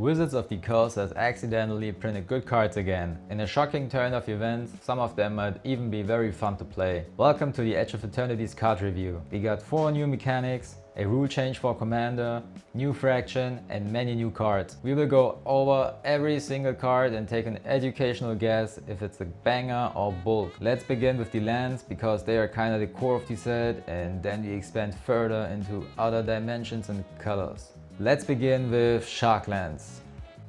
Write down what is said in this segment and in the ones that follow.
Wizards of the Coast has accidentally printed good cards again. In a shocking turn of events, some of them might even be very fun to play. Welcome to the Edge of Eternities card review. We got 4 new mechanics, a rule change for Commander, new fraction and many new cards. We will go over every single card and take an educational guess if it's a banger or bulk. Let's begin with the lands because they are kind of the core of the set, and then we expand further into other dimensions and colors. Let's begin with Shocklands.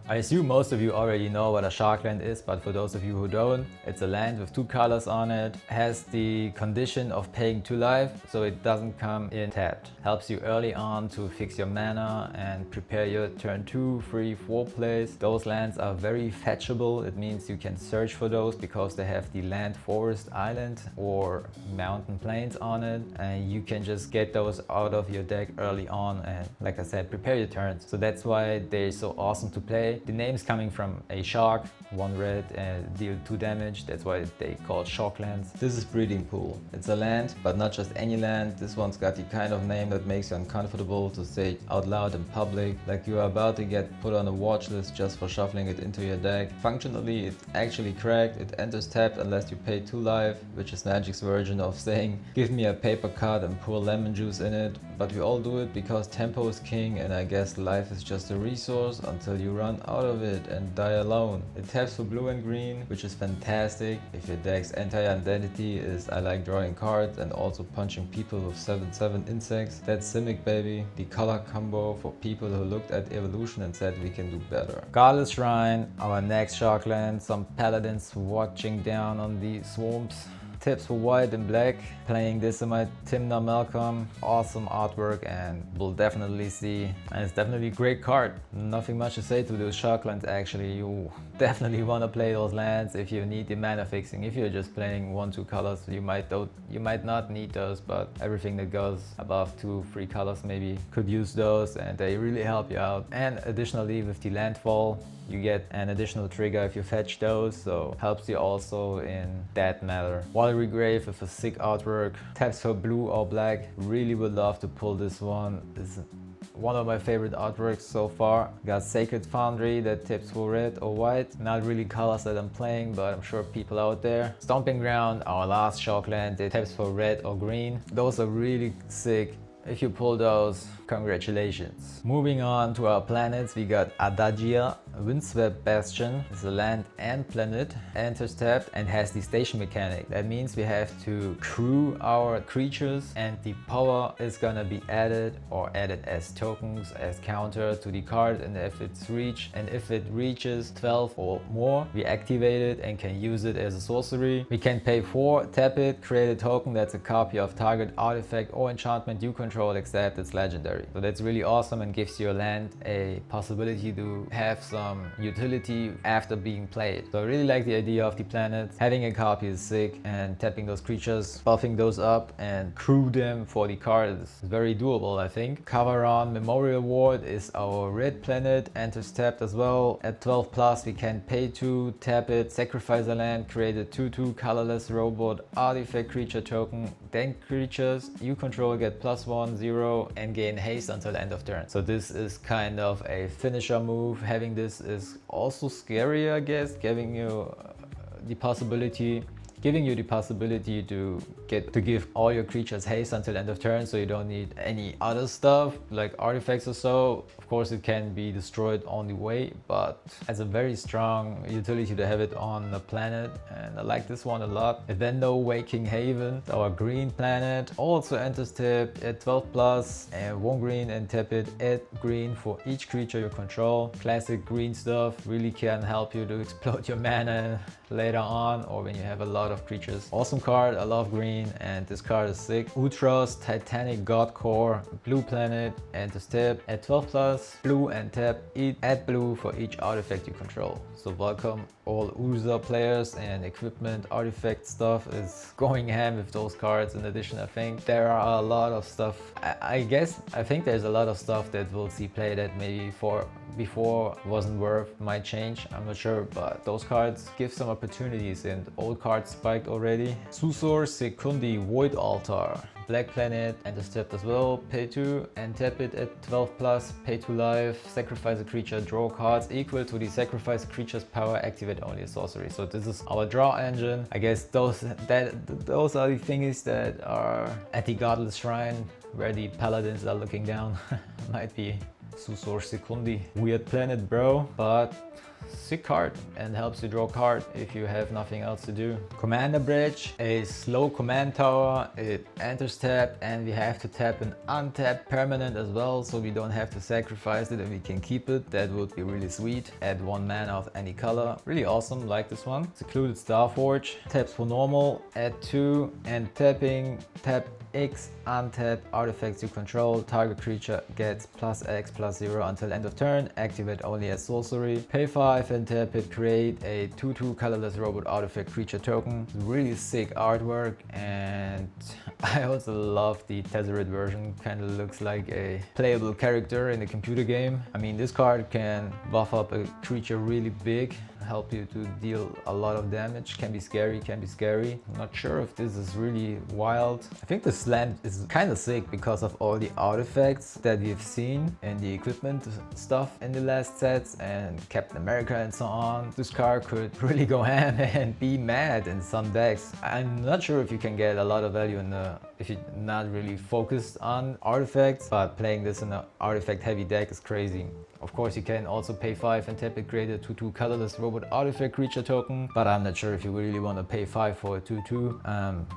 I assume most of you already know what a Shockland is, but for those of you who don't, it's a land with 2 colors on it, has the condition of paying 2 life, so it doesn't come in tapped. Helps you early on to fix your mana and prepare your turn 2, 3, 4 plays. Those lands are very fetchable. It means you can search for those because they have the land, forest, island or mountain plains on it, and you can just get those out of your deck early on and, like I said, prepare your turns. So that's why they're so awesome to play. The name's coming from a shock, 1 red and deal 2 damage. That's why they call Shocklands. This is Breeding Pool. It's a land, but not just any land. This one's got the kind of name that makes you uncomfortable to say out loud in public, like you're about to get put on a watch list just for shuffling it into your deck. Functionally, it's actually cracked. It enters tapped unless you pay 2 life, which is Magic's version of saying, give me a paper cut and pour lemon juice in it. But we all do it because tempo is king, and I guess life is just a resource until you run out of it and die alone. It taps for blue and green, which is fantastic if your deck's entire identity is I like drawing cards and also punching people with 7/7 insects. That's Simic, baby. The color combo for people who looked at evolution and said we can do better. Godless Shrine, our next Shockland. Some paladins watching down on the swamps. Tips for white and black. Playing this in my Timna Malcolm. Awesome artwork, and we'll definitely see. And it's definitely a great card. Nothing much to say to those Shocklands actually. You definitely want to play those lands if you need the mana fixing. If you're just playing 1-2 colors, you might not need those, but everything that goes above 2-3 colors maybe could use those, and they really help you out. And additionally, with the landfall, you get an additional trigger if you fetch those, so helps you also in that matter. Watery Grave with a sick artwork. Taps for blue or black. Really would love to pull this one. This is one of my favorite artworks so far. Got Sacred Foundry that tips for red or white. Not really colors that I'm playing, but I'm sure people out there. Stomping Ground, our last Shockland, it taps for red or green. Those are really sick. If you pull those, congratulations. Moving on to our planets, we got Adagia, Windswept Bastion. It's a land and planet, enters tapped and has the station mechanic. That means we have to crew our creatures, and the power is gonna be added as tokens, as counter to the card, and if it reaches 12 or more, we activate it and can use it as a sorcery. We can pay 4, tap it, create a token that's a copy of target artifact or enchantment you control, except it's legendary. So that's really awesome and gives your land a possibility to have some utility after being played. So I really like the idea of the planets. Having a copy is sick, and tapping those creatures, buffing those up and crew them for the card is very doable, I think. Kavaran Memorial Ward is our red planet, enters tapped as well. At 12 plus, we can pay 2, tap it, sacrifice a land, create a 2/2 colorless robot artifact creature token. Then creatures you control get +1/0 and gain haste until the end of turn. So this is kind of a finisher move. Having this is also scary, I guess, giving you the possibility to give all your creatures haste until end of turn, so you don't need any other stuff like artifacts or so. Of course, it can be destroyed on the way, but has a very strong utility to have it on the planet, and I like this one a lot. Evendo Waking Haven, our green planet, also enters tapped at 12 plus and 1 green, and tap it, add green for each creature you control. Classic green stuff, really can help you to explode your mana later on or when you have a lot of creatures. Awesome card, I love green, and this card is sick. Utros Titanic God Core, blue planet, enters tap at 12 plus, blue and tap, add blue for each artifact you control. So welcome all Urza players, and equipment artifact stuff is going ham with those cards. In addition, I think there are a lot of stuff, I think there's a lot of stuff that we'll see played at maybe before wasn't worth, might change, I'm not sure, but those cards give some opportunities and old cards spiked already. Susur Sekundi Void Altar. Black planet, enters tapped as well, pay 2 and tap it at 12 plus, pay 2 life, sacrifice a creature, draw cards equal to the sacrifice creature's power, activate only a sorcery. So this is our draw engine. I guess those are the things that are at the Godless Shrine where the paladins are looking down. Might be Susur Sekundi. Weird planet, bro, but sick card and helps you draw card if you have nothing else to do. Commander Bridge, a slow command tower. It enters tapped and we have to tap an untapped permanent as well, so we don't have to sacrifice it and we can keep it. That would be really sweet. Add 1 mana of any color. Really awesome, like this one. Secluded Starforge. Taps for normal, add 2 and tapping, tap X, untap artifacts you control, target creature gets +X/+0 until end of turn, activate only as sorcery. Pay 5 and tap it, create a 2/2 colorless robot artifact creature token. Really sick artwork, and I also love the Tezzeret version, kind of looks like a playable character in a computer game. I mean, this card can buff up a creature really big, help you to deal a lot of damage. Can be scary, can be scary. I'm not sure if this is really wild. I think this land is kind of sick because of all the artifacts that we've seen and the equipment stuff in the last sets and Captain America and so on. This card could really go ham and be mad in some decks. I'm not sure if you can get a lot of value in the, if you're not really focused on artifacts, but playing this in an artifact heavy deck is crazy. Of course, you can also pay 5 and tap it, create a 2/2 colorless robot artifact creature token, but I'm not sure if you really want to pay 5 for a 2/2.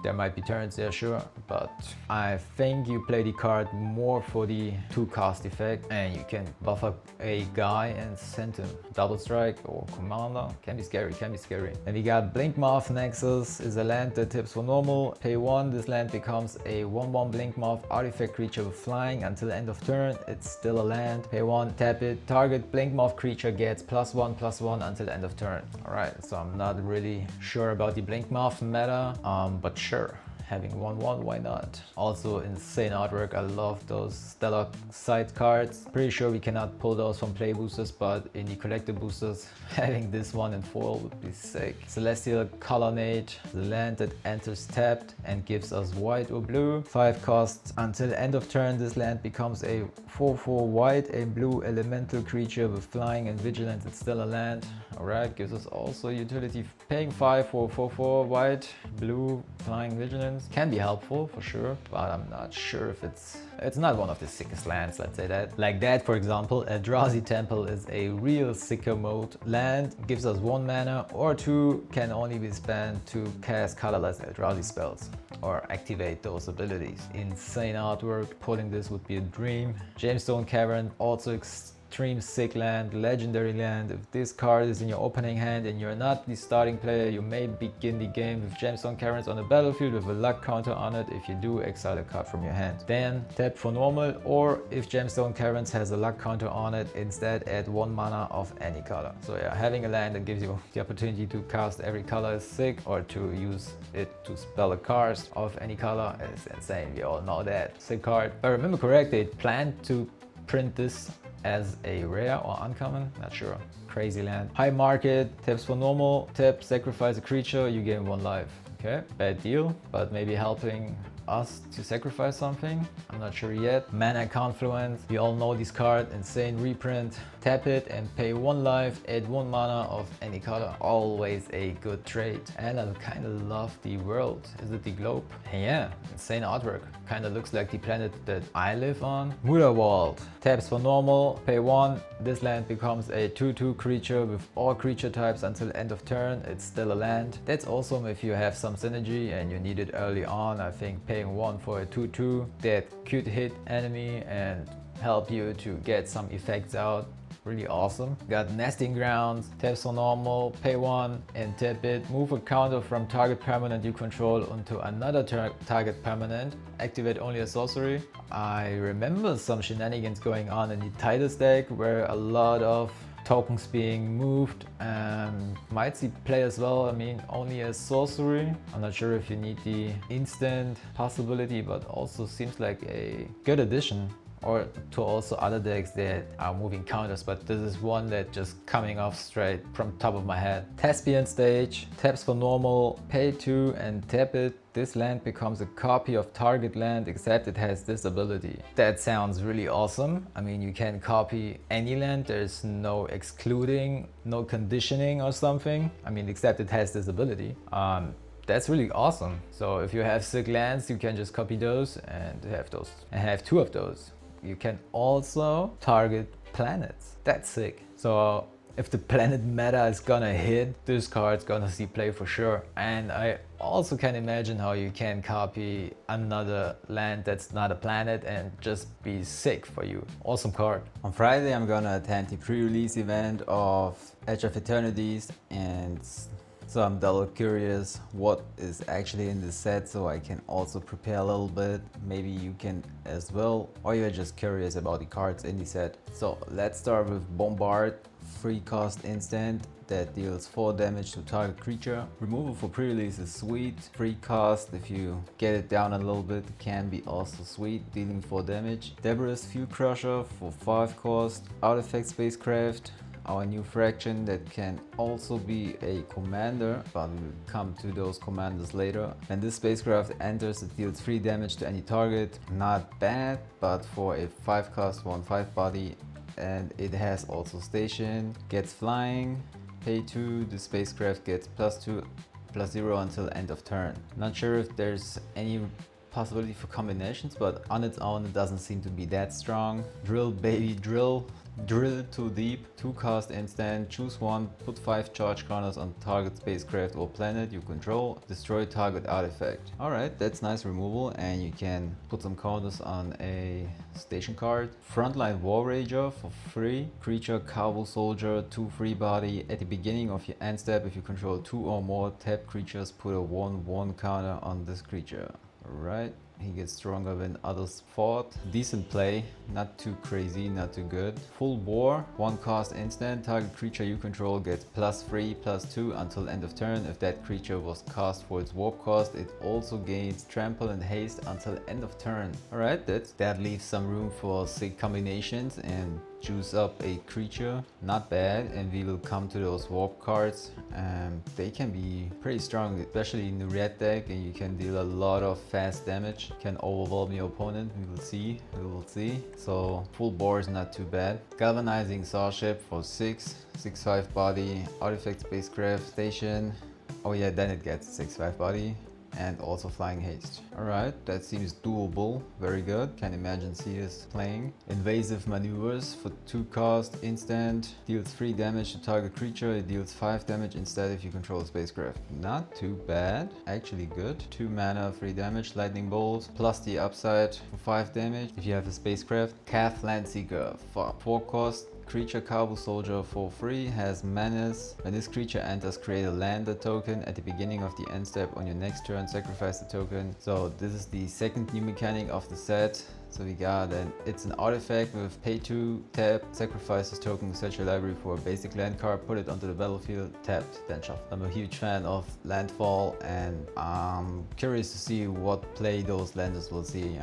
There might be turns there, sure, but I think you play the card more for the 2 cast effect, and you can buff up a guy and send him. Double strike or commander, can be scary, can be scary. And we got Blinkmoth Nexus, is a land that tips for normal, pay 1, this land becomes a 1/1 Blinkmoth artifact creature with flying until end of turn. It's still a land, pay 1, tap it, target Blinkmoth creature gets +1/+1 until end of turn. Alright, so I'm not really sure about the Blinkmoth meta, but sure. Having 1/1, why not? Also insane artwork, I love those Stellar side cards. Pretty sure we cannot pull those from play boosters, but in the collector boosters, having this one in foil would be sick. Celestial Colonnade, the land that enters tapped and gives us white or blue. 5 costs until end of turn, this land becomes a 4/4 white, a blue elemental creature with flying and vigilance. It's still a land. Alright, gives us also utility. Paying 5 for 4/4 white, blue, flying, vigilance. Can be helpful for sure, but I'm not sure if it's not one of the sickest lands, let's say that. Like that, for example, Eldrazi Temple is a real sicker mode land, gives us 1 mana or 2, can only be spent to cast colorless Eldrazi spells or activate those abilities. Insane artwork, pulling this would be a dream. Gemstone Cavern, also extreme sick land, legendary land. If this card is in your opening hand and you're not the starting player, you may begin the game with Gemstone Caverns on the battlefield with a luck counter on it. If you do, exile a card from your hand. Then tap for normal, or if Gemstone Caverns has a luck counter on it, instead add 1 mana of any color. So yeah, having a land that gives you the opportunity to cast every color is sick, or to use it to spell a card of any color is insane. We all know that. Sick card. If I remember correct, they planned to print this as a rare or uncommon, not sure. Crazy land. High market, taps for normal, tap, sacrifice a creature, you gain 1 life. Okay, bad deal, but maybe helping us to sacrifice something. I'm not sure yet. Mana Confluence, we all know this card, insane reprint. Tap it and pay 1 life, add 1 mana of any color. Always a good trade. And I kind of love the world. Is it the globe? And yeah, insane artwork. Kind of looks like the planet that I live on. Mutterwald, taps for normal, pay 1. This land becomes a 2/2 creature with all creature types until end of turn. It's still a land. That's awesome if you have some synergy and you need it early on. I think paying 1 for a 2/2 that could hit enemy and help you to get some effects out. Really awesome. Got Nesting Grounds, taps for normal, pay 1 and tap it. Move a counter from target permanent you control onto another target permanent. Activate only a sorcery. I remember some shenanigans going on in the Titus deck where a lot of tokens being moved, and might see play as well. I mean, only a sorcery. I'm not sure if you need the instant possibility, but also seems like a good addition or to also other decks that are moving counters, but this is one that just coming off straight from top of my head. Thespian stage, taps for normal, pay 2 and tap it. This land becomes a copy of target land except it has this ability. That sounds really awesome. I mean, you can copy any land, there's no excluding, no conditioning or something. I mean, except it has this ability. That's really awesome. So if you have sick lands, you can just copy those and have 2 of those. You can also target planets. That's sick. So if the planet meta is gonna hit, this card's gonna see play for sure. And I also can imagine how you can copy another land that's not a planet and just be sick for you. Awesome card. On Friday, I'm gonna attend the pre-release event of Edge of Eternities, and so I'm double curious what is actually in this set, so I can also prepare a little bit. Maybe you can as well, or you're just curious about the cards in the set. So let's start with Bombard, free cost instant that deals 4 damage to target creature. Removal for pre-release is sweet. Free cost, if you get it down a little bit, can be also sweet, dealing 4 damage. Debris Fuel Crusher for 5 cost. Artifact Spacecraft, our new fraction that can also be a commander, but we will come to those commanders later. When this spacecraft enters, it deals 3 damage to any target. Not bad, but for a 5 cost 1/5 body, and it has also station, gets flying, pay 2, the spacecraft gets +2, +0 until end of turn. Not sure if there's any possibility for combinations, but on its own it doesn't seem to be that strong. Drill baby drill. Drill too deep, 2 cost instant, choose one, put 5 charge counters on target spacecraft or planet you control, destroy target artifact. Alright, that's nice removal, and you can put some counters on a station card. Frontline War Rager for free, creature Cowboy Soldier, 2 free body. At the beginning of your end step, if you control 2 or more tapped creatures, put a 1/1 counter on this creature. Alright. He gets stronger when others fought. Decent play, not too crazy, not too good. Full Bore, 1 cost instant. Target creature you control gets +3, +2 until end of turn. If that creature was cast for its warp cost, it also gains trample and haste until end of turn. Alright, that leaves some room for sick combinations and juice up a creature. Not bad, and we will come to those warp cards. They can be pretty strong, especially in the red deck, and you can deal a lot of fast damage. Can overwhelm your opponent. We will see. So Full Bore is not too bad. Galvanizing Starship for 6/5 body, artifact spacecraft station. Oh yeah, then it gets 6/5 body. And also flying haste. Alright, that seems doable. Very good. Can imagine CS playing. Invasive maneuvers for 2 cost instant. Deals 3 damage to target creature. It deals 5 damage instead if you control a spacecraft. Not too bad. Actually good. 2 mana, 3 damage. Lightning bolt. Plus the upside for 5 damage if you have a spacecraft. Cath Landseeker for 4 cost. Creature Cowboy Soldier for free, has menace. When this creature enters, create a lander token. At the beginning of the end step on your next turn, sacrifice the token. So this is the second new mechanic of the set. So we got it's an artifact with pay 2, tap, sacrifice this token, search your library for a basic land card, put it onto the battlefield, tapped, then shuffle. I'm a huge fan of landfall, and I'm curious to see what play those landers will see.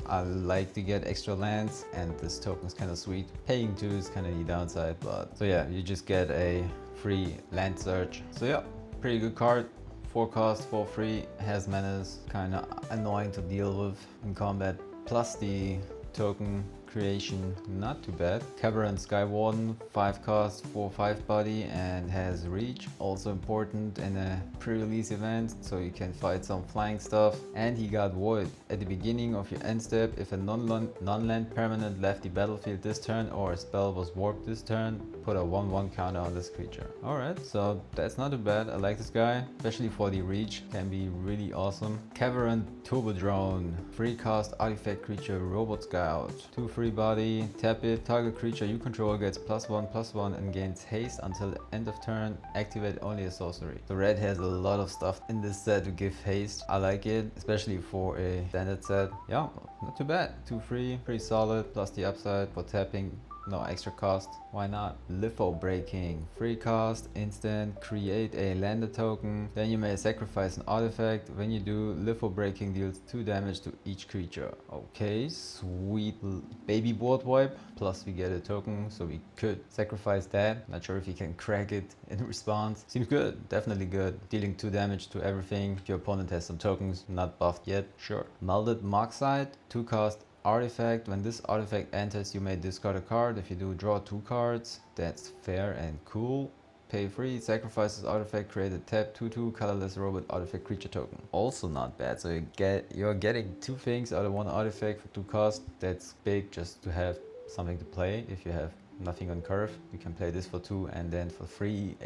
I like to get extra lands, and this token is kind of sweet. Paying 2 is kind of the downside, but so yeah, you just get a free land search. So yeah, pretty good card. 4 cost for free, has menace, kind of annoying to deal with in combat. Plus the token creation, not too bad. Cavern Skywarden, 5 cost, 4/5 body, and has reach. Also important in a pre-release event, so you can fight some flying stuff. And he got Void. At the beginning of your end step, if a non-land permanent left the battlefield this turn or a spell was warped this turn, put a 1/1 counter on this creature. Alright, so that's not too bad. I like this guy, especially for the reach. Can be really awesome. Cavern Turbo Drone, 3 cost artifact creature Robot Scout. 2 free body, tap it, target creature you control gets +1/+1 and gains haste until the end of turn. Activate only a sorcery. So red has a lot of stuff in this set to give haste. I like it, especially for a standard set. Yeah, not too bad. 2 free, pretty solid, plus the upside for tapping. no extra cost. Why not? Litho breaking, free cost, instant, create a lander token. Then you may sacrifice an artifact. When you do, litho breaking deals 2 damage to each creature. Okay, sweet baby board wipe. Plus we get a token, so we could sacrifice that. Not sure if you can crack it in response. Seems good, definitely good. Dealing 2 damage to everything. If your opponent has some tokens not buffed yet, sure. Melded Moxide, 2 cost artifact. When this artifact enters, you may discard a card. If you do, draw 2 cards. That's fair and cool. Pay free, sacrifice this artifact, create a tap 2/2 colorless robot artifact creature token. Also not bad. So you're getting 2 things out of 1 artifact for 2 cost. That's big just to have something to play. If you have nothing on curve, you can play this for 2 and then for 3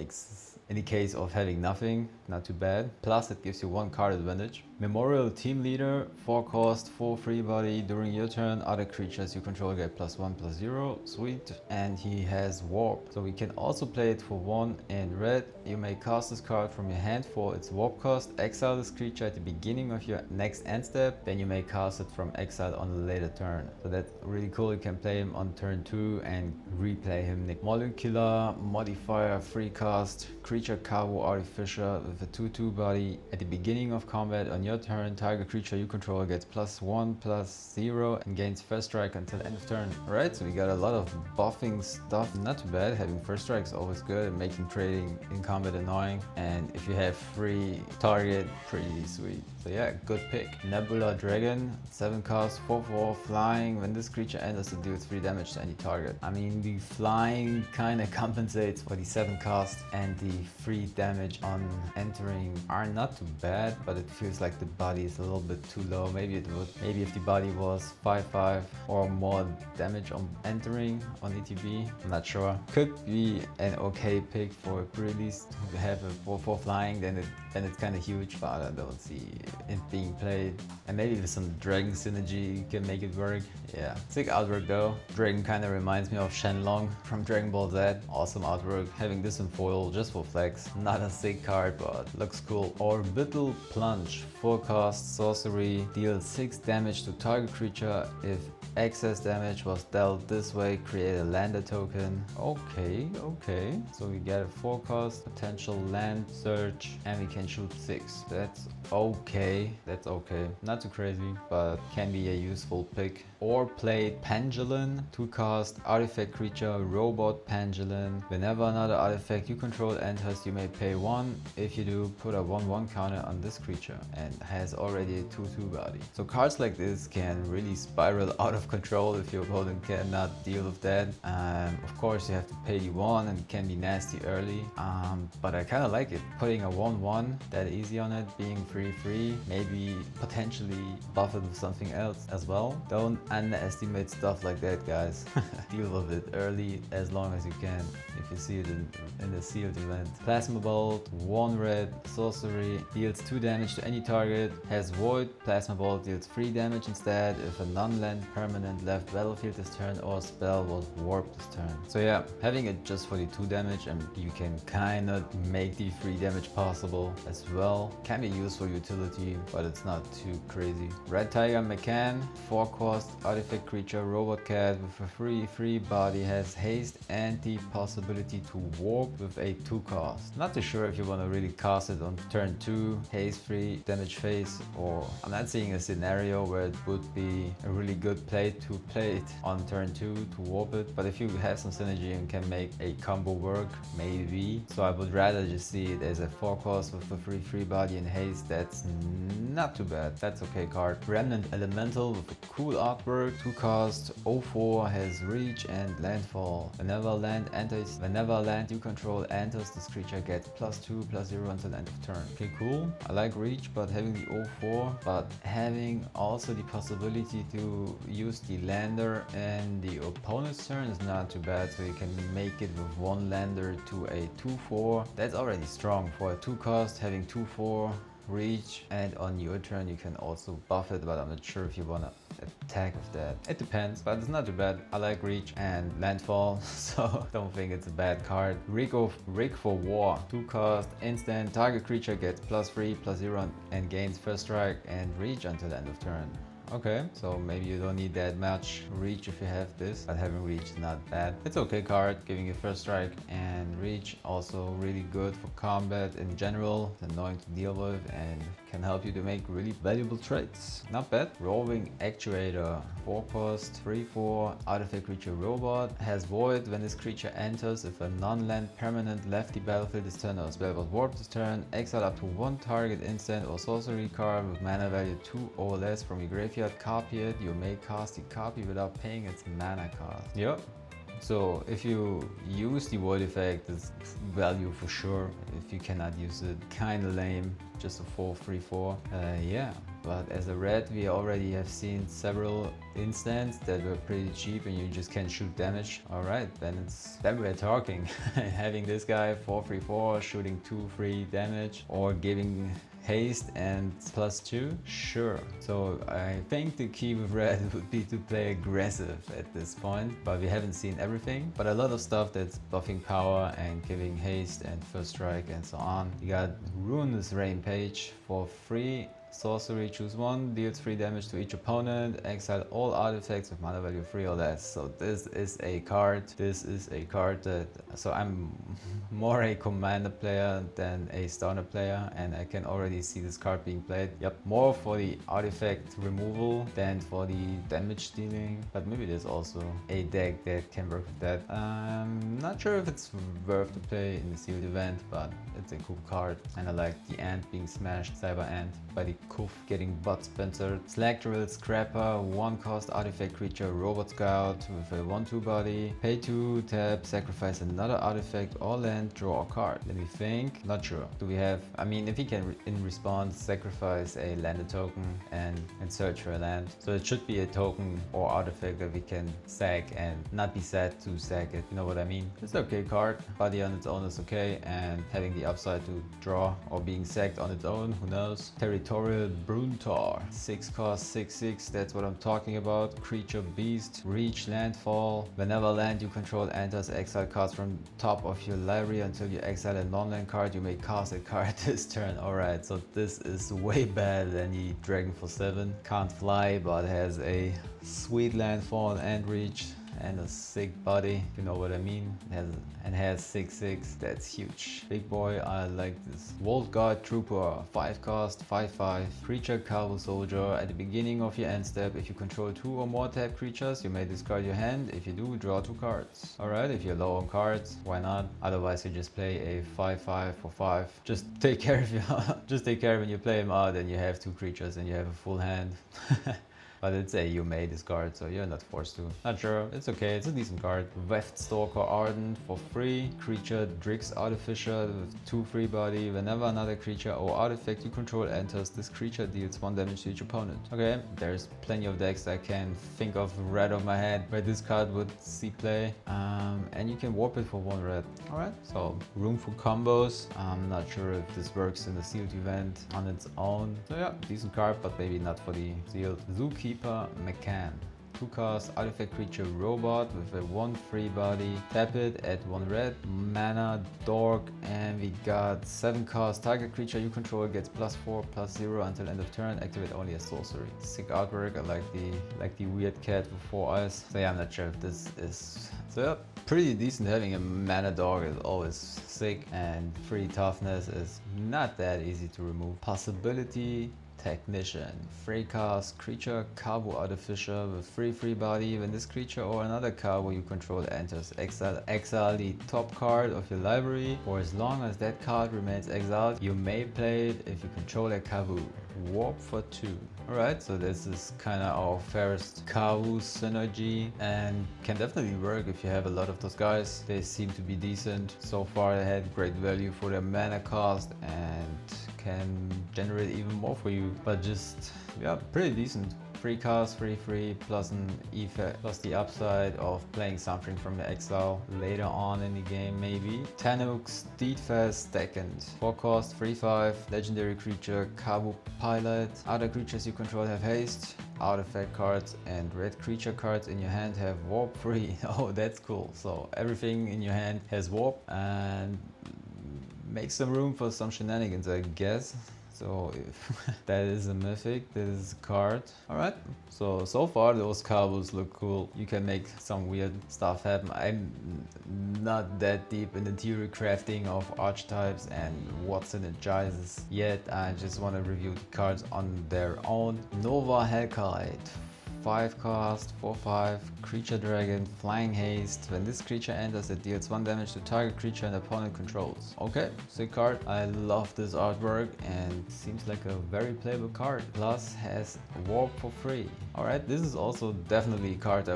in the case of having nothing. Not too bad. Plus it gives you 1 card advantage. Memorial Team Leader, 4 cost, 4 free body. During your turn, other creatures you control get +1/+0. Sweet. And he has Warp. So we can also play it for 1 in red. You may cast this card from your hand for its Warp cost. Exile this creature at the beginning of your next end step. Then you may cast it from exile on a later turn. So that's really cool. You can play him on turn 2 and replay him. Molecular Modifier, free cast. Creature Cabo Artificer with a 2/2 body. At the beginning of combat on your turn, target creature you control gets +1/+0 and gains first strike until end of turn. Alright, so we got a lot of buffing stuff. Not too bad. Having first strike is always good and making trading in combat annoying. And if you have free target, pretty sweet. So yeah, good pick. Nebula Dragon, 7 cost, 4/4 flying. When this creature enters, it deals 3 damage to any target. I mean, the flying kind of compensates for the 7 cost, and the free damage on entering are not too bad, but it feels like the body is a little bit too low. Maybe it would. Maybe if the body was 5/5 or more damage on entering on ETB. I'm not sure. Could be an okay pick for a Prerelease to have a 4/4 flying. Then it's kind of huge, but I don't see it being played. And maybe with some dragon synergy you can make it work. Yeah, sick artwork though. Dragon kind of reminds me of Shenlong from Dragon Ball Z. Awesome artwork. Having this in foil just for flex. Not a sick card, but looks cool. Orbital Plunge, 4 cost, sorcery, deals 6 damage to target creature. If excess damage was dealt this way, create a lander token. Okay. So we get a 4 cost, potential land search, and we can shoot 6. That's okay. Not too crazy, but can be a useful pick. Or play Pendulum, 2 cost, artifact creature, robot Pendulum. Whenever another artifact you control enters, you may pay 1. If you do, put a 1/1 counter on this creature and has already a 2/2 body. So cards like this can really spiral out of control if your opponent cannot deal with that. Of course you have to pay the 1 and it can be nasty early, but I kind of like it. Putting a 1/1 that easy on it, being free, maybe potentially buff it with something else as well. Don't underestimate stuff like that, guys. Deal with it early as long as you can if you see it in the sealed event. Plasma Bolt, 1 red, sorcery, deals 2 damage to any target, has Void. Plasma Bolt deals 3 damage instead if a non-land permanent left battlefield this turn or spell was warped this turn. So yeah, having it just for the 2 damage and you can kind of make the 3 damage possible as well. Can be useful utility, but it's not too crazy. Red Tiger Mechan, 4 cost, artifact creature, robot cat with a free body, has haste and the possibility to warp with a 2 cost. Not too sure if you want to really cast it on turn 2, haste free, damage phase, or I'm not seeing a scenario where it would be a really good play to play it on turn 2 to warp it. But if you have some synergy and can make a combo work, maybe. So I would rather just see it as a 4 cost with a free body and haste. That's not too bad. That's okay card. Remnant Elemental with a cool artwork, 2 cost, 0/4, has reach and landfall. Whenever land you control enters, this creature gets +2/+0 until end of turn. Okay, cool. I like reach, but having the 0/4, but having also the possibility to use the lander and the opponent's turn is not too bad. So you can make it with 1 lander to a 2/4. That's already strong for a 2 cost, having 2/4 reach, and on your turn you can also buff it, but I'm not sure if you wanna attack with that. It depends, but it's not too bad. I like reach and landfall, so don't think it's a bad card. Rig for War, 2 cost, instant, target creature gets +3/+0 and gains first strike and reach until the end of turn. Okay, so maybe you don't need that much reach if you have this, but having reach is not bad. It's okay card, giving you first strike and reach, also really good for combat in general. It's annoying to deal with and can help you to make really valuable trades. Not bad. Roving Actuator, 4 cost, 3/4, artifact creature robot. Has void. When this creature enters, if a non-land permanent left the battlefield this turn or spell was warped this turn, exile up to 1 target instant or sorcery card with mana value 2 or less from your graveyard, copy it. You may cast the copy without paying its mana cost. Yep. So if you use the void effect, it's value for sure. If you cannot use it, kinda lame. Just a 4/3/4. Yeah. But as a red, we already have seen several instants that were pretty cheap and you just can't shoot damage. Alright, then we're talking. Having this guy 4/3/4, shooting 2/3 damage, or giving haste and +2, sure. So I think the key with red would be to play aggressive at this point, but we haven't seen everything. But a lot of stuff that's buffing power and giving haste and first strike and so on. You got Ruinous Rampage for free. Sorcery, choose 1, deals 3 damage to each opponent, exile all artifacts with mana value 3 or less. So this is a card. So I'm more a commander player than a starter player, and I can already see this card being played. Yep, more for the artifact removal than for the damage dealing, but maybe there's also a deck that can work with that. I'm not sure if it's worth to play in the sealed event, but it's a cool card, and I like the ant being smashed, Cyber Ant, by the Kuf getting butt spencered. Slagdrill Scrapper, 1 cost artifact creature, robot scout with a 1/2 body. Pay 2, tap, sacrifice another artifact or land, draw a card. Let me think. Not sure. Do we have, I mean, if he can in response sacrifice a landed token and search for a land. So it should be a token or artifact that we can sack and not be sad to sack it. You know what I mean? It's an okay card. Body on its own is okay, and having the upside to draw or being sacked on its own, who knows? Territorial Bruntar, 6 cost, 6/6, that's what I'm talking about. Creature beast, reach, landfall. Whenever land you control enters, exile cards from top of your library until you exile a non-land card. You may cast a card this turn. Alright, so this is way better than the Dragon for 7. Can't fly, but has a sweet landfall and reach and a sick body, if you know what I mean. Has 6/6, that's huge. Big boy, I like this. Vault Guard Trooper, 5 cost, 5/5. Creature Cavalry Soldier. At the beginning of your end step, if you control 2 or more tapped creatures, you may discard your hand. If you do, draw 2 cards. Alright, if you're low on cards, why not? Otherwise you just play a 5/5 for 5. Just take care of when you play him out and you have 2 creatures and you have a full hand. But it's a you may discard, so you're not forced to. Not sure, it's okay, it's a decent card. Weft Stalker Ardent for free. Creature Drix Artificer with 2 free body. Whenever another creature or artifact you control enters, this creature deals 1 damage to each opponent. Okay, there's plenty of decks I can think of right off my head where this card would see play. And you can warp it for 1 red. Alright, so room for combos. I'm not sure if this works in the sealed event on its own. So yeah, decent card, but maybe not for the sealed. Zookeeper McCann, 2 cost artifact creature robot with a 1/3 body. Tap it, add 1 red, mana, dork, and we got 7 cost target creature you control gets +4/+0 until end of turn. Activate only as sorcery. Sick artwork. I like the weird cat with 4 eyes. So yeah, I'm not sure if this is. So yeah, pretty decent. Having a mana dog is always sick, and 3 toughness is not that easy to remove. Possibility Technician, 3 cast creature Kabu Artificer with 3/3 body. When this creature or another Kabu you control enters, exile the top card of your library. For as long as that card remains exiled, you may play it if you control a Kabu. Warp for 2. Alright, so this is kind of our first Kabu synergy, and can definitely work if you have a lot of those guys. They seem to be decent. So far they had great value for their mana cost and can generate even more for you, but just, yeah, pretty decent. 3 cast, 3/3 plus an effect, plus the upside of playing something from the exile later on in the game, maybe. Tanuk Steadfast Second, 4 cost, 3/5, legendary creature Kabu Pilot. Other creatures you control have haste. Artifact cards and red creature cards in your hand have warp free. Oh, that's cool. So everything in your hand has warp, and make some room for some shenanigans, I guess. So if that is a mythic, this is a card. Alright, so far those combos look cool. You can make some weird stuff happen. I'm not that deep in the theory crafting of archetypes and what synergizes yet. I just want to review the cards on their own. Nova Hellkite. 5 cost, 4/5, creature dragon, flying haste. When this creature enters, it deals 1 damage to target creature and opponent controls. Okay, sick card. I love this artwork and seems like a very playable card. Plus has warp for free. Alright, this is also definitely a card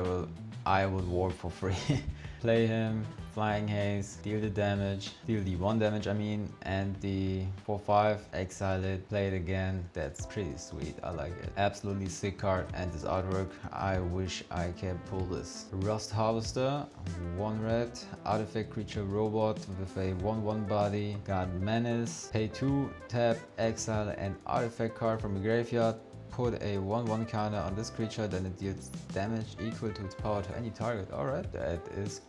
I would warp for free. Play him, flying haste, deal the damage, deal the 1 damage I mean, and the 4/5, exile it, play it again. That's pretty sweet, I like it. Absolutely sick card, and this artwork, I wish I can pull this. Rust Harvester, 1 red, artifact creature robot with a 1/1 body, got menace, pay 2, tap, exile an artifact card from the graveyard, put a 1/1 counter on this creature, then it deals damage equal to its power to any target. Alright, that is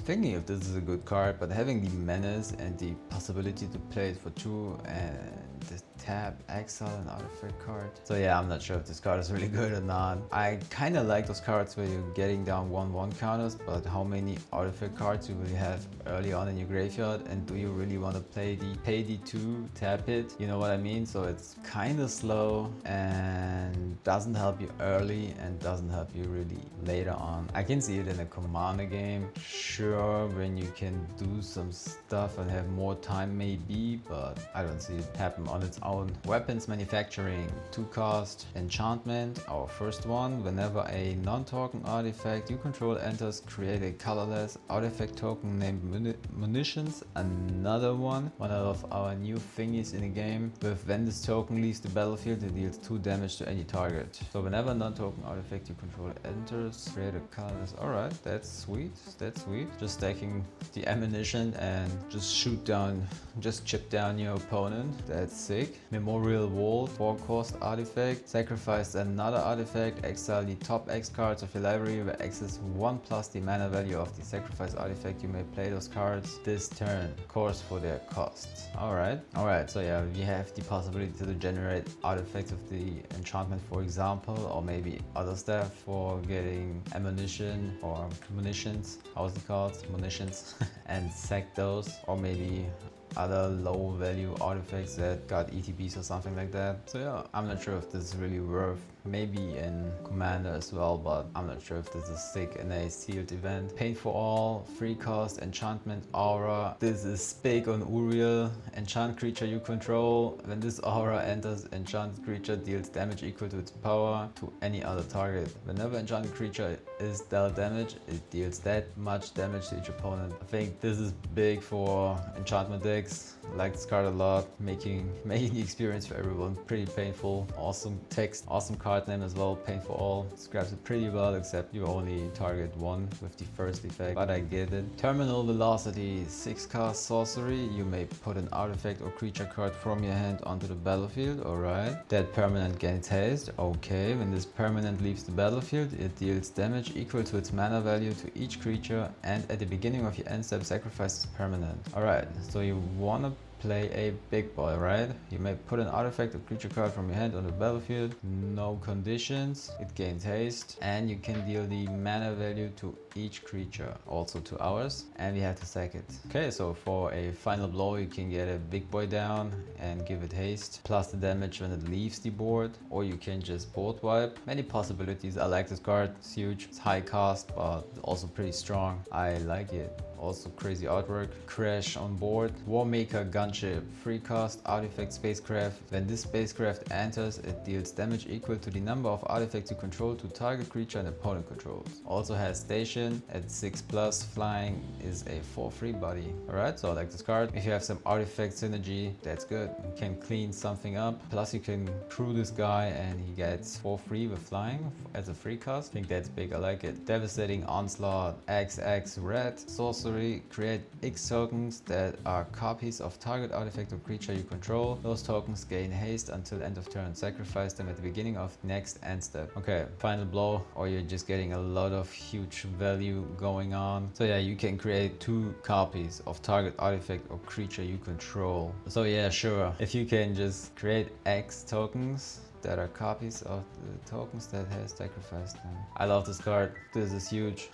thinking if this is a good card, but having the menace and the possibility to play it for 2 and the tap, exile an artifact card. So yeah, I'm not sure if this card is really good or not. I kind of like those cards where you're getting down 1/1 counters, but how many artifact cards you really have early on in your graveyard, and do you really want to play the pay D2, tap it? You know what I mean? So it's kind of slow and doesn't help you early and doesn't help you really later on. I can see it in a commander game, sure, when you can do some stuff and have more time maybe, but I don't see it happen on its own. Weapons manufacturing, 2 cost, enchantment, our first one. Whenever a non-token artifact you control enters, create a colorless artifact token named munitions. Another one of our new thingies in the game. With when this token leaves the battlefield, it deals 2 damage to any target. So whenever a non-token artifact you control enters, create a colorless. Alright, that's sweet, that's sweet. Just stacking the ammunition and just chip down your opponent. That's sick. Memorial Wall, 4 cost artifact. Sacrifice another artifact, exile the top X cards of your library, where X is 1 plus the mana value of the sacrifice artifact. You may play those cards this turn, of course, for their costs. Alright, so yeah, we have the possibility to generate artifacts of the enchantment, for example, or maybe other stuff for getting ammunition or munitions, how's it called? Munitions, and sack those, or maybe other low value artifacts that got ETBs or something like that. So yeah, I'm not sure if this is really worth, maybe in Commander as well, but I'm not sure if this is sick in a sealed event. Paint for all, 3 cost, enchantment aura. This is big on Uriel. Enchant creature you control. When this aura enters, enchanted creature deals damage equal to its power to any other target. Whenever enchanted creature is dealt damage, it deals that much damage to each opponent. I think this is big for enchantment decks. Like this card a lot, making the experience for everyone pretty painful. Awesome text, awesome card name as well, paint for all. Describes it pretty well, except you only target 1 with the first effect, but I get it. Terminal velocity, 6 cost sorcery. You may put an artifact or creature card from your hand onto the battlefield. Alright. That permanent gains haste. Okay, when this permanent leaves the battlefield, it deals damage equal to its mana value to each creature, and at the beginning of your end step, sacrifices permanent. Alright, so you wanna play a big boy, right? You may put an artifact or creature card from your hand on the battlefield. No conditions. It gains haste, and you can deal the mana value to each creature, also to ours, and we have to sack it. Okay, so for a final blow, you can get a big boy down and give it haste, plus the damage when it leaves the board, or you can just board wipe. Many possibilities. I like this card. It's huge. It's high cost, but also pretty strong. I like it. Also crazy artwork. Crash on board. Warmaker Gunship. 3 cost artifact spacecraft. When this spacecraft enters, it deals damage equal to the number of artifacts you control to target creature and opponent controls. Also has station at 6+. Flying is a 4/3 body. Alright, so I like this card. If you have some artifact synergy, that's good. You can clean something up. Plus you can crew this guy and he gets 4/3 with flying as a 3 cost. I think that's big, I like it. Devastating Onslaught. XX red. Sorcery. Create X tokens that are copies of target target artifact or creature you control. Those tokens gain haste until end of turn. Sacrifice them at the beginning of next end step. Okay, final blow, or you're just getting a lot of huge value going on. So yeah, you can create 2 copies of target artifact or creature you control. So yeah, sure, if you can just create X tokens that are copies of the tokens that has sacrificed them. I love this card. This is huge.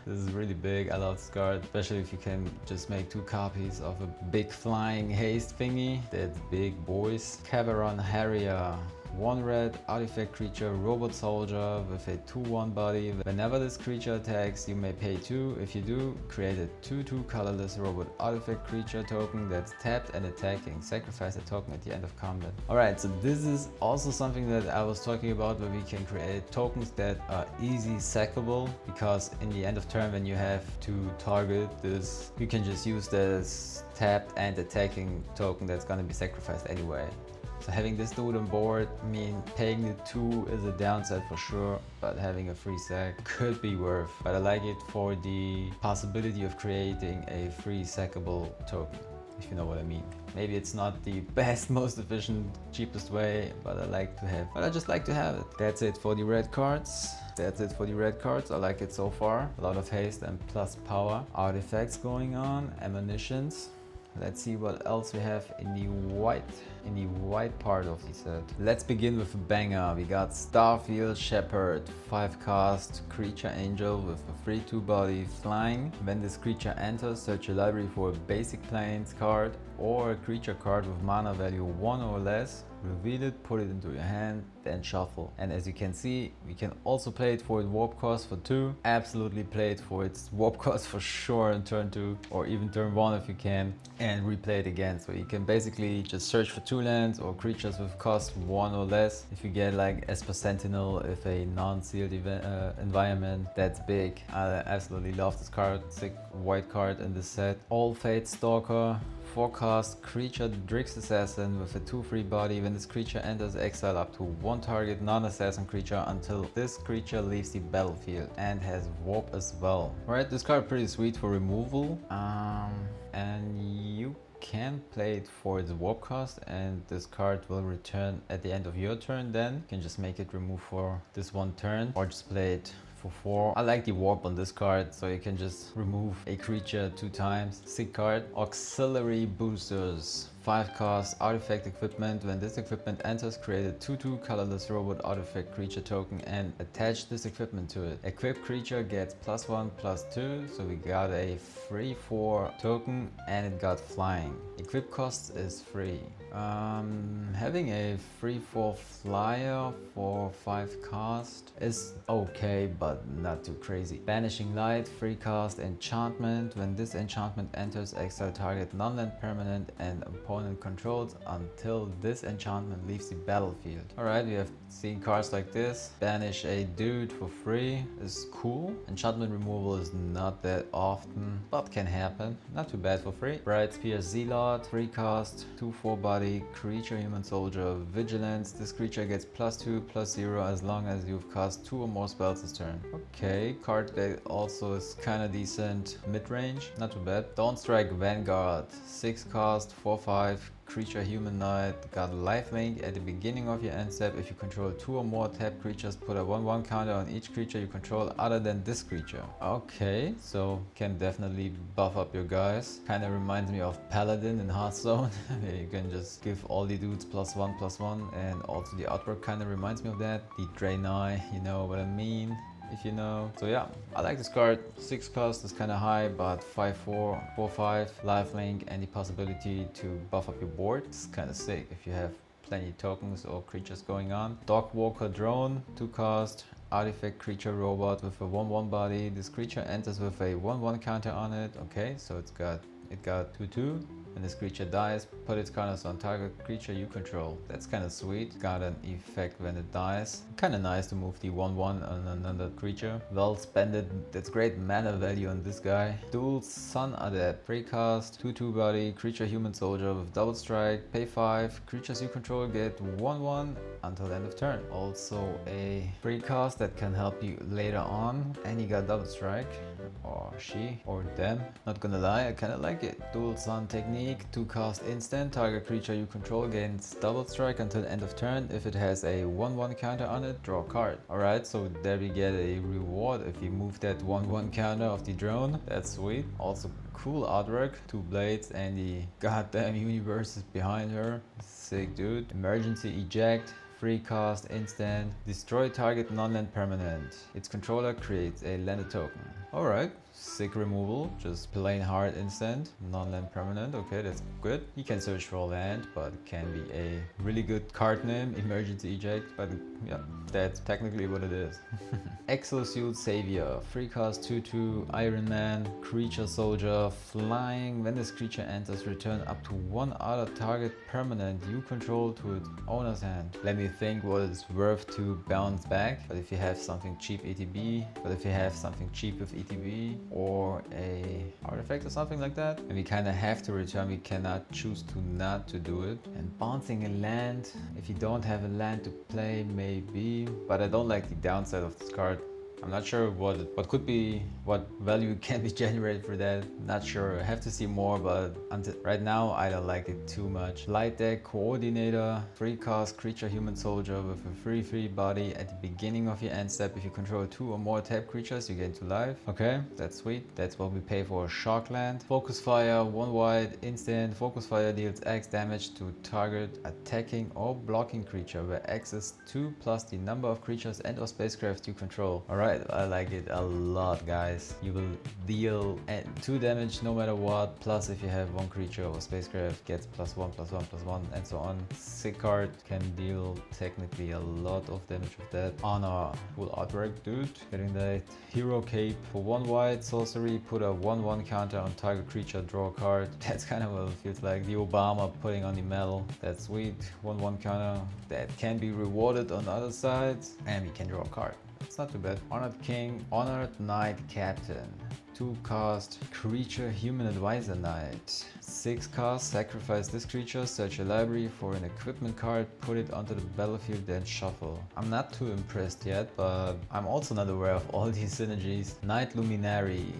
This is really big. I love this card, especially if you can just make 2 copies of a big flying haste thingy. That's big, boys. Caveron Harrier. 1 red artifact creature, robot soldier with a 2/1 body. Whenever this creature attacks, you may pay 2. If you do, create a 2/2 colorless robot artifact creature token that's tapped and attacking. Sacrifice a token at the end of combat. Alright, so this is also something that I was talking about, where we can create tokens that are easy sackable, because in the end of turn when you have to target this, you can just use this tapped and attacking token that's gonna be sacrificed anyway. So having this dude on board, I mean, paying the 2 is a downside for sure, but having a free sack could be worth. But I like it for the possibility of creating a free sackable token, if you know what I mean. Maybe it's not the best, most efficient, cheapest way, but I just like to have it. That's it for the red cards. I like it so far. A lot of haste and plus power. Artifacts going on, ammunitions. Let's see what else we have in the white part of the set. Let's begin with a banger. We got Starfield Shepherd, 5 cost, creature angel with a 3/2 body, flying. When this creature enters, search your library for a basic planes card or a creature card with mana value 1 or less. Reveal it, put it into your hand, then shuffle. And as you can see, we can also play it for its warp cost for 2. Absolutely play it for its warp cost for sure in turn 2, or even turn 1 if you can, and replay it again. So you can basically just search for 2 lands or creatures with cost 1 or less. If you get like Esper Sentinel, if a non-sealed environment, that's big. I absolutely love this card. Sick white card in this set. All Fate Stalker. 4-cost creature Drix Assassin with a 2/3 body. When this creature enters, exile up to 1 target non-assassin creature until this creature leaves the battlefield, and has warp as well. Alright, this card pretty sweet for removal. And you can play it for its warp cost, and this card will return at the end of your turn. Then you can just make it remove for this 1 turn, or just play it for 4. I like the warp on this card, so you can just remove a creature 2 times. Sick card. Auxiliary Boosters. 5 cost artifact equipment. When this equipment enters, create a 2/2 colorless robot artifact creature token and attach this equipment to it. Equipped creature gets +1/+2, so we got a 3/4 token and it got flying. Equip cost is free. Having a 3/4 flyer for 5 cost is okay, but not too crazy. Banishing Light, 3 cost enchantment. When this enchantment enters, exile target non-land permanent and opponent controls until this enchantment leaves the battlefield. Alright, we have seen cards like this. Banish a dude for free is cool. Enchantment removal is not that often, but can happen. Not too bad for free. Bright Spear Zealot, 3 cost, 2/4 body, creature human soldier, vigilance. This creature gets +2/+0 as long as you've cast 2 or more spells this turn. Okay, card that also is kinda decent mid-range, not too bad. Dawnstrike Vanguard, 6 cost, 4/5, creature human knight, got lifelink. At the beginning of your end step, if you control 2 or more tapped creatures, put a 1/1 counter on each creature you control other than this creature. Okay, so can definitely buff up your guys. Kinda reminds me of Paladin in Hearthstone. You can just give all the dudes +1/+1, and also the artwork kinda reminds me of that. The Draenei, you know what I mean, if you know. So yeah, I like this card. 6 cost is kind of high, but 5/4, 4/5, lifelink, and the possibility to buff up your board. It's kind of sick if you have plenty tokens or creatures going on. Dogwalker Drone, 2 cost, artifact creature robot with a 1/1 body. This creature enters with a 1/1 counter on it. Okay, so it got 2/2. When this creature dies, put its counters on target creature you control. That's kind of sweet. Got an effect when it dies. Kind of nice to move the 1/1 on another creature. Well spend it. That's great mana value on this guy. Dual Sun Adept, 3 cast, 2/2 body, creature human soldier with double strike. Pay 5. Creatures you control get 1/1 until the end of turn. Also a 3 cast that can help you later on. And you got double strike. or she or them. Not gonna lie, I kinda like it. Dual Sun technique, 2 cost instant. Target creature you control gains double strike until end of turn. If it has a 1/1 counter on it, draw a card. Alright, so there we get a reward if you move that 1/1 counter of the drone. That's sweet. Also cool artwork, 2 blades and the goddamn universe is behind her. Sick dude. Emergency eject. Free cost, instant, destroy target non-land permanent. Its controller creates a landed token. Alright, sick removal, just plain hard instant, non-land permanent, okay, that's good. You can search for a land, but it can be a really good card name, emergency eject, but yeah, that's technically what it is. Exosuit Savior, free cost 2/2, Iron Man, creature soldier, flying. When this creature enters, return up to 1 other target permanent you control to its owner's hand. Let me think what it's worth to bounce back, but if you have something cheap ETB, with ETB or a artifact or something like that, and we kind of have to return, we cannot choose to not to do it. And bouncing a land, if you don't have a land to play, maybe, but I don't like the downside of this card. I'm not sure what value can be generated for that. Not sure. I have to see more, but until right now I don't like it too much. Light deck coordinator, free cost creature human soldier with a free body. At the beginning of your end step, if you control 2 or more tapped creatures, you gain 2 life. Okay, that's sweet. That's what we pay for a Shockland. Focus fire, 1 white, instant. Focus fire deals X damage to target attacking or blocking creature, where X is 2 plus the number of creatures and or spacecraft you control. Alright. I like it a lot, guys. You will deal 2 damage no matter what, plus if you have 1 creature or spacecraft gets +1/+1/+1 and so on. Sick card, can deal technically a lot of damage with that. Honor, cool artwork, dude. Getting that hero cape for 1 white sorcery, put a 1/1 counter on target creature, draw a card. That's kind of what it feels like. The Obama putting on the medal. That's sweet. 1/1 counter that can be rewarded on the other side, and we can draw a card. It's not too bad. Honored King, Honored Knight Captain. 2 cost, creature human advisor knight. 6 cost, sacrifice this creature, search your library for an equipment card, put it onto the battlefield, then shuffle. I'm not too impressed yet, but I'm also not aware of all these synergies. Knight Luminary,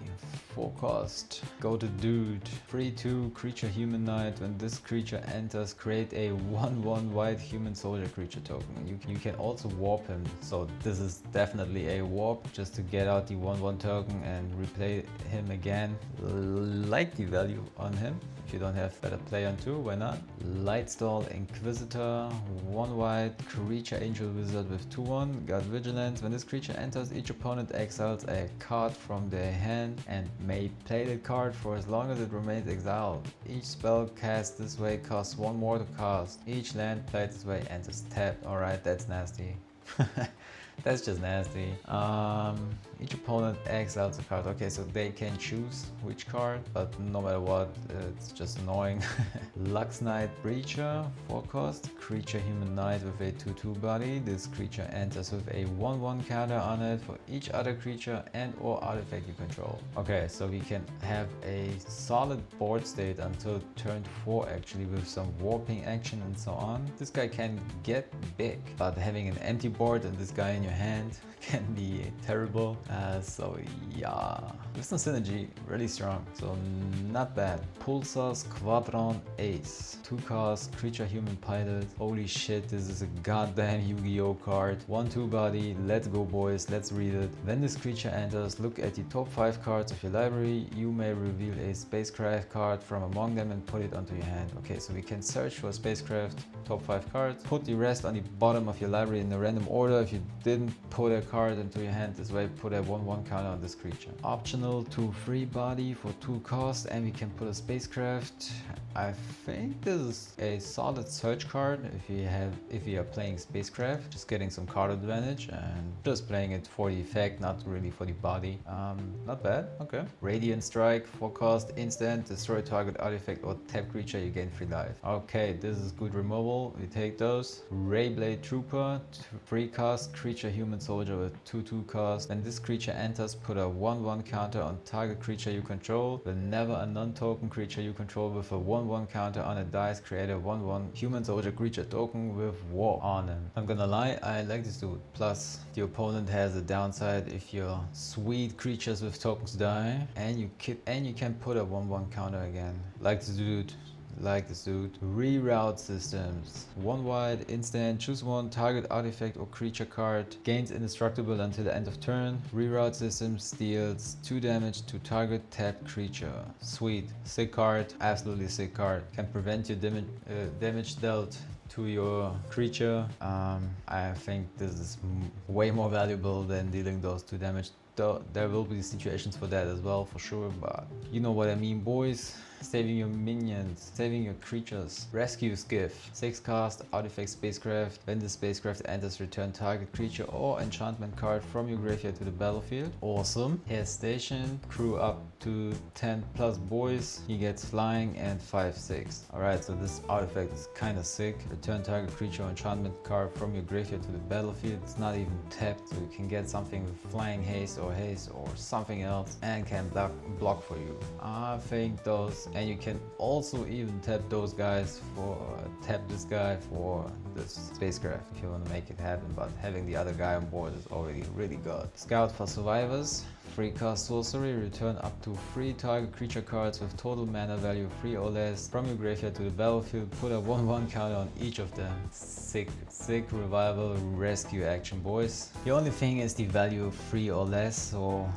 4 cost, go to dude. 3/2, creature human knight. When this creature enters, create a 1/1 white human soldier creature token. You can also warp him, so this is definitely a warp just to get out the 1/1 token and replay him again. Like the value on him. If you don't have better play on 2, why not? Lightstall Inquisitor, 1 white, creature angel wizard with 2/1, got vigilance. When this creature enters, each opponent exiles a card from their hand and may play the card for as long as it remains exiled. Each spell cast this way costs 1 more to cast. Each land played this way enters tapped. Alright, that's nasty. That's just nasty. Each opponent exiles a card. Okay, so they can choose which card, but no matter what, it's just annoying. Lux Knight Breacher, 4 cost, creature human knight with a 2/2 body. This creature enters with a 1/1 counter on it for each other creature and or artifact you control. Okay, so we can have a solid board state until turn 4 actually, with some warping action and so on. This guy can get big, but having an empty board and this guy in your hand can be terrible. So yeah, with some synergy, really strong, so not bad. Pulsar Squadron Ace, 2 cost, creature human pilot. Holy shit, this is a goddamn Yu-Gi-Oh card. 1/2 body, let's go boys, let's read it. When this creature enters, look at the top 5 cards of your library. You may reveal a spacecraft card from among them and put it onto your hand. Okay, so we can search for a spacecraft, top 5 cards, put the rest on the bottom of your library in a random order. If you didn't put a card into your hand this way, put a 1/1 counter on this creature. Optional to free body for 2 costs, and we can put a spacecraft. I think this is a solid search card if you are playing spacecraft, just getting some card advantage and just playing it for the effect, not really for the body. Not bad. Okay. Radiant Strike, 4 cost, instant, destroy target artifact or tap creature, you gain 3 life. Okay, this is good removal. We take those. Rayblade Trooper, 3 cost, creature human soldier with 2/2 cost. When this creature enters, put a 1/1 counter counter on target creature you control. Whenever a non-token creature you control with a 1/1 counter on a dice, create a 1/1 human soldier creature token with war on him. I'm gonna lie, I like this dude. Plus, the opponent has a downside if your sweet creatures with tokens die, and you can put a 1/1 counter again. Like this dude. Reroute systems. 1 white, instant, choose one target artifact or creature card, gains indestructible until the end of turn. Reroute systems deals 2 damage to target tapped creature. Sweet. Sick card, absolutely sick card. Can prevent your damage dealt to your creature. I think this is way more valuable than dealing those 2 damage. Though there will be situations for that as well, for sure, but you know what I mean, boys. Saving your minions, saving your creatures. Rescue Skiff. 6 cast, artifact spacecraft. When the spacecraft enters, return target creature or enchantment card from your graveyard to the battlefield. Awesome. Air station, crew up to 10 plus boys. He gets flying and 5/6. Alright, so this artifact is kinda sick. Return target creature or enchantment card from your graveyard to the battlefield. It's not even tapped, so you can get something with flying haste or something else and can block for you. I think those. And you can also even tap those guys tap this guy for this spacecraft if you want to make it happen, but having the other guy on board is already really good. Scout for survivors. Free cast sorcery, return up to 3 target creature cards with total mana value 3 or less from your graveyard to the battlefield. Put a 1/1 counter on each of them. Sick revival rescue action, boys. The only thing is the value of 3 or less, so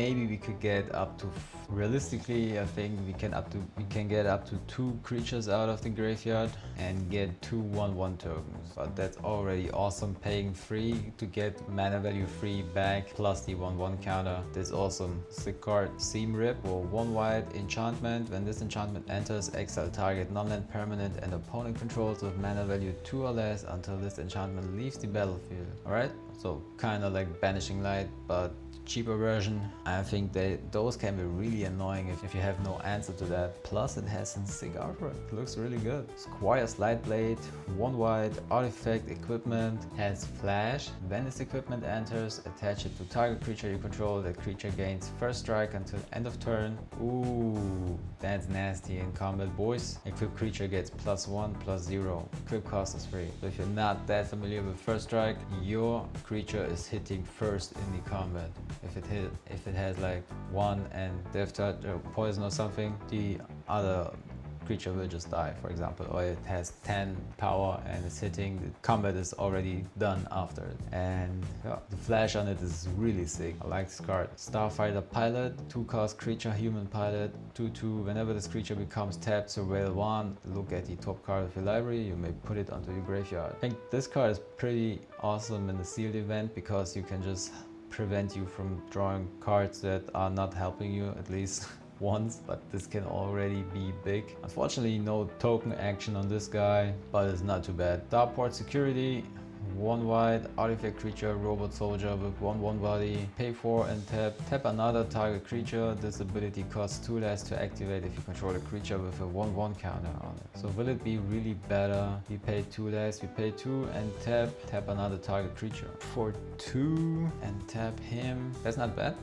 maybe we could get up to, realistically I think we can get up to 2 creatures out of the graveyard and get 2 1/1 tokens, but that's already awesome. Paying 3 to get mana value 3 back plus the 1/1 counter. This awesome. Sick card. Seam Rip or 1 white enchantment. When this enchantment enters, exile target non-land permanent and opponent controls with mana value 2 or less until this enchantment leaves the battlefield. Alright, so kinda like Banishing Light, but cheaper version. I think those can be really annoying if you have no answer to that. Plus it has some sick artwork. It looks really good. Squire Slide Blade, 1 white, artifact equipment, has flash. When this equipment enters, attach it to target creature you control. That creature gains first strike until end of turn. Ooh, that's nasty in combat, boys. Equipped creature gets +1/+0. Equip cost is free. So if you're not that familiar with first strike, your creature is hitting first in the combat. If it has like 1 and death touch or poison or something, the other creature will just die, for example, or it has 10 power and it's hitting, the combat is already done after it. And yeah, the flash on it is really sick. I like this card. Starfighter Pilot, 2 cost creature, human pilot, 2/2. Whenever this creature becomes tapped, surveil 1, look at the top card of your library, you may put it onto your graveyard. I think this card is pretty awesome in the sealed event because you can just prevent you from drawing cards that are not helping you, at least once, but this can already be big. Unfortunately, no token action on this guy, but it's not too bad. Starport Security, 1 white, artifact creature, robot soldier with 1/1 body. Pay 4 and tap another target creature. This ability costs 2 less to activate if you control a creature with a 1/1 counter on it. So will it be really better? We pay 2 less, we pay 2 and tap another target creature for 2 and tap him. That's not bad.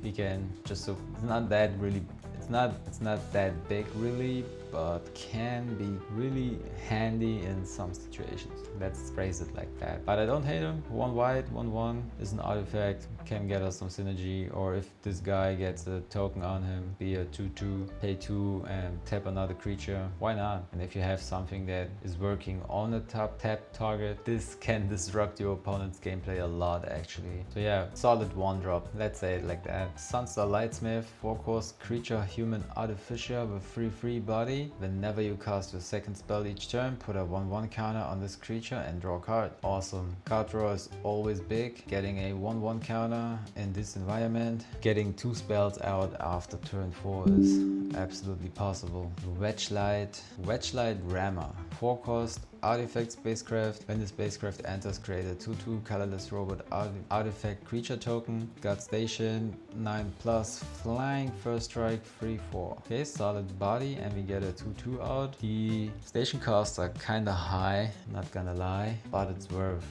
We can just, so it's not that really, it's not that big really, but can be really handy in some situations. Let's phrase it like that. But I don't hate him. 1 white, 1/1 is an artifact, can get us some synergy, or if this guy gets a token on him, be a 2/2, pay 2 and tap another creature, why not? And if you have something that is working on a tap target, this can disrupt your opponent's gameplay a lot actually. So yeah, solid 1-drop, let's say it like that. Sunstar Lightsmith, 4 cost creature, human artificer with 3/3 body. Whenever you cast your second spell each turn, put a 1/1 counter on this creature and draw a card. Awesome. Card draw is always big. Getting a 1/1 counter in this environment, getting 2 spells out after turn 4 is absolutely possible. Wedgelight Rammer, 4 cost, artifact spacecraft. When the spacecraft enters, create a 2/2 colorless robot artifact creature token. Got station 9+, flying, first strike, 3/4. Okay, solid body, and we get a 2/2 out. The station costs are kinda high, not gonna lie, but it's worth.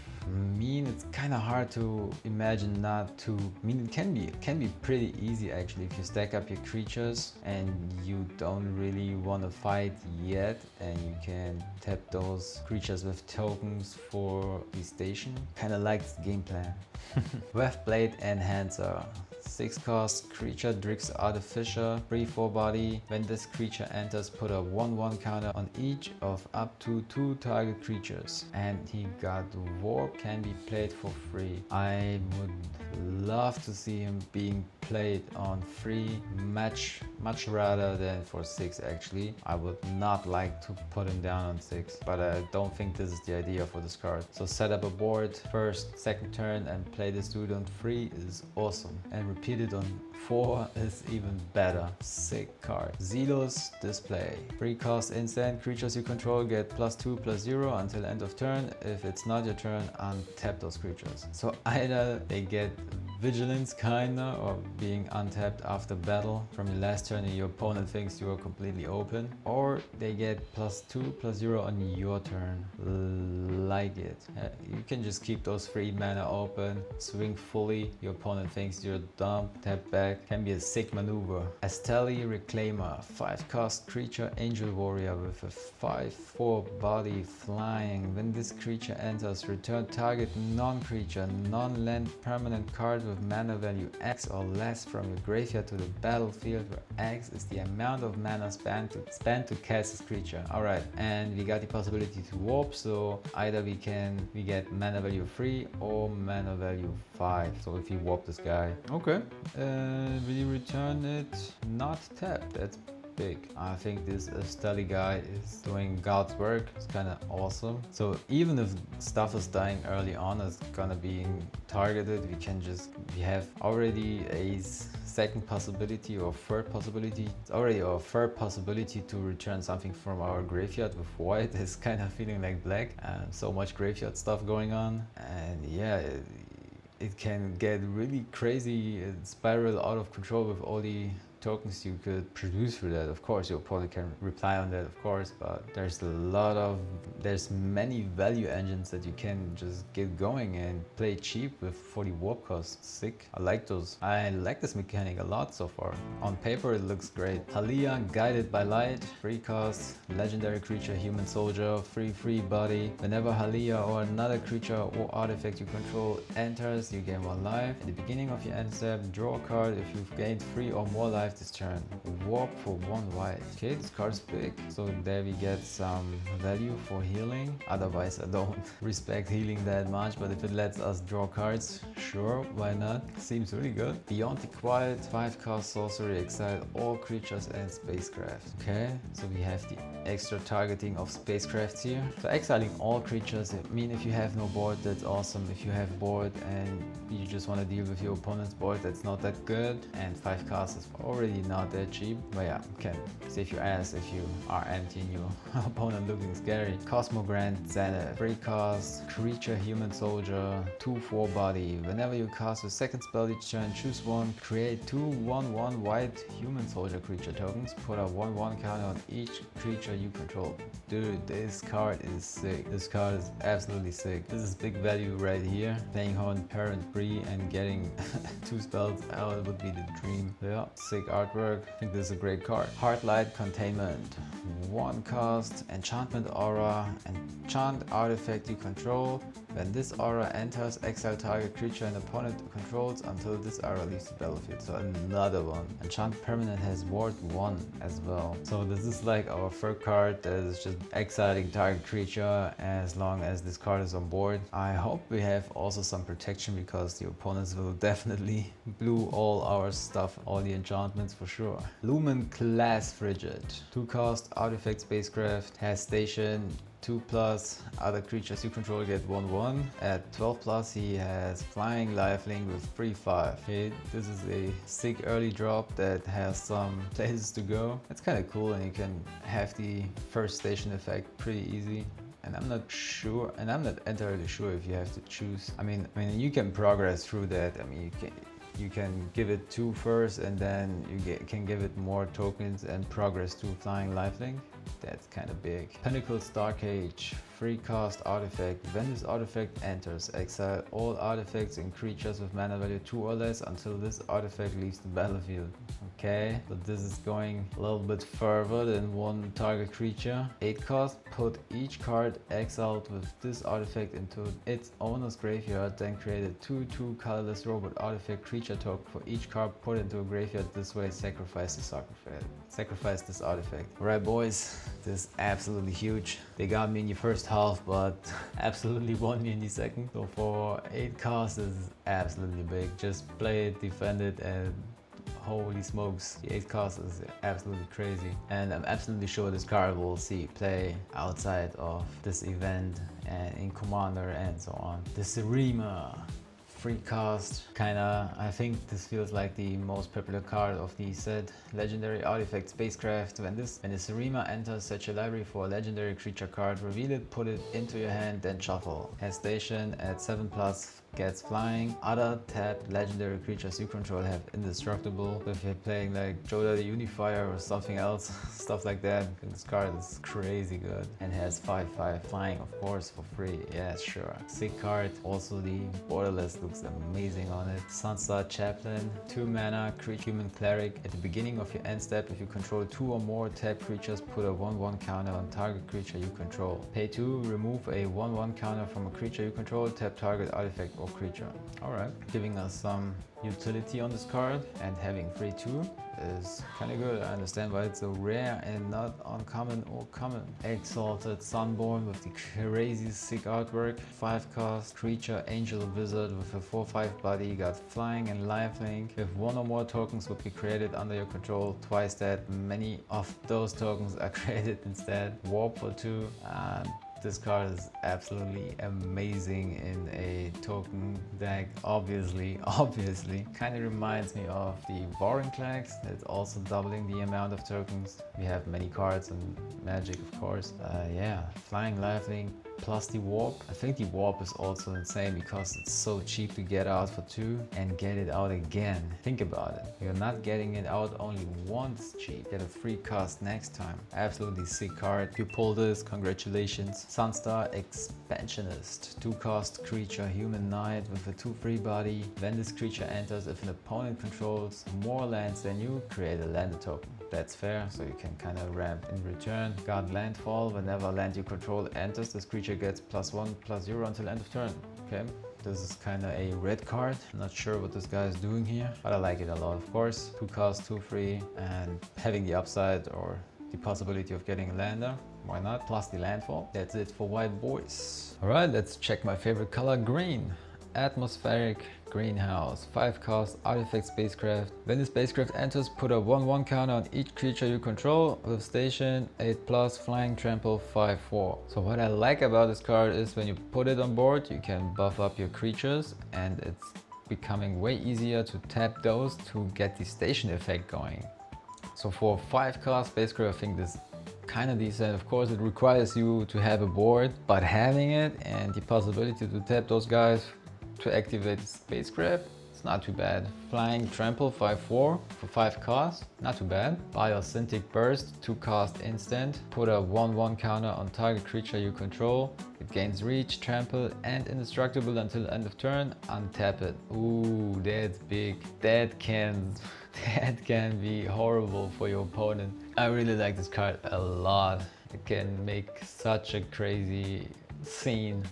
It's kind of hard to imagine not to. It can be pretty easy actually if you stack up your creatures and you don't really want to fight yet, and you can tap those creatures with tokens for the station. Kind of like the game plan. Weft Blade Enhancer. 6 cost creature, Drix Artificer, 3/4 body. When this creature enters, put a 1/1 counter on each of up to 2 target creatures. And he got Warp, can be played for free. I would love to see him being played on free, much rather than for 6 actually. I would not like to put him down on 6, but I don't think this is the idea for this card. So set up a board first, second turn and play this dude on 3 is awesome. And repeat it on 4 is even better. Sick card. Zealous Display. 3 cost instant. Creatures you control get +2/+0 until end of turn. If it's not your turn, untap those creatures. So either they get Vigilance kinda, or being untapped after battle from your last turn and your opponent thinks you are completely open, or they get +2/+0 on your turn. Like it. You can just keep those 3 mana open, swing fully, your opponent thinks you're dumb, tap back. Can be a sick maneuver. Asteli Reclaimer. 5 cost creature, Angel Warrior with a 5/4 body, flying. When this creature enters, return target non-creature, non-land permanent card with mana value X or less from your graveyard to the battlefield, where X is the amount of mana spent to cast this creature. Alright, and we got the possibility to warp, so either we get mana value 3 or mana value 5. So if you warp this guy. Okay. Will you return it not tapped? That's big. I think this Asteli guy is doing God's work. It's kind of awesome. So even if stuff is dying early on, it's gonna be targeted. We have already a second possibility or third possibility. It's already our third possibility to return something from our graveyard with white. It's kind of feeling like black. So much graveyard stuff going on, and yeah, it can get really crazy and spiral out of control with all the tokens you could produce for that. Of course your opponent can reply on that, of course, but there's many value engines that you can just get going and play cheap with 40 warp cost. Sick. I like those. I like this mechanic a lot so far. On paper it looks great. Halia, Guided by Light. 3 cost, legendary creature, human soldier, 3/3 body. Whenever Halia or another creature or artifact you control enters, you gain 1 life. At the beginning of your end step, draw a card. If you've gained 3 or more life this turn, warp for 1 white. Okay, this card is big, so there we get some value for healing. Otherwise I don't respect healing that much, but if it lets us draw cards, sure, why not? Seems really good. Beyond the Quiet. 5 cost sorcery, exile all creatures and spacecraft. Okay, so we have the extra targeting of spacecrafts here. So exiling all creatures, I mean, if you have no board, that's awesome. If you have board and you just want to deal with your opponent's board, that's not that good. And 5 cost is already not that cheap, but yeah, can save your ass if you are empty and your opponent looking scary. Cosmogrant Zenith. 3 cost creature, human soldier, 2/4 body. Whenever you cast a second spell each turn, choose one, create 2 1/1 white human soldier creature tokens, put a 1/1 counter on each creature you control. Dude, this card is sick. This card is absolutely sick. This is big value right here. Playing Horn Parent Bree and getting 2 spells out would be the dream. Yeah, sick artwork. I think this is a great card. Heartlight Containment. 1 cost, enchantment aura, enchant artifact you control. When this aura enters, exile target creature and opponent controls until this aura leaves the battlefield. So another one. Enchant permanent has ward 1 as well. So this is like our third card that is just exiling target creature as long as this card is on board. I hope we have also some protection, because the opponents will definitely blue all our stuff, all the enchantments for sure. Lumen Class Frigid. 2 cost, artifact spacecraft, has station, 2+, other creatures you control get 1/1. At 12+, he has flying lifelink with 3/5. Okay, this is a sick early drop that has some places to go. It's kind of cool, and you can have the first station effect pretty easy. and I'm not entirely sure if you have to choose. I mean, you can progress through that. I mean, you can give it 2 first, and then you can give it more tokens and progress to flying lifelink. That's kind of big. Pinnacle Star Cage, free cost artifact. When this artifact enters, exile all artifacts and creatures with mana value 2 or less until this artifact leaves the battlefield. Okay, but this is going a little bit further than one target creature. 8 cost, put each card exiled with this artifact into its owner's graveyard, then create a 2/2 colorless robot artifact creature token for each card put into a graveyard. This way, sacrifice this artifact. Alright boys, this is absolutely huge. They got me in the first half, but absolutely won me in the second. So for 8 costs, this is absolutely big. Just play it, defend it, and holy smokes, the 8 cost is absolutely crazy. And I'm absolutely sure this card will see play outside of this event and in Commander and so on. The Serema, free cost, kinda, I think this feels like the most popular card of the set. Legendary artifact Spacecraft. When the Serema enters such a library for a legendary creature card, reveal it, put it into your hand, then shuffle. Has station at 7+, gets flying. Other tapped legendary creatures you control have indestructible. If you're playing like Joda the Unifier or something else, stuff like that, this card is crazy good. And has 5/5 flying, of course, for free. Yeah, sure. Sick card. Also the borderless looks amazing on it. Sunstar Chaplain, 2 mana, creature human cleric. At the beginning of your end step, if you control 2 or more tapped creatures, put a 1/1 counter on target creature you control. Pay 2, remove a 1/1 counter from a creature you control, tap target artifact or creature. Alright, giving us some utility on this card, and having free 2 is kind of good. I understand why it's so rare and not uncommon or common. Exalted Sunborn with the crazy sick artwork. 5 cost, creature angel wizard with a 4/5 body, got flying and lifelink. If 1 or more tokens would be created under your control, twice that many of those tokens are created instead. Warp for 2. This card is absolutely amazing in a token deck. Obviously, kind of reminds me of the Vorinclex. It's also doubling the amount of tokens. We have many cards and Magic, of course. Yeah, flying lifelink plus the warp. I think the warp is also insane because it's so cheap to get out for 2 and get it out again. Think about it. You're not getting it out only once cheap. Get a free cost next time. Absolutely sick card. If you pull this, congratulations. Sunstar Expansionist. 2 cost creature human knight with a 2 free body. When this creature enters, if an opponent controls more lands than you, create a landed token. That's fair, so you can kind of ramp in return. Got landfall. Whenever land you control enters, this creature gets +1/+0 until end of turn. Okay, this is kind of a red card. I'm not sure what this guy is doing here, but I like it a lot, of course. 2 cost, 2 free, and having the upside or the possibility of getting a lander. Why not? Plus the landfall. That's it for white boys. All right, let's check my favorite color, green. Atmospheric Greenhouse, 5 cost, artifact Spacecraft. When the Spacecraft enters, put a 1/1 counter on each creature you control with station, 8+, flying, trample, 5/4. So what I like about this card is when you put it on board, you can buff up your creatures, and it's becoming way easier to tap those to get the station effect going. So for 5 cost Spacecraft, I think this kind of decent. Of course, it requires you to have a board, but having it and the possibility to tap those guys to activate the Spacecraft, it's not too bad. Flying Trample 5/4 for 5 cost, not too bad. Biosynthetic Burst, 2 cost instant. Put a 1/1 counter on target creature you control. It gains reach, trample, and indestructible until end of turn. Untap it. Ooh, that's big. That can be horrible for your opponent. I really like this card a lot. It can make such a crazy scene.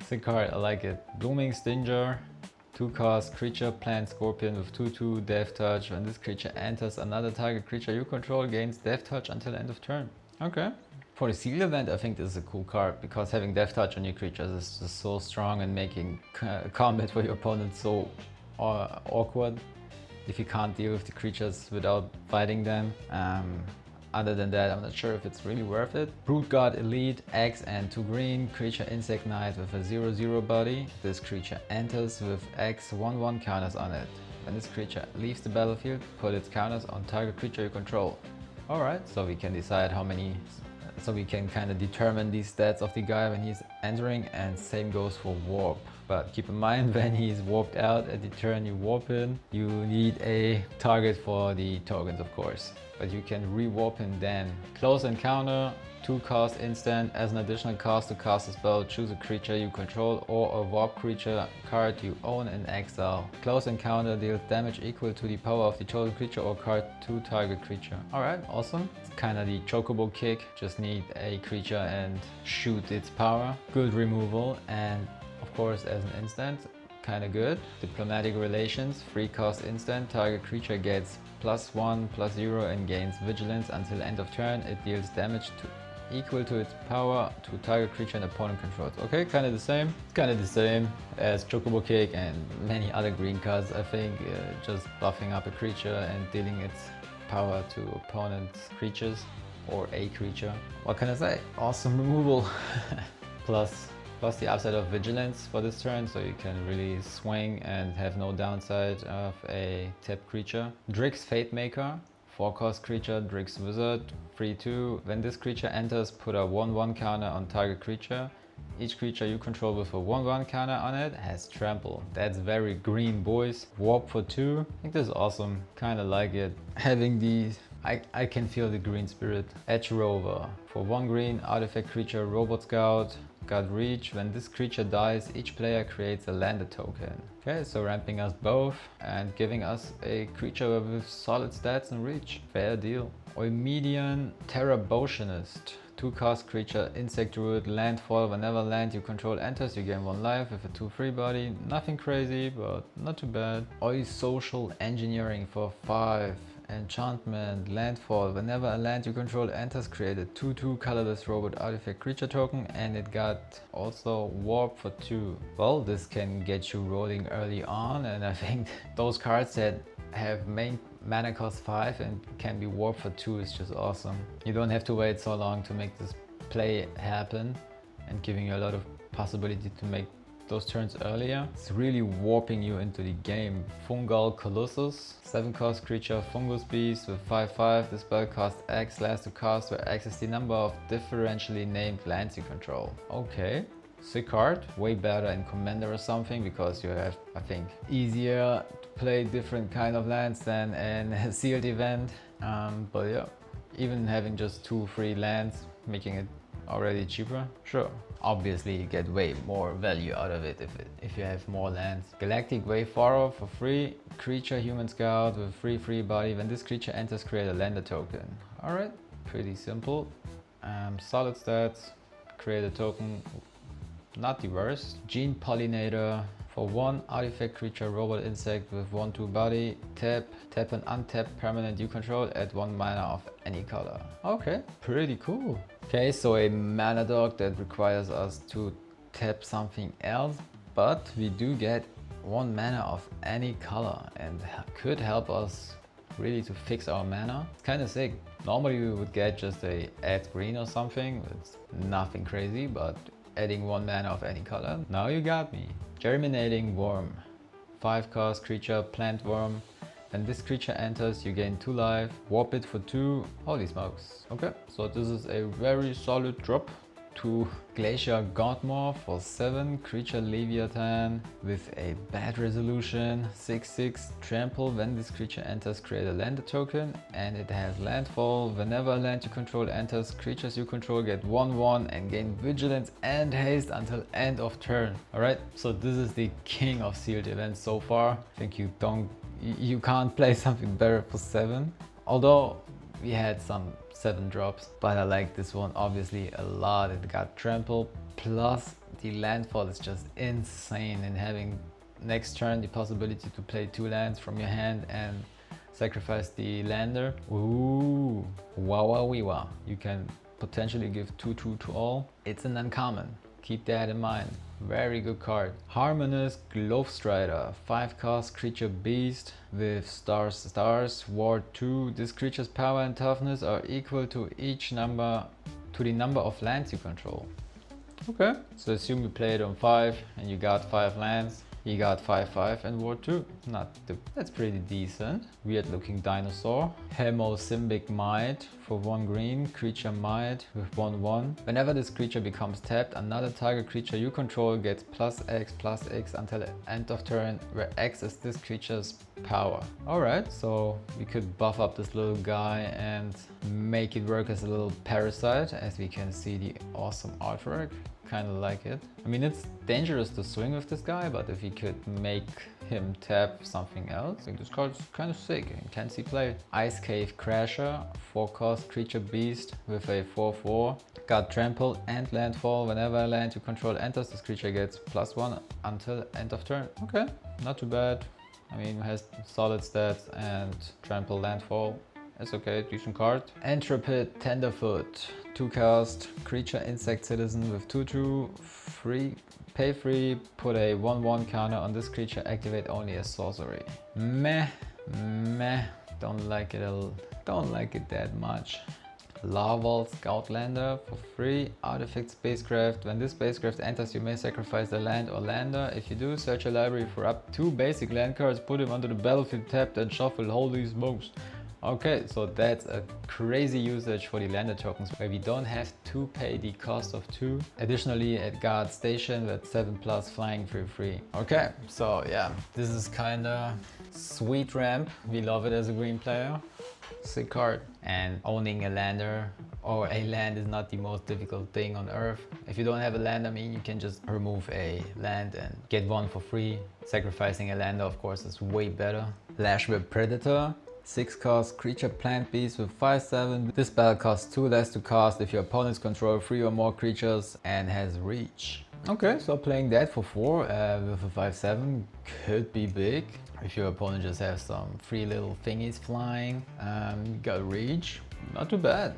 Sick card, I like it. Blooming Stinger, 2 cost, creature, plant, scorpion with 2/2, death touch. When this creature enters, another target creature you control gains death touch until end of turn. Okay. For the seal event, I think this is a cool card because having death touch on your creatures is just so strong and making combat for your opponent so awkward if you can't deal with the creatures without fighting them. Other than that, I'm not sure if it's really worth it. Brute God Elite, X and 2 green, creature Insect Knight with a 0/0 body. This creature enters with X 1/1 counters on it. When this creature leaves the battlefield, put its counters on target creature you control. Alright, so we can decide how many So we can kind of determine these stats of the guy when he's entering, and same goes for warp. But keep in mind, when he's warped out at the turn you warp in, you need a target for the tokens, of course. But you can re-warp him then. Close encounter, 2 cost instant. As an additional cost to cast a spell, choose a creature you control or a warp creature card you own in exile. Close encounter deals damage equal to the power of the chosen creature or card to target creature. Alright, awesome. It's kind of the chocobo kick, just need a creature and shoot its power. Good removal, and of course as an instant, kind of good. Diplomatic relations, 3 cost instant. Target creature gets +1/+0 and gains vigilance until end of turn. It deals damage equal to its power to target creature and opponent controls. Okay, kind of the same. It's kind of the same as Chocobo Kick and many other green cards, I think. Just buffing up a creature and dealing its power to opponent's creatures or a creature. What can I say? Awesome removal. Plus the upside of vigilance for this turn, so you can really swing and have no downside of a tapped creature. Drix Fatemaker, 4-cost creature, Drix Wizard, 3/2. When this creature enters, put a 1/1 counter on target creature. Each creature you control with a 1/1 counter on it has trample. That's very green, boys. Warp for 2. I think this is awesome. Kinda like it. Having these, I can feel the green spirit. Edge Rover. For 1 green, artifact creature, Robot Scout. Got reach. When this creature dies, each player creates a landed token. Okay, so ramping us both and giving us a creature with solid stats and reach. Fair deal. Oymedian Terrabotionist. 2-cost creature, insect druid, landfall. Whenever land you control enters, you gain 1 life with a 2/3 body. Nothing crazy, but not too bad. Oi Social Engineering for 5. Enchantment, landfall. Whenever a land you control enters, create a 2/2 colorless robot artifact creature token, and it got also warp for 2. Well, this can get you rolling early on, and I think those cards that have main mana cost 5 and can be warp for 2 is just awesome. You don't have to wait so long to make this play happen, and giving you a lot of possibility to make those turns earlier. It's really warping you into the game. Fungal Colossus, 7-cost creature, Fungus Beast with 5/5. The spell costs X, last to cast, where X is the number of differentially named lands you control. Okay, sick card. Way better in Commander or something, because you have, I think, easier to play different kind of lands than in a sealed event. But yeah, even having just 2-3 lands, making it already cheaper, sure. Obviously you get way more value out of it if you have more lands. Galactic Wayfarer for 3, creature, human scout with 3/3 body. When this creature enters, create a lander token. Alright, pretty simple. Solid stats, create a token, not the worst. Gene Pollinator for 1 artifact creature, robot insect with 1/2 body. Tap an untapped permanent you control at 1 mana of any color. Okay, pretty cool. Okay, so a mana dog that requires us to tap something else, but we do get 1 mana of any color and could help us really to fix our mana. It's kind of sick. Normally we would get just a add green or something. It's nothing crazy, but adding 1 mana of any color. Now you got me. Germinating Worm. 5-cost creature, plant worm. When this creature enters, you gain 2 life, warp it for 2. Holy smokes. Okay, so this is a very solid drop to Glacier Gauntmoor for 7, creature Leviathan with a bad resolution, 6/6 trample. When this creature enters, create a landed token, and it has landfall. Whenever a land you control enters, creatures you control get 1/1 and gain vigilance and haste until end of turn. Alright, so this is the king of sealed events so far. I think you can't play something better for 7. Although we had some 7 drops, but I like this one obviously a lot. It got trample, plus the landfall is just insane, and having next turn the possibility to play 2 lands from your hand and sacrifice the lander. Ooh, wow. You can potentially give 2/2 to all. It's an uncommon. Keep that in mind. Very good card. Harmonious Glovestrider, 5-cost creature beast with stars, ward 2. This creature's power and toughness are equal to the number of lands you control. Okay, so assume you play it on 5 and you got 5 lands. He got 5/5 and Ward 2. That's pretty decent. Weird looking dinosaur. Hemosymbic Might for 1 green. Creature Might with 1/1. Whenever this creature becomes tapped, another target creature you control gets +X until the end of turn, where X is this creature's power. Alright, so we could buff up this little guy and make it work as a little parasite, as we can see the awesome artwork. Kind of like it. I mean, it's dangerous to swing with this guy, but if you could make him tap something else, I think this card's kind of sick and can see play. Ice Cave Crasher, 4-cost creature beast with a 4/4. Got trample and landfall. Whenever a land you control enters, this creature gets +1 until end of turn. Okay, not too bad. I mean, it has solid stats and trample, landfall. It's okay, decent card. Intrepid Tenderfoot, 2-cast creature insect citizen with 2/2, free, pay free, put a 1/1 counter on this creature, activate only as sorcery. Meh, don't like it that much. Larval Scoutlander for free, artifact spacecraft. When this spacecraft enters, you may sacrifice a land or lander. If you do, search a library for up 2 basic land cards, put them onto the battlefield tapped and shuffle. Holy smokes. Okay, so that's a crazy usage for the lander tokens, where we don't have to pay the cost of 2. Additionally, at guard station, that's 7+ flying for free. Okay, so yeah, this is kinda sweet ramp. We love it as a green player. Sick card. And owning a lander or a land is not the most difficult thing on earth. If you don't have a land, I mean, you can just remove a land and get one for free. Sacrificing a lander, of course, is way better. Lash Whip Predator, 6-cost creature plant beast with 5/7. This spell costs 2 less to cast if your opponents control 3 or more creatures and has reach. Okay, so playing that for 4 with a 5/7 could be big. If your opponent just has some free little thingies flying, got reach, not too bad.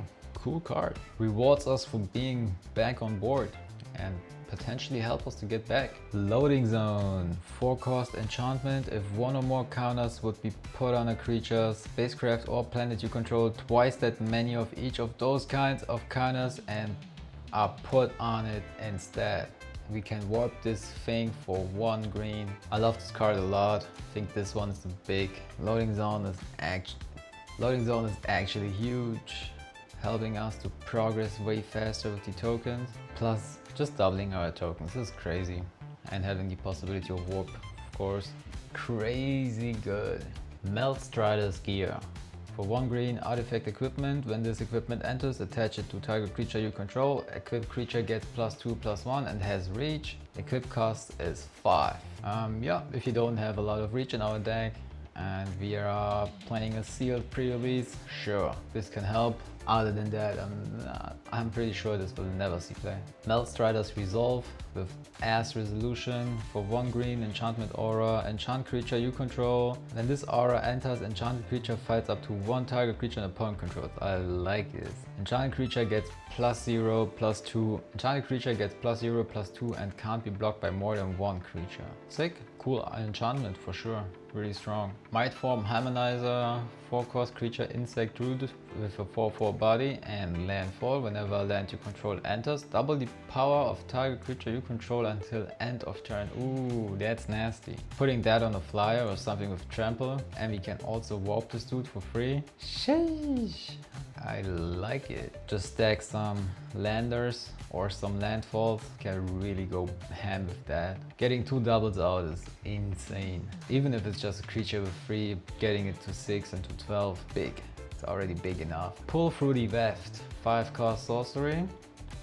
Cool card. Rewards us for being back on board and potentially help us to get back. Loading Zone, 4-cost enchantment. If 1 or more counters would be put on a creature, spacecraft or planet you control, twice that many of each of those kinds of counters and are put on it instead. We can warp this thing for 1 green. I love this card a lot. I think this one is the big. Loading Zone is actually huge, helping us to progress way faster with the tokens. Plus, just doubling our tokens is crazy. And having the possibility of warp, of course. Crazy good. Melt Strider's Gear. For 1 green, artifact equipment. When this equipment enters, attach it to target creature you control. Equipped creature gets +2/+1 and has reach. Equip cost is 5. Yeah, if you don't have a lot of reach in our deck and we are playing a sealed pre-release, sure, this can help. Other than that, I'm pretty sure this will never see play. Melt Strider's Resolve with Ass Resolution. For 1 green, enchantment aura. Enchant creature you control. When this aura enters, enchanted creature fights up to 1 target creature an opponent controls. I like this. Enchanted creature gets +0/+2. Enchanted creature gets +0/+2 and can't be blocked by more than 1 creature. Sick. Cool enchantment for sure. Really strong. Might Form Harmonizer, 4-cost creature insect root with a 4/4 body and landfall. Whenever a land you control enters, double the power of target creature you control until end of turn. Ooh, that's nasty. Putting that on a flyer or something with trample, and we can also warp this dude for free. Sheesh. I like it. Just stack some landers or some landfalls, can really go ham with that. Getting 2 doubles out is insane. Even if it's just a creature with 3, getting it to 6 and to 12, big. It's already big enough. Pull Through the Weft, 5-cost sorcery.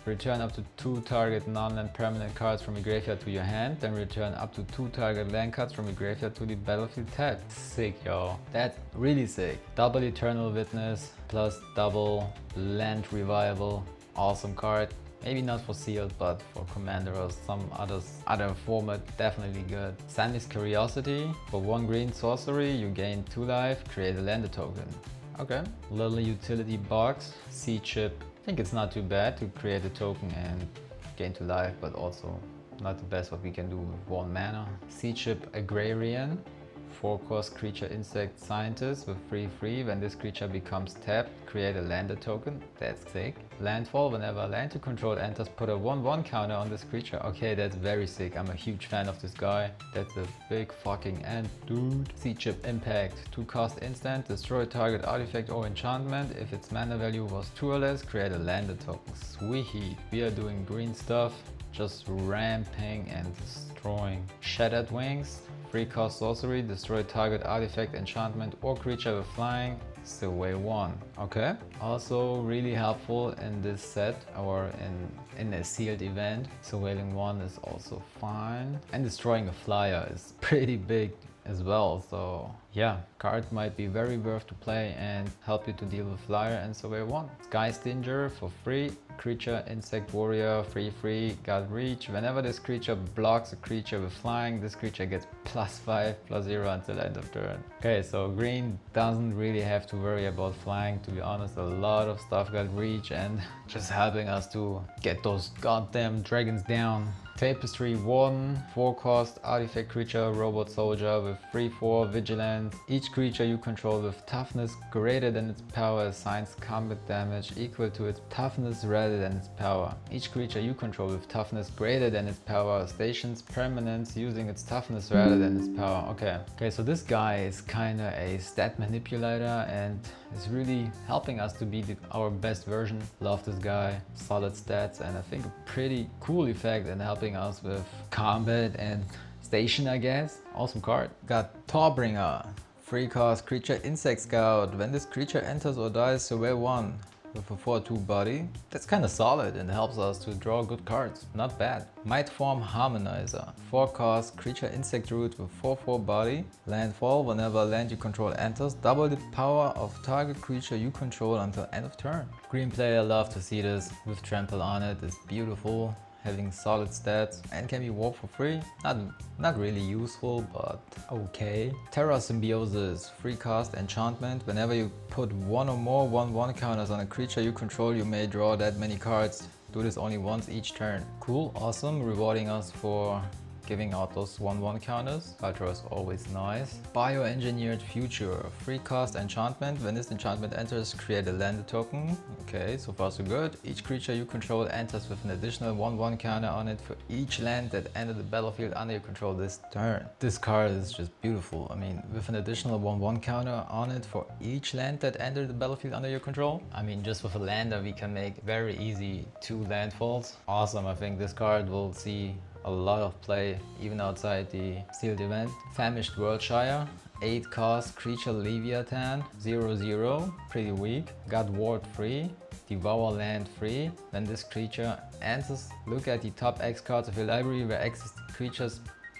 Return up to 2 target non-land permanent cards from your graveyard to your hand, then return up to 2 target land cards from your graveyard to the battlefield tapped. Sick, yo. That's really sick. Double Eternal Witness plus double Land Revival. Awesome card. Maybe not for sealed, but for commander or some other format, definitely good. Sammy's Curiosity. For 1 green sorcery, you gain 2 life, create a lander token. Okay. Little utility box. Sea Chip. I think it's not too bad to create a token and gain 2 life, but also not the best what we can do with 1 mana. Sea Chip Agrarian. 4-cost creature insect scientist with 3/3. When this creature becomes tapped, create a lander token. That's sick. Landfall, whenever a land you control enters, put a 1/1 counter on this creature. Okay, that's very sick. I'm a huge fan of this guy. That's a big fucking ant, dude. Sea Chip Impact, 2-cost instant, destroy target artifact or enchantment. If its mana value was 2 or less, create a lander token. Sweet. We are doing green stuff, just ramping and destroying. Shattered Wings, 3-cost sorcery, destroy target artifact, enchantment or creature with flying. Still way 1. Okay. Also really helpful in this set or in a sealed event. Surveilling 1 is also fine. And destroying a flyer is pretty big as well. So yeah, card might be very worth to play and help you to deal with flyer and surveil 1. Sky Stinger for free. Creature, insect warrior, 3/3, got reach. Whenever this creature blocks a creature with flying, this creature gets +5/+0 until end of turn. Okay, so green doesn't really have to worry about flying, to be honest. A lot of stuff got reach and just helping us to get those goddamn dragons down. Tapestry 1, 4-cost artifact creature, robot soldier with 3/4 vigilance. Each creature you control with toughness greater than its power assigns combat damage equal to its toughness rather than its power. Each creature you control with toughness greater than its power stations permanence using its toughness rather than its power. Okay, so this guy is kinda a stat manipulator and is really helping us to be our best version. Love this guy, solid stats, and I think a pretty cool effect in helping us with combat and station, I guess. Awesome card. Got Torbringer, 3-cost creature insect scout. When this creature enters or dies, surveil 1 with a 4/2 body. That's kind of solid and helps us to draw good cards. Not bad. Mightform Harmonizer, 4-cost creature insect root with 4/4 body. Landfall, whenever a land you control enters, double the power of target creature you control until end of turn. Green player love to see this with trample on it. It's beautiful, having solid stats and can be walked for free. Not really useful, but okay. Terra Symbiosis, 3-cost enchantment. Whenever you put 1 or more 1/1 counters on a creature you control, you may draw that many cards. Do this only once each turn. Cool, awesome, rewarding us for giving out those 1/1 counters. Card draw is always nice. Bioengineered Future, 3-cost enchantment. When this enchantment enters, create a lander token. Okay, so far so good. Each creature you control enters with an additional 1/1 counter on it for each land that entered the battlefield under your control this turn. This card is just beautiful. I mean, with an additional 1/1 counter on it for each land that entered the battlefield under your control. I mean, just with a lander we can make very easy 2 landfalls. Awesome, I think this card will see a lot of play even outside the sealed event. Famished Worldshire, 8-cost creature Leviathan, 0/0, pretty weak. Got ward 3, devour land 3. When this creature enters, look at the top X cards of your library where X is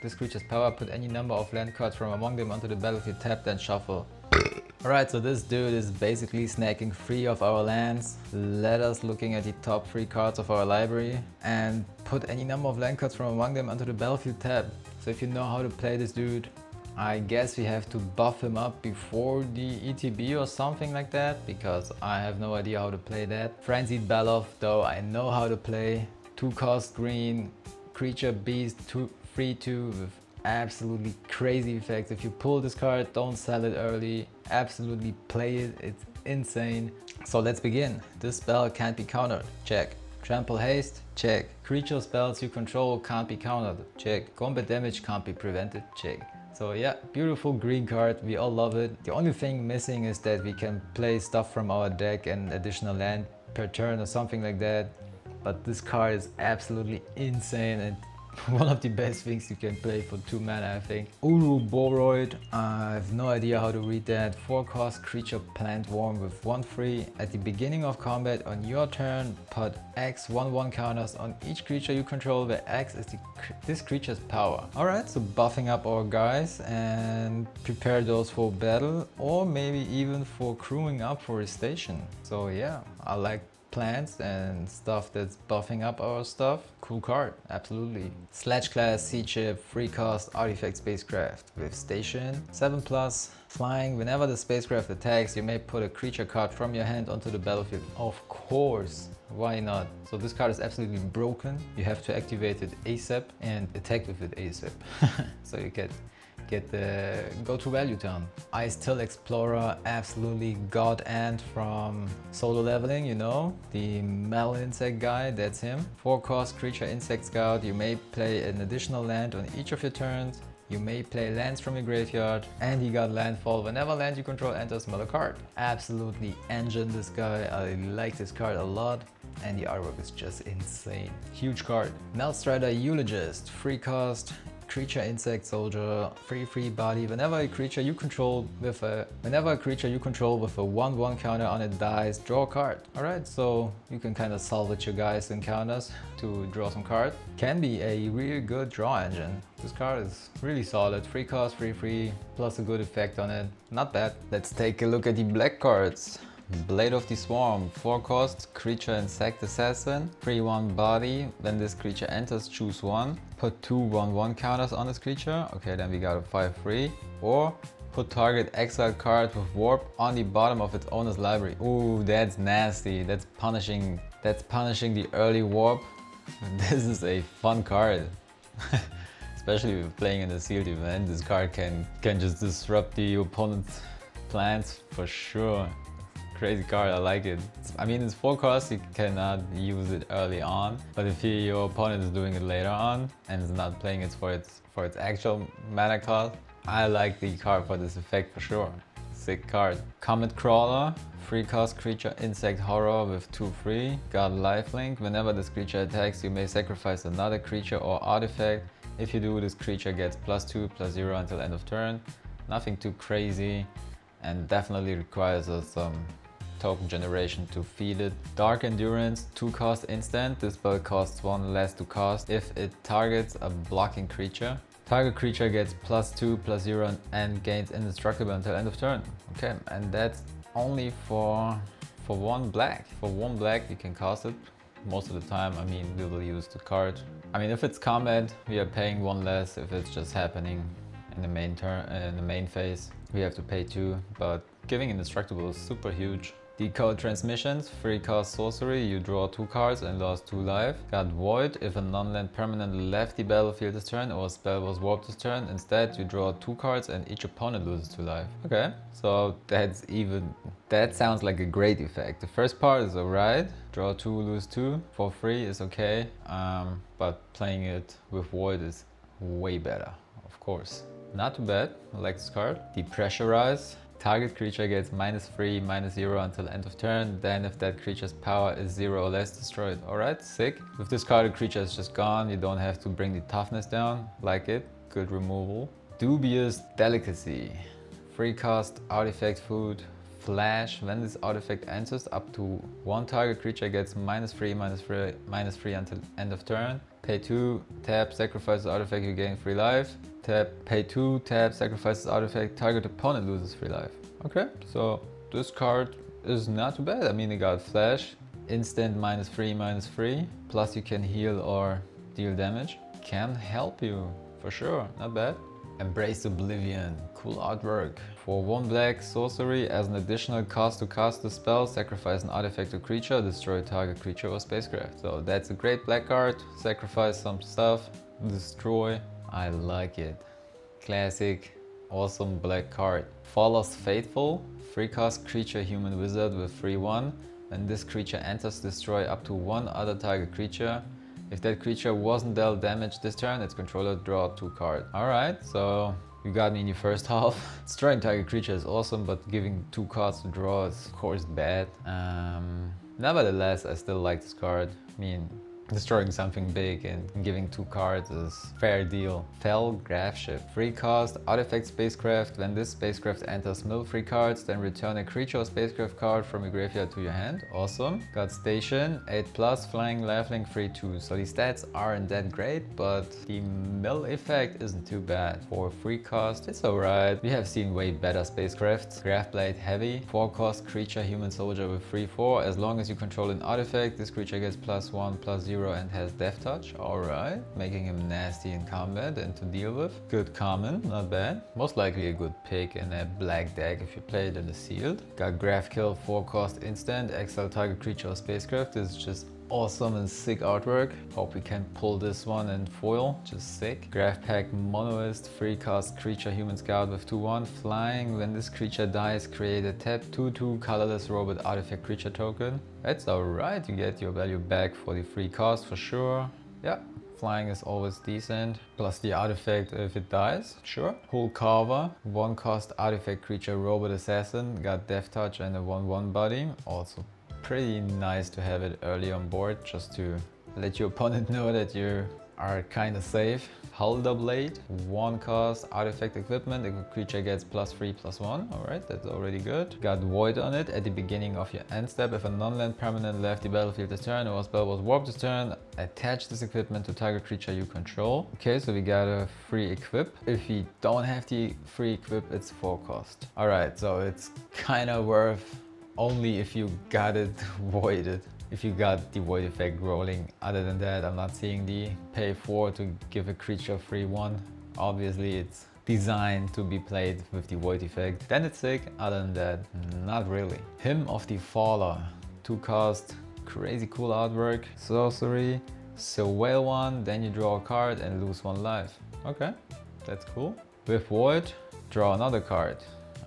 this creature's power. Put any number of land cards from among them onto the battlefield, tap, then shuffle. Alright, so this dude is basically snacking 3 of our lands. Let us looking at the top 3 cards of our library and put any number of land cards from among them onto the battlefield tab. So if you know how to play this dude, I guess we have to buff him up before the ETB or something like that, because I have no idea how to play that. Frenzied Bellof, though, I know how to play. 2-cost green, creature beast, 3/2 with absolutely crazy effects. If you pull this card, don't sell it early. Absolutely play it, it's insane. So let's begin. This spell can't be countered, check. Trample haste, check. Creature spells you control can't be countered, check. Combat damage can't be prevented, check. So yeah, beautiful green card, we all love it. The only thing missing is that we can play stuff from our deck and additional land per turn or something like that. But this card is absolutely insane and one of the best things you can play for 2 mana, I think. Uruboroid, I have no idea how to read that. 4-cost creature plant worm with 1/3. At the beginning of combat on your turn, put X 1/1 counters on each creature you control where X is this creature's power. Alright, so buffing up our guys and prepare those for battle or maybe even for crewing up for a station. So yeah, I like plants and stuff that's buffing up our stuff. Cool card, absolutely. Sledge class Sea Chip, 3-cost artifact spacecraft with station, 7+, flying. Whenever the spacecraft attacks, you may put a creature card from your hand onto the battlefield. Of course, why not? So this card is absolutely broken. You have to activate it ASAP and attack with it ASAP. So you get the go-to value turn. Ice Till Explorer, absolutely god end from solo leveling, you know, the metal insect guy, that's him. 4-cost creature insect scout, you may play an additional land on each of your turns. You may play lands from your graveyard, and he got landfall whenever land you control enters another card. Absolutely engine this guy, I like this card a lot, and the artwork is just insane. Huge card. Melstrider Eulogist, 3-cost, creature insect soldier, free body. Whenever a creature you control with a 1/1 counter on it dies, draw a card. Alright, so you can kind of salvage your guys' encounters to draw some cards. Can be a really good draw engine. This card is really solid. 3-cost, free, plus a good effect on it. Not bad. Let's take a look at the black cards. Blade of the Swarm, 4-cost, creature insect assassin, 3/1 body. When this creature enters, choose one. Put 2 1/1 counters on this creature. Okay, then we got a 5/3. Or put target exiled card with warp on the bottom of its owner's library. Ooh, that's nasty. That's punishing the early warp. This is a fun card. Especially if playing in a sealed event, this card can just disrupt the opponent's plans for sure. Crazy card, I like it. I mean, it's 4-cost, you cannot use it early on, but if your opponent is doing it later on and is not playing it for its actual mana cost, I like the card for this effect for sure. Sick card. Comet Crawler, 3-cost creature insect horror with 2/3, got lifelink. Whenever this creature attacks, you may sacrifice another creature or artifact. If you do, this creature gets +2/+0 until end of turn. Nothing too crazy, and definitely requires some token generation to feed it. Dark Endurance, 2-cost instant. This spell costs 1 less to cast if it targets a blocking creature. Target creature gets +2/+0 and gains indestructible until end of turn. Okay, and that's only for 1 black. For 1 black you can cast it. Most of the time, I mean, we will use the card. I mean, if it's combat, we are paying 1 less. If it's just happening in the main turn, in the main phase, we have to pay 2. But giving indestructible is super huge. Decode Transmissions, 3-cost sorcery, you draw 2 cards and lost 2 life. Got Void, if a non-land permanent left the battlefield this turn or a spell was warped this turn, instead you draw 2 cards and each opponent loses 2 life. Okay, so that sounds like a great effect. The first part is alright, draw 2, lose 2, for free is okay, but playing it with Void is way better, of course. Not too bad, I like this card. Depressurize. Target creature gets -3/-0 until end of turn. Then if that creature's power is 0 or less, destroy it. Alright, sick. With this card, the creature is just gone. You don't have to bring the toughness down. Like it. Good removal. Dubious Delicacy. 3-cost artifact food. Flash. When this artifact enters, up to 1 target creature gets -3/-3 until end of turn. Pay 2, tap, sacrifice the artifact, you gain 3 life. Tap, pay 2, tap, sacrifice the artifact, target opponent loses 3 life. Okay, so this card is not too bad. I mean, it got Flash, instant -3/-3, plus you can heal or deal damage. Can help you, for sure, not bad. Embrace Oblivion, cool artwork. For 1 black sorcery, as an additional cost to cast the spell, sacrifice an artifact or creature, destroy target creature or spacecraft. So that's a great black card, sacrifice some stuff, destroy. I like it. Classic, awesome black card. Fallo's Faithful, 3-cost creature human wizard with 3/1. When this creature enters, destroy up to 1 other target creature. If that creature wasn't dealt damage this turn, its controller draw 2 cards. Alright, so you got me in your first half. Destroying target creature is awesome, but giving 2 cards to draw is of course bad. Nevertheless, I still like this card. I mean, destroying something big and giving 2 cards is fair deal. Fell Grafship, 3-cost artifact spacecraft. When this spacecraft enters, mill 3 cards, then return a creature or spacecraft card from your graveyard to your hand. Awesome. Got Station, 8+, flying, lifelink, 3/2. So the stats aren't that great, but the mill effect isn't too bad. For 3-cost, it's alright. We have seen way better spacecrafts. Graphblade Heavy, 4-cost creature human soldier with 3/4. As long as you control an artifact, this creature gets +1/+0 and has Death Touch. Alright, making him nasty in combat and to deal with. Good common, not bad. Most likely a good pick in a black deck if you play it in the sealed. Got Graph Kill, 4-cost instant, exile target creature or spacecraft. This is just awesome and sick artwork. Hope we can pull this one in foil, just sick. Graph pack monoist, free cast creature human scout with 2/1 flying. When this creature dies, create a tap 2/2 colorless robot artifact creature token. That's alright, you get your value back for the free cost for sure. Yeah, flying is always decent. Plus the artifact if it dies, sure. Hull Carver, 1 cost artifact creature robot assassin, got death touch and a 1/1 body. Also pretty nice to have it early on board, just to let your opponent know that you are kind of safe. Halder Blade, 1 cost artifact equipment, if a creature gets +3/+1, alright, that's already good. Got Void on it at the beginning of your end step. If a non-land permanent left the battlefield this turn or a spell was warped this turn, attach this equipment to target creature you control. Okay, so we got a free equip. If you don't have the free equip, it's 4 cost. Alright, so it's kind of worth only if you got it voided. If you got the void effect rolling. Other than that, I'm not seeing the pay 4 to give a creature free 1. Obviously, it's designed to be played with the void effect. Then it's sick. Other than that, not really. Hymn of the Faller, 2 cost, crazy cool artwork. Sorcery, surveil 1, then you draw a card and lose 1 life. Okay, that's cool. With void, draw another card.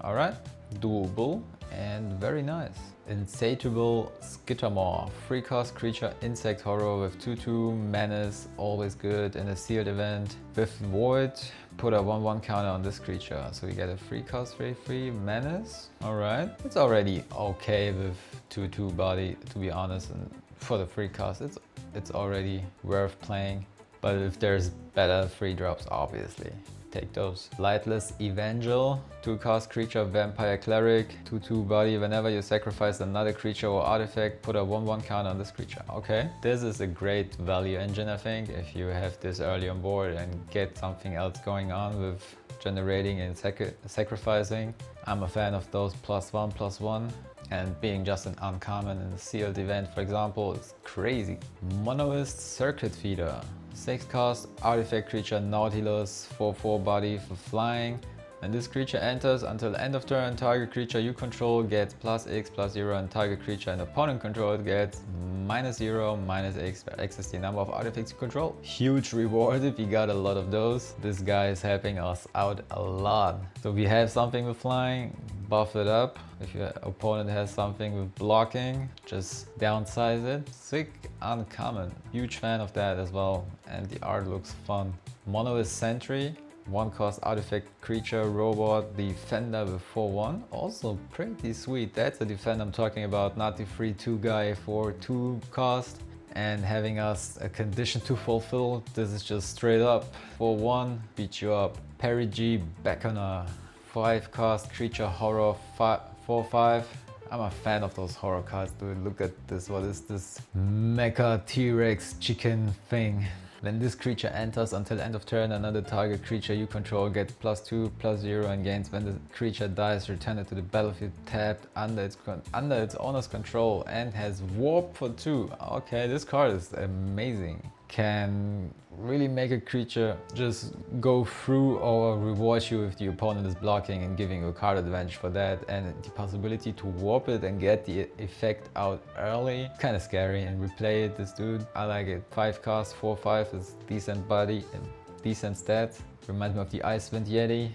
All right, doable and very nice. Insatiable Skittermaw, 3 cost creature insect horror with 2/2 menace, always good in a sealed event. With void, put a 1/1 counter on this creature. So we get a 3 cost 3/3 menace. Alright, it's already okay with 2/2 body, to be honest, and for the 3 cost it's already worth playing. But if there's better 3 drops, obviously take those. Lightless Evangel, 2 cost creature vampire cleric, 2/2 body. Whenever you sacrifice another creature or artifact, put a 1/1 counter on this creature. Okay, this is a great value engine, I think, if you have this early on board and get something else going on with generating and sacrificing. I'm a fan of those +1/+1. And being just an uncommon in a sealed event, for example, is crazy. Monoist Circuit Feeder, 6 cost artifact creature Nautilus, 4/4 body for flying. When this creature enters, until end of turn, target creature you control gets +X/+0 and target creature an opponent controls gets -0, -X, where X is the number of artifacts you control. Huge reward if you got a lot of those. This guy is helping us out a lot. So we have something with flying, buff it up. If your opponent has something with blocking, just downsize it. Sick, uncommon. Huge fan of that as well. And the art looks fun. Monoist Sentry, 1 cost artifact creature robot defender with 4/1. Also pretty sweet. That's the defender I'm talking about, not the 3/2 guy for 2 cost and having us a condition to fulfill. This is just straight up 4/1, beat you up. Perry G Beckoner, 5 cost creature horror 4/5. I'm a fan of those horror cards, dude. Look at this. What is this mecha T-Rex chicken thing? When this creature enters, until end of turn, another target creature you control gets +2/+0 and gains. When the creature dies, return it to the battlefield tapped under its owner's control and has warp for 2. Okay, this card is amazing. Can really make a creature just go through or reward you if the opponent is blocking and giving you a card advantage for that, and the possibility to warp it and get the effect out early. Kind of scary, and replay it, this dude. I like it. 5 cost, 4/5 is decent body and decent stats. Reminds me of the Icewind Yeti.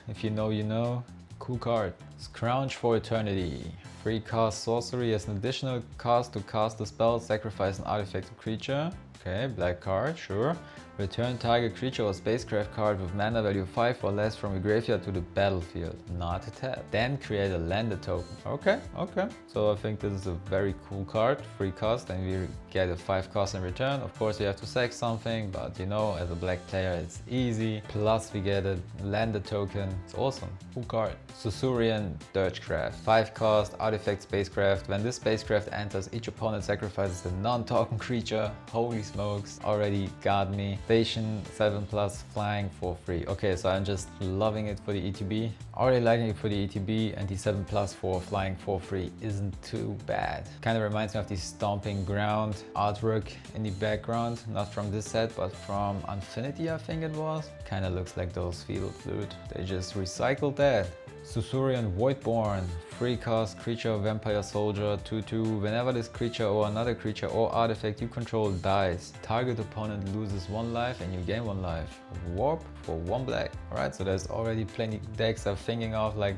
If you know, you know. Cool card. Scrounge for Eternity. 3 cost sorcery as an additional cost to cast a spell, sacrifice an artifact or creature. Okay, black card, sure. Return target creature or spacecraft card with mana value 5 or less from your graveyard to the battlefield, not a tap. Then create a landed token. Okay, okay. So I think this is a very cool card, 3 cost, and we get a 5 cost in return. Of course, we have to sack something, but you know, as a black player, it's easy. Plus, we get a landed token. It's awesome. Cool card. Susurian Dirgecraft, 5 cost, artifact spacecraft. When this spacecraft enters, each opponent sacrifices a non-token creature. Holy smokes, already got me. Station 7+, flying for free. Okay, so I'm just loving it for the ETB. Already liking it for the ETB, and the 7+ for flying for free isn't too bad. Kind of reminds me of the Stomping Ground artwork in the background. Not from this set, but from Infinity, I think it was. Kind of looks like those field flute. They just recycled that. Susurian Voidborn, 3 cost creature, vampire soldier, 2/2. Whenever this creature or another creature or artifact you control dies, target opponent loses 1 life and you gain 1 life. Warp for 1 black. Alright, so there's already plenty decks I'm thinking of, like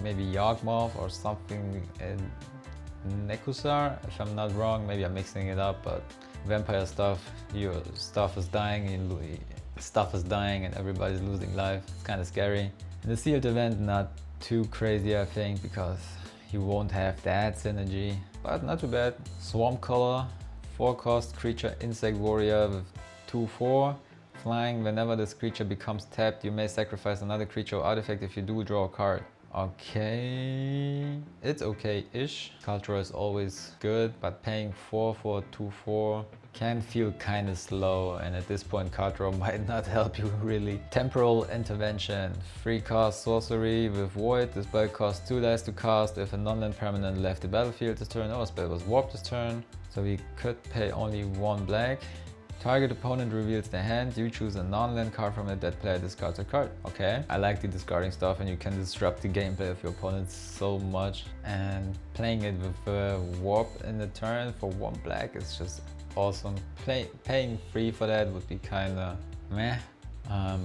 maybe Yawgmoth or something in Nekusar, if I'm not wrong. Maybe I'm mixing it up, but vampire stuff, your stuff is dying, and everybody's losing life. It's kind of scary. In the sealed event, not too crazy I think, because you won't have that synergy, but not too bad. Swamp Color, 4 cost creature insect warrior with 2/4. Flying, whenever this creature becomes tapped, you may sacrifice another creature or artifact. If you do, draw a card. Okay, it's okay-ish. Cultura is always good, but paying 4 for a 2/4 can feel kind of slow, and at this point Cultura might not help you really. Temporal Intervention, 3 cost sorcery with Void. The spell costs 2 dice to cast if a non-land permanent left the battlefield this turn or a spell was warped this turn. So we could pay only 1 black. Target opponent reveals their hand, you choose a non-land card from it, that player discards a card. Okay, I like the discarding stuff, and you can disrupt the gameplay of your opponent so much. And playing it with a warp in the turn for 1 black is just awesome. Paying 3 for that would be kinda meh,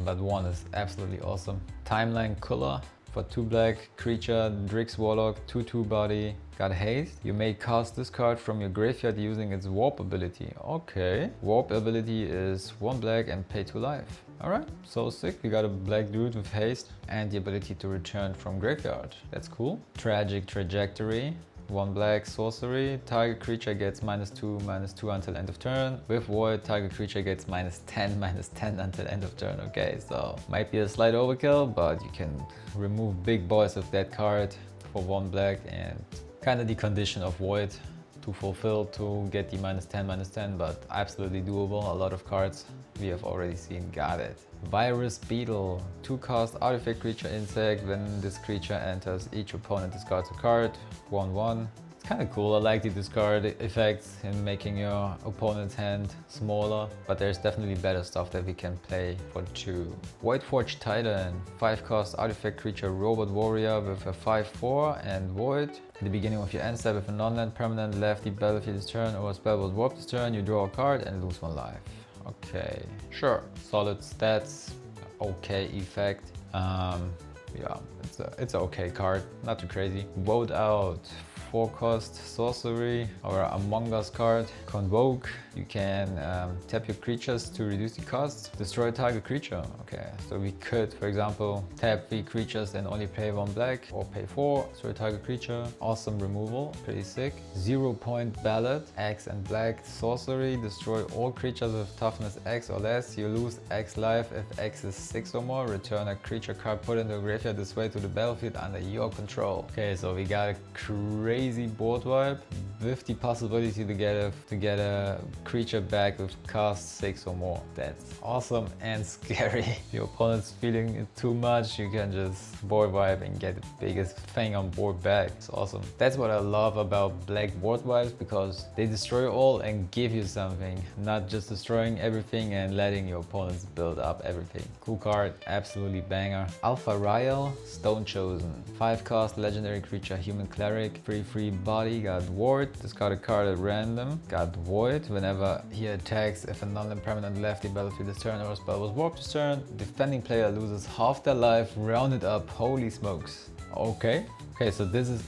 but 1 is absolutely awesome. Timeline Killer, for 2 black creature, Drix Warlock, 2/2 body, got haste. You may cast this card from your graveyard using its warp ability. Okay, warp ability is 1 black and pay 2 life. Alright, so sick. We got a black dude with haste and the ability to return from graveyard. That's cool. Tragic Trajectory, 1 black sorcery. Target creature gets -2/-2 until end of turn. With Void, target creature gets -10/-10 until end of turn. Okay, so might be a slight overkill, but you can remove big boys of that card for 1 black, and kind of the condition of Void to fulfill to get the -10/-10, but absolutely doable. A lot of cards we have already seen got it. Virus Beetle, 2 cost artifact creature insect. When this creature enters, each opponent discards a card. 1/1. It's kind of cool. I like the discard effects in making your opponent's hand smaller, but there's definitely better stuff that we can play for 2. Voidforged Titan, 5 cost artifact creature robot warrior with a 5/4 and Void. At the beginning of your end step, if a non-land permanent left the battlefield this turn or a spell was warped this turn, you draw a card and lose 1 life. Okay, sure. Solid stats, okay effect. Yeah, it's an okay card, not too crazy. Vote Out, 4 cost sorcery or Among Us card. Convoke, you can tap your creatures to reduce the cost. Destroy a target creature. Okay, so we could, for example, tap 3 creatures and only pay 1 black, or pay 4, destroy a target creature. Awesome removal, pretty sick. 0-point ballot, X and black sorcery. Destroy all creatures with toughness X or less. You lose X life if X is 6 or more. Return a creature card put into a graveyard this way to the battlefield under your control. Okay, so we got a crazy board wipe with the possibility to get a creature back with cost 6 or more. That's awesome and scary. If your opponent's feeling it too much, you can just board wipe and get the biggest thing on board back. It's awesome. That's what I love about black board wipes, because they destroy all and give you something, not just destroying everything and letting your opponents build up everything. Cool card, absolutely banger. Alpha Rial, Stone Chosen, 5 cost legendary creature, human cleric, 3/3 body, got Ward. Discard a card at random, got Void. Whenever he attacks, if a non-land permanent left the battlefield this turn or a spell was warped this turn, defending player loses half their life, rounded up. Holy smokes. Okay, so this is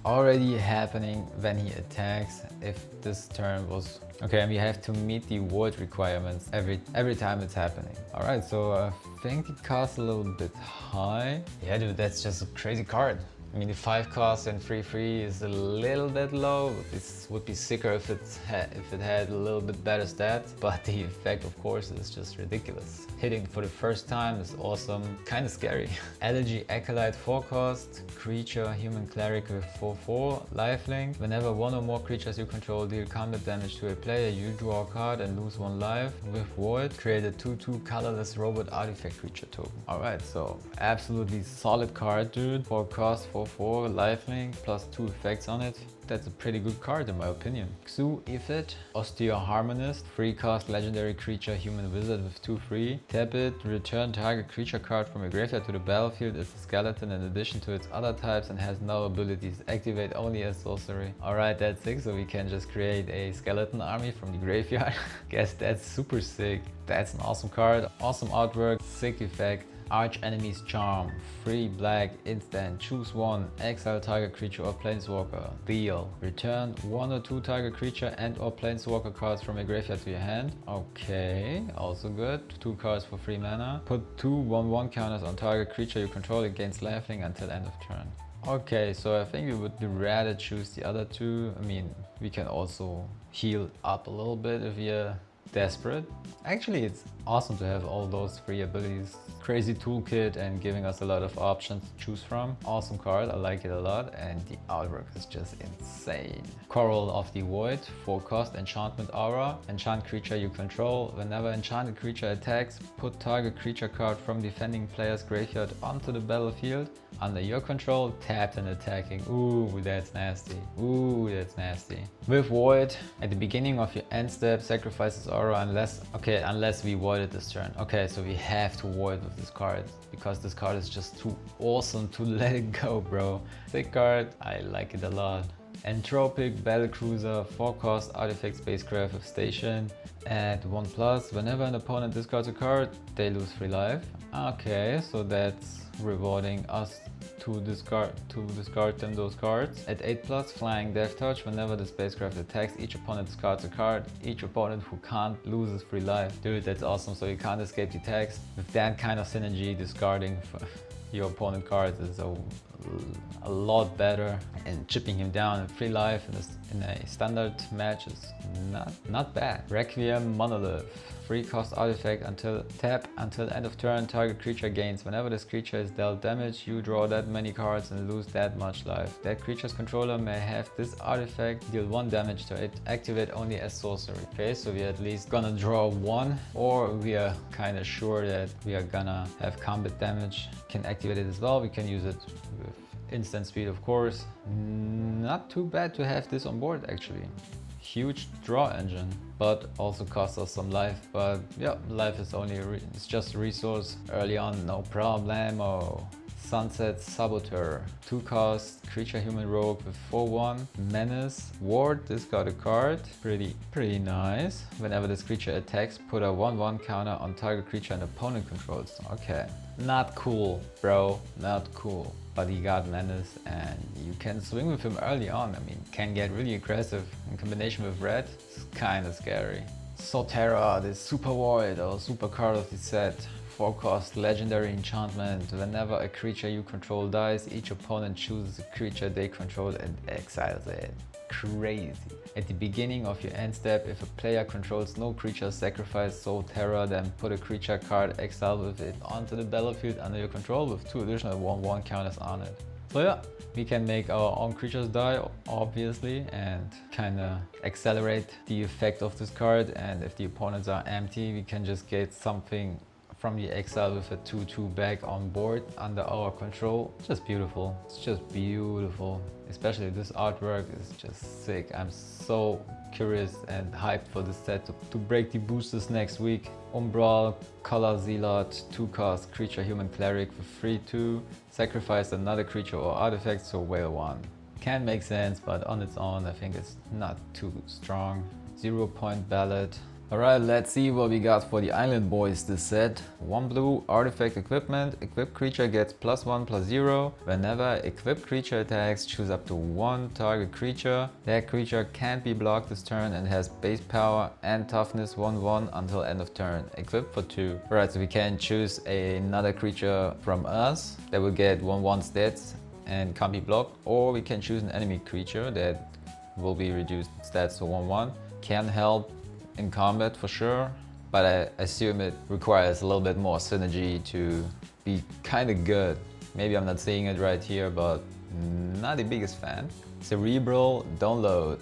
already happening when he attacks. If this turn was okay, and we have to meet the Void requirements every time it's happening. All right, so I think it costs a little bit high. Yeah, dude, that's just a crazy card. I mean, the 5 cost and 3/3 is a little bit low. This would be sicker if it had a little bit better stats, but the effect, of course, is just ridiculous. Hitting for the first time is awesome, kind of scary. Elegy Acolyte, 4 cost creature, human cleric with 4/4 lifelink. Whenever 1 or more creatures you control deal combat damage to a player, you draw a card and lose 1 life. With Void, create a 2/2 colorless robot artifact creature token. Alright, so absolutely solid card, dude. 4 cost, 4/4 lifelink, plus 2 effects on it. that's a pretty good card in my opinion. Xu Ifit, Osteoharmonist, 3-cost legendary creature, human wizard with 2/3. Tap it, return target creature card from your graveyard to the battlefield. It's a skeleton in addition to its other types and has no abilities. Activate only as sorcery. Alright, that's sick, so we can just create a skeleton army from the graveyard. Guess that's super sick. That's an awesome card, awesome artwork, sick effect. Arch Enemy's Charm, 3 black, instant, choose one, exile target creature or planeswalker. Deal. Return 1 or 2 target creature and or planeswalker cards from your graveyard to your hand. Okay, also good. 2 cards for 3 mana. Put 2 1/1 counters on target creature you control against lifelink until end of turn. Okay, so I think we would rather choose the other 2. I mean, we can also heal up a little bit if we're desperate. Actually, it's awesome to have all those 3 abilities. Crazy toolkit and giving us a lot of options to choose from. Awesome card, I like it a lot, and the artwork is just insane. Coral of the Void, 4-cost enchantment aura. Enchant creature you control. Whenever enchanted creature attacks, put target creature card from defending player's graveyard onto the battlefield under your control, tapped and attacking. Ooh, that's nasty. Ooh, that's nasty. With Void, at the beginning of your end step, sacrifice this aura unless we voided this turn. Okay, so we have to void with this card because this card is just too awesome to let it go, bro. Sick card, I like it a lot. Entropic Battlecruiser, 4-cost artifact spacecraft with station. At 1+, whenever an opponent discards a card, they lose 3 life. Okay, so that's rewarding us to discard them those cards. At 8+, Flying Death Touch, whenever the spacecraft attacks, each opponent discards a card. Each opponent who can't loses 3 life. Dude, that's awesome, so you can't escape the attacks. With that kind of synergy, discarding your opponent cards is a lot better, and chipping him down in 3 life in a standard match is not bad. Requiem Monolith, 3-cost artifact until end of turn, target creature gains. Whenever this creature is dealt damage, you draw that many cards and lose that much life. That creature's controller may have this artifact deal 1 damage to it. Activate only as sorcery. Okay, so we're at least gonna draw 1, or we are kind of sure that we are gonna have combat damage. Can activate it as well. We can use it with instant speed, of course. Not too bad to have this on board actually. Huge draw engine, but also costs us some life. But yeah, life is only it's just a resource. Early on, no problemo. Sunset Saboteur, 2-cost creature human rogue with 4/1 menace ward. Discard a card. Pretty nice. Whenever this creature attacks, put a 1/1 counter on target creature an opponent controls. Okay, not cool, bro, not cool. But he got menace and you can swing with him early on. I mean, can get really aggressive in combination with red. It's kind of scary. Soterra, the super void or super card of the set. 4-cost legendary enchantment. Whenever a creature you control dies, each opponent chooses a creature they control and exiles it. Crazy. At the beginning of your end step, if a player controls no creature, sacrifice Soterra, then put a creature card exiled with it onto the battlefield under your control with 2 additional 1/1 counters on it. So yeah, we can make our own creatures die, obviously, and kind of accelerate the effect of this card. And if the opponents are empty, we can just get something from the exile with a 2/2 back on board under our control. Just beautiful. It's just beautiful. Especially this artwork is just sick. I'm so curious and hyped for this set to break the boosters next week. Umbral, Color Zealot, 2-cost creature human cleric for 3/2. Sacrifice another creature or artifact, so whale 1. Can make sense, but on its own I think it's not too strong. 0-point ballad. Alright, let's see what we got for the Island Boys this set. 1 blue, artifact equipment. Equipped creature gets +1/+0. Whenever equipped creature attacks, choose up to 1 target creature. That creature can't be blocked this turn and has base power and toughness 1/1 until end of turn. Equipped for 2. Alright, so we can choose another creature from us that will get 1/1 stats and can't be blocked. Or we can choose an enemy creature that will be reduced stats to 1/1. Can help in combat for sure, but I assume it requires a little bit more synergy to be kind of good. Maybe I'm not seeing it right here, but not the biggest fan. Cerebral Download,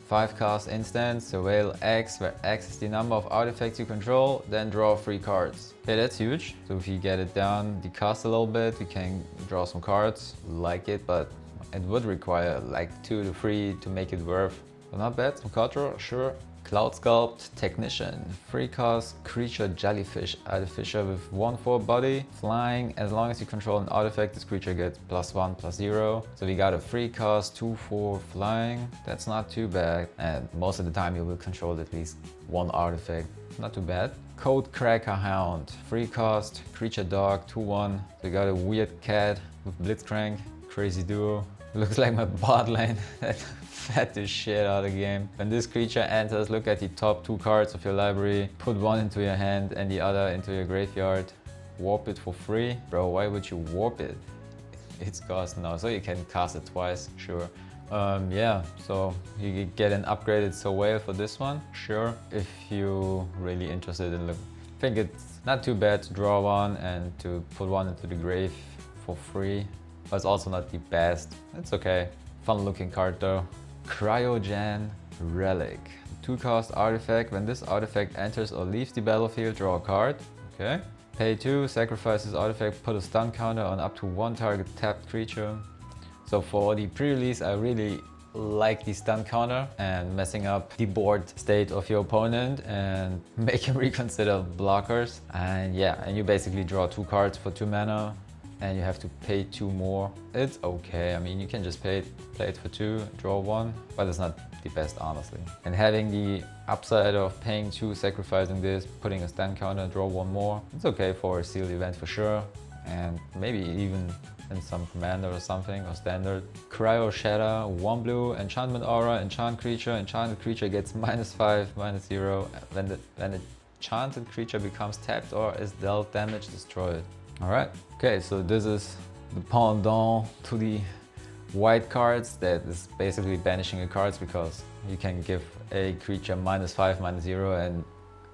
5-cost instant, surveil X, where X is the number of artifacts you control, then draw 3 cards. Okay, that's huge. So if you get it down the cost a little bit, we can draw some cards, like it, but it would require like 2 to 3 to make it worth. So not bad, some card draw, sure. Cloud Sculpt, Technician, free cost, creature jellyfish, artificial with 1/4 body, flying. As long as you control an artifact, this creature gets +1/+0. So we got a free cost, 2/4 flying. That's not too bad. And most of the time you will control at least one artifact. Not too bad. Code Cracker Hound, free cost, creature dog, 2/1. So we got a weird cat with Blitzcrank, crazy duo. Looks like my bot lane that fed the shit out of the game. When this creature enters, look at the top 2 cards of your library, put one into your hand and the other into your graveyard. Warp it for free. Bro, why would you warp it? It's cost now, so you can cast it twice, sure. Yeah, so you get an upgraded Surveil for this one, sure. If you're really interested in I think it's not too bad to draw one and to put one into the grave for free. But it's also not the best. It's okay. Fun looking card though. Cryogen Relic. 2 cost artifact. When this artifact enters or leaves the battlefield, draw a card. Okay. Pay 2, sacrifice this artifact, put a stun counter on up to 1 target tapped creature. So for the pre-release, I really like the stun counter and messing up the board state of your opponent and make him reconsider blockers. And yeah, and you basically draw 2 cards for 2 mana. And you have to pay 2 more. It's okay, I mean, you can just play it for 2, draw 1, but it's not the best, honestly. And having the upside of paying 2, sacrificing this, putting a stun counter, draw 1 more, it's okay for a sealed event for sure. And maybe even in some commander or something, or standard. Cryo Shatter, 1 blue, enchantment aura, enchant creature. Enchanted creature gets -5, -0. When the enchanted creature becomes tapped or is dealt damage, destroy it. Alright, okay, so this is the pendant to the white cards that is basically banishing your cards because you can give a creature -5, -0 and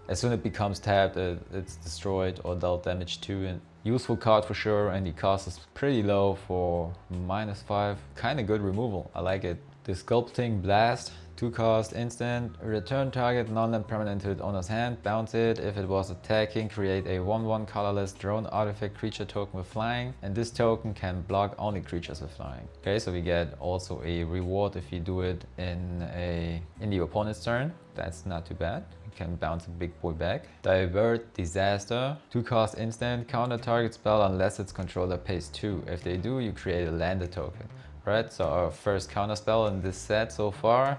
as soon as it becomes tapped, it's destroyed or dealt damage to. And useful card for sure, and the cost is pretty low for -5. Kind of good removal, I like it. The Sculpting Blast, 2 cost, instant, return target non-land permanent to its owner's hand, bounce it. If it was attacking, create a 1/1 colorless drone artifact creature token with flying, and this token can block only creatures with flying. Okay, so we get also a reward if you do it in the opponent's turn. That's not too bad. You can bounce a big boy back. Divert Disaster, 2 cost, instant, counter target spell unless its controller pays 2. If they do, you create a lander token. Right, so our first counter spell in this set so far.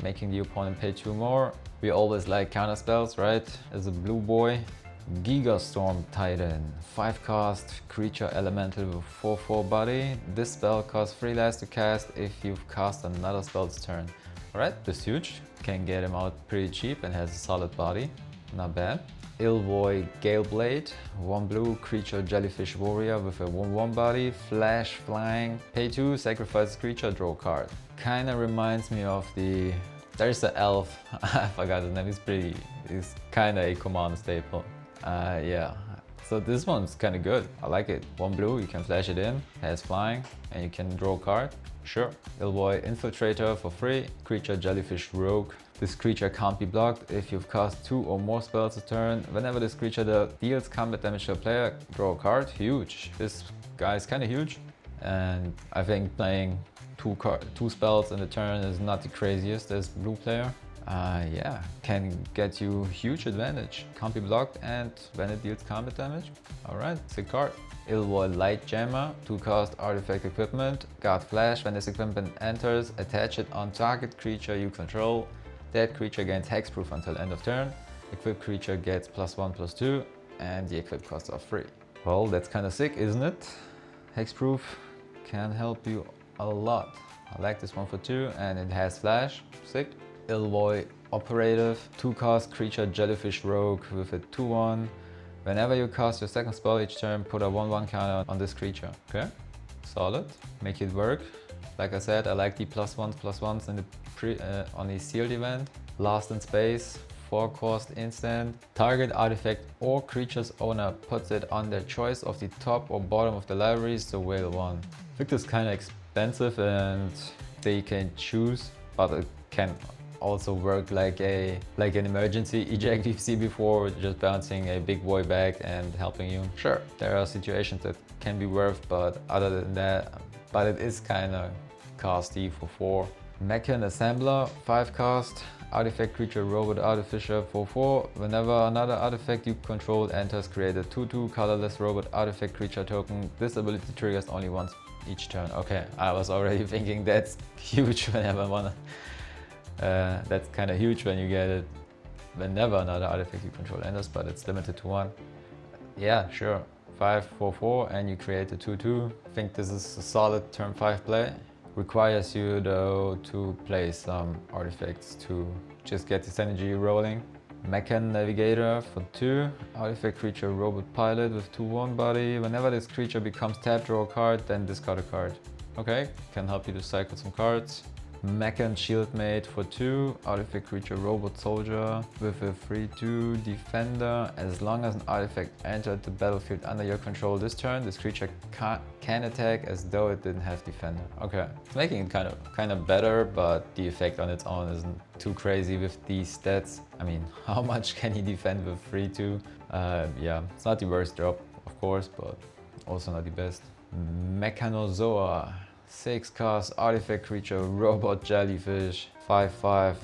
Making the opponent pay 2 more. We always like counter spells, right? As a blue boy. Gigastorm Titan, 5 cost, creature elemental with 4/4 body. This spell costs 3 lives to cast if you've cast another spell's turn. Alright, this is huge. Can get him out pretty cheap and has a solid body. Not bad. Ilvoy Galeblade, 1 blue, creature jellyfish warrior with a 1/1 body, flash, flying. Pay 2, sacrifice creature, draw a card. Kinda reminds me of there's the elf, I forgot his name, he's kinda a commander staple. Yeah, so this one's kinda good, I like it. 1 blue, you can flash it in, has flying, and you can draw a card. Sure. Ilvoy Infiltrator for free, creature jellyfish rogue. This creature can't be blocked if you've cast 2 or more spells a turn. Whenever this creature deals combat damage to a player, draw a card. Huge. This guy is kind of huge. And I think playing 2 spells in the turn is not the craziest as blue player. Yeah, can get you huge advantage. Can't be blocked and when it deals combat damage. Alright, sick card. Ilvoy Light Jammer, 2 cost, artifact equipment. Guard flash, when this equipment enters, attach it on target creature you control. That creature gains hexproof until end of turn. Equipped creature gets +1/+2 and the equip costs are free. Well, that's kind of sick, isn't it? Hexproof can help you a lot. I like this one for 2 and it has flash, sick. Ilvoy Operative, 2 cost, creature jellyfish rogue with a 2/1. Whenever you cast your second spell each turn, put a 1/1 counter on this creature. Okay, solid, make it work. Like I said, I like the +1/+1s in the on the sealed event. Lost in Space, 4 cost, instant. Target artifact or creature's owner puts it on their choice of the top or bottom of the library, so whale 1. I think this is kind of expensive and they can choose, but it can also work like an emergency eject we've seen before, just bouncing a big boy back and helping you. Sure, there are situations that can be worth, but other than that, but it is kind of casty for 4. Mechan Assembler, 5 cost, artifact creature robot artificer for 4. Whenever another artifact you control enters, create a 2/2 colorless robot artifact creature token. This ability triggers only once each turn. Okay, I was already thinking that's huge whenever one. That's kind of huge when you get it whenever another artifact you control enters, but it's limited to 1. Yeah, sure. 5 for 4 and you create a 2/2. I think this is a solid turn 5 play. Requires you though to play some artifacts to just get this energy rolling. Mechan Navigator for 2, artifact creature robot pilot with 2/1 body. Whenever this creature becomes tapped, draw a card, then discard a card. Okay, can help you to cycle some cards. Mechan Shieldmate for 2, artifact creature robot soldier with a 3/2 defender. As long as an artifact entered the battlefield under your control this turn, this creature can attack as though it didn't have defender. Okay, it's making it kind of better, but the effect on its own isn't too crazy with these stats. I mean, how much can he defend with 3/2? Yeah, it's not the worst drop, of course, but also not the best. Mechanozoa. 6 cost, artifact creature, robot jellyfish, 5/5,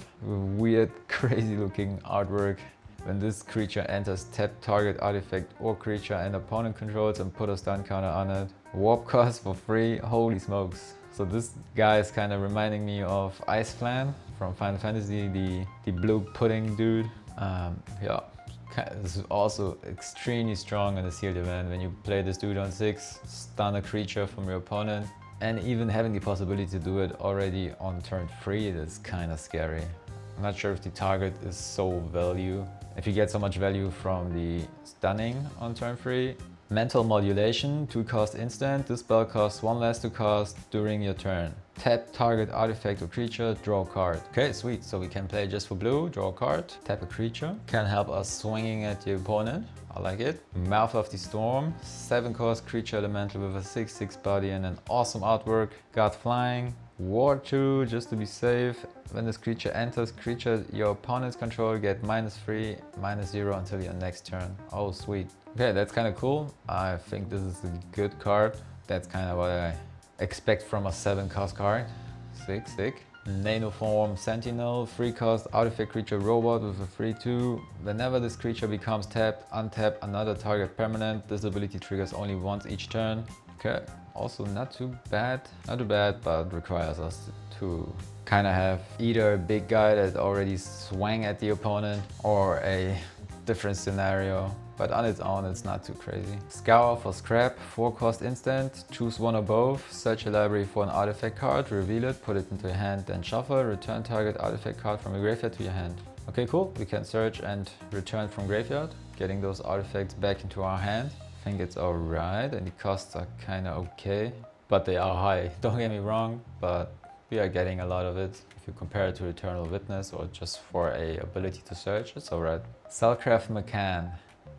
weird crazy looking artwork. When this creature enters, tap target artifact or creature and opponent controls and put a stun counter on it. Warp cost for 3, holy smokes. So this guy is kind of reminding me of Ice Flan from Final Fantasy, the blue pudding dude. Yeah, this is also extremely strong in the sealed event. When you play this dude on 6, stun a creature from your opponent. And even having the possibility to do it already on turn 3 is kind of scary. I'm not sure if the target is so value. If you get so much value from the stunning on turn 3. Mental Modulation, 2 cost instant. This spell costs 1 less to cast during your turn. Tap target artifact or creature, draw a card. Okay, sweet. So we can play just for blue, draw a card, tap a creature. Can help us swinging at the opponent. I like it. Mouth of the Storm, 7 cost creature elemental with a 6/6 body and an awesome artwork. Got flying. War 2, just to be safe. When this creature enters, creature your opponent's control get -3, -0 until your next turn. Oh, sweet. Okay, that's kind of cool. I think this is a good card. That's kind of what I expect from a 7 cost card. Sick. Nanoform Sentinel, 3 cost artifact creature robot with a 3/2. Whenever this creature becomes tapped, untap another target permanent. This ability triggers only once each turn. Okay, also not too bad, but requires us to kind of have either a big guy that already swang at the opponent or a different scenario. But on its own, it's not too crazy. Scour for scrap, 4 cost instant, choose one or both, search a library for an artifact card, reveal it, put it into your hand, then shuffle, return target artifact card from your graveyard to your hand. Okay, cool, we can search and return from graveyard, getting those artifacts back into our hand. I think it's alright, and the costs are kinda okay, but they are high, don't get me wrong, but we are getting a lot of it. If you compare it to Eternal Witness or just for a ability to search, it's alright. Cellcraft Mechan.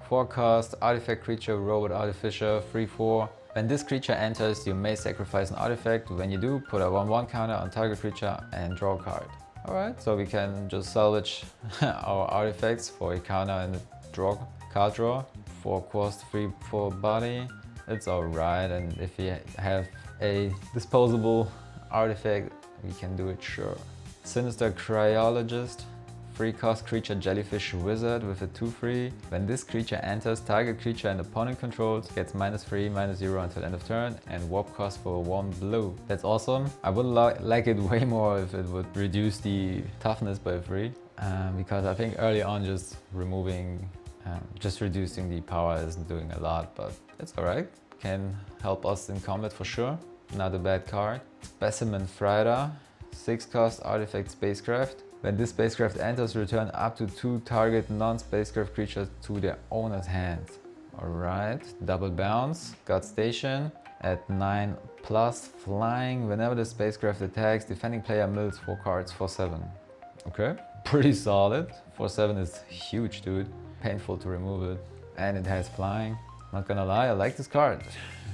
4 cost, artifact creature, robot artificer, 3/4. When this creature enters, you may sacrifice an artifact. When you do, put a 1/1 counter on target creature and draw a card. Alright, so we can just salvage our artifacts for a counter and a card draw. 4 cost, 3/4 body. It's alright, and if you have a disposable artifact, we can do it, sure. Sinister Cryologist. 3 cost creature jellyfish wizard with a 2/3. When this creature enters, target creature and opponent controls gets -3, -0 until end of turn, and warp cost for 1 blue. That's awesome. I would like it way more if it would reduce the toughness by 3, because I think early on just reducing the power isn't doing a lot, but it's alright. Can help us in combat for sure. Not a bad card. Specimen Frider, 6 cost artifact spacecraft. When this spacecraft enters, return up to 2 target non-spacecraft creatures to their owner's hand. Alright, double bounce, got station at 9+ flying. Whenever the spacecraft attacks, defending player mills 4 cards for 7. Okay, pretty solid. 4/7 is huge, dude. Painful to remove it. And it has flying. Not gonna lie, I like this card.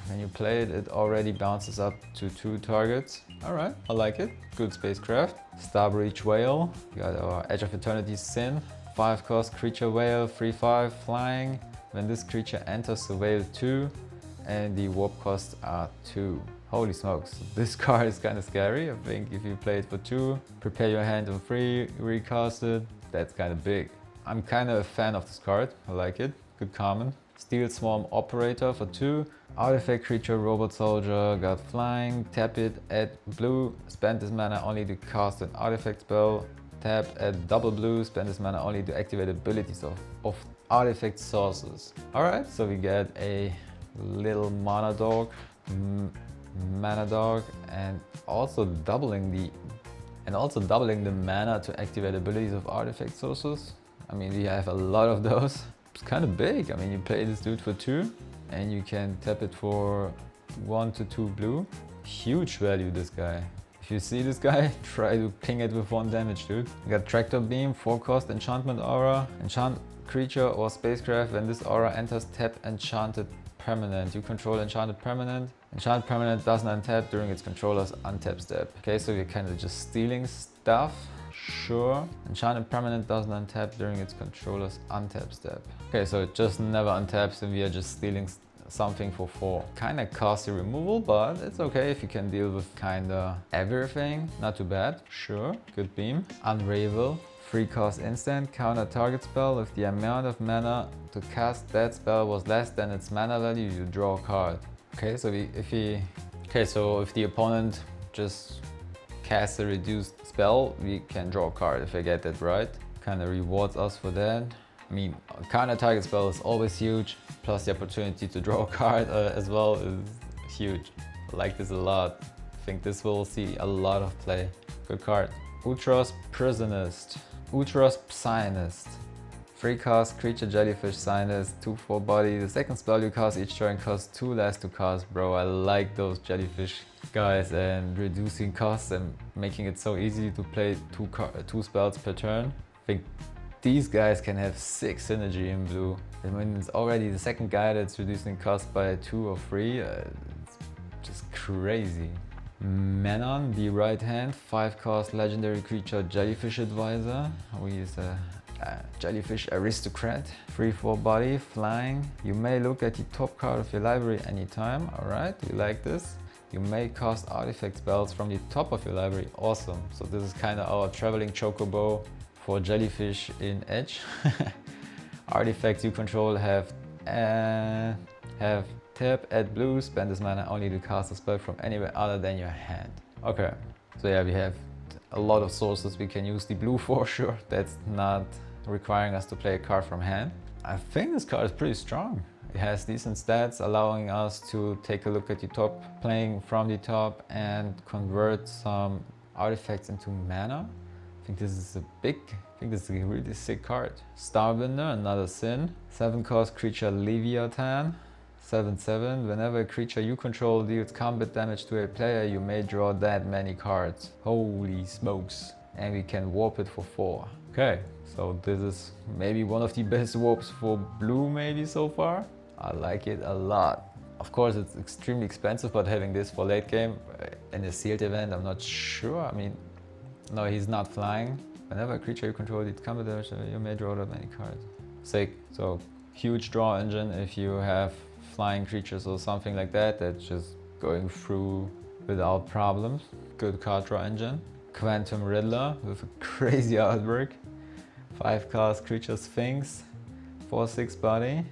When you play it, it already bounces up to 2 targets. Alright, I like it. Good spacecraft. Starbreach Whale. We got our Edge of Eternities Sin. 5 cost creature whale, 3/5 flying. When this creature enters the whale 2, and the warp costs are 2. Holy smokes, this card is kind of scary. I think if you play it for 2, prepare your hand on 3, recast it, that's kind of big. I'm kind of a fan of this card, I like it, good common. Steel Swarm Operator for 2, artifact creature, robot soldier, got flying, tap it, add blue, spend this mana only to cast an artifact spell, tap, add double blue, spend this mana only to activate abilities of artifact sources. Alright, so we get a little mana dog, and also doubling the mana to activate abilities of artifact sources. I mean, we have a lot of those. It's kind of big. I mean, you play this dude for 2 and you can tap it for 1 to 2 blue. Huge value, this guy. If you see this guy, try to ping it with 1 damage, dude. You got Tractor Beam, 4 cost enchantment aura. Enchant creature or spacecraft. When this aura enters, tap enchanted permanent. You control enchanted permanent. Enchanted permanent doesn't untap during its controller's untap step. Okay, so you're kind of just stealing stuff. Sure. Enchanted permanent doesn't untap during its controller's untap step. Okay, so it just never untaps and we are just stealing something for 4. Kinda costly removal, but it's okay if you can deal with kinda everything. Not too bad. Sure. Good beam. Unravel. 3 cost instant, counter target spell. If the amount of mana to cast that spell was less than its mana value, you draw a card. Okay, so if the opponent just casts a reduced spell, we can draw a card, if I get that right. Kind of rewards us for that. I mean, counter target spell is always huge, plus the opportunity to draw a card as well is huge. I like this a lot. I think this will see a lot of play. Good card. Ultros Prisonist. Ultros Psionist. 3 cost, creature jellyfish Psionist, 2/4 body. The second spell you cast each turn costs 2 less to cast, bro. I like those jellyfish guys and reducing costs and making it so easy to play 2 spells per turn. I think these guys can have 6 synergy in blue. I mean, it's already the second guy that's reducing cost by 2 or 3. It's just crazy. Manon, the right hand, 5 cost legendary creature Jellyfish Advisor. We use a Jellyfish Aristocrat. 3/4 body, flying. You may look at the top card of your library anytime. Alright, we like this. You may cast artifact spells from the top of your library. Awesome. So this is kind of our traveling chocobo for Jellyfish in Edge. Artifacts you control have tap, add blue, spend this mana only to cast a spell from anywhere other than your hand. Okay, so yeah, we have a lot of sources we can use the blue for, sure. That's not requiring us to play a card from hand. I think this card is pretty strong. It has decent stats, allowing us to take a look at the top, playing from the top and convert some artifacts into mana. I think this is a really sick card. Starbinder, another sin. 7 cost creature Leviathan. 7/7. Whenever a creature you control deals combat damage to a player, you may draw that many cards. Holy smokes. And we can warp it for 4. Okay, so this is maybe one of the best warps for blue maybe so far. I like it a lot. Of course, it's extremely expensive, but having this for late game in a sealed event, I'm not sure. I mean, no, he's not flying. Whenever a creature you control deals combat damage, you may draw that many cards. Sick. So huge draw engine if you have flying creatures or something like that, that's just going through without problems. Good card draw engine. Quantum Riddler with a crazy artwork. 5 cost creature Sphinx. 4/6 body.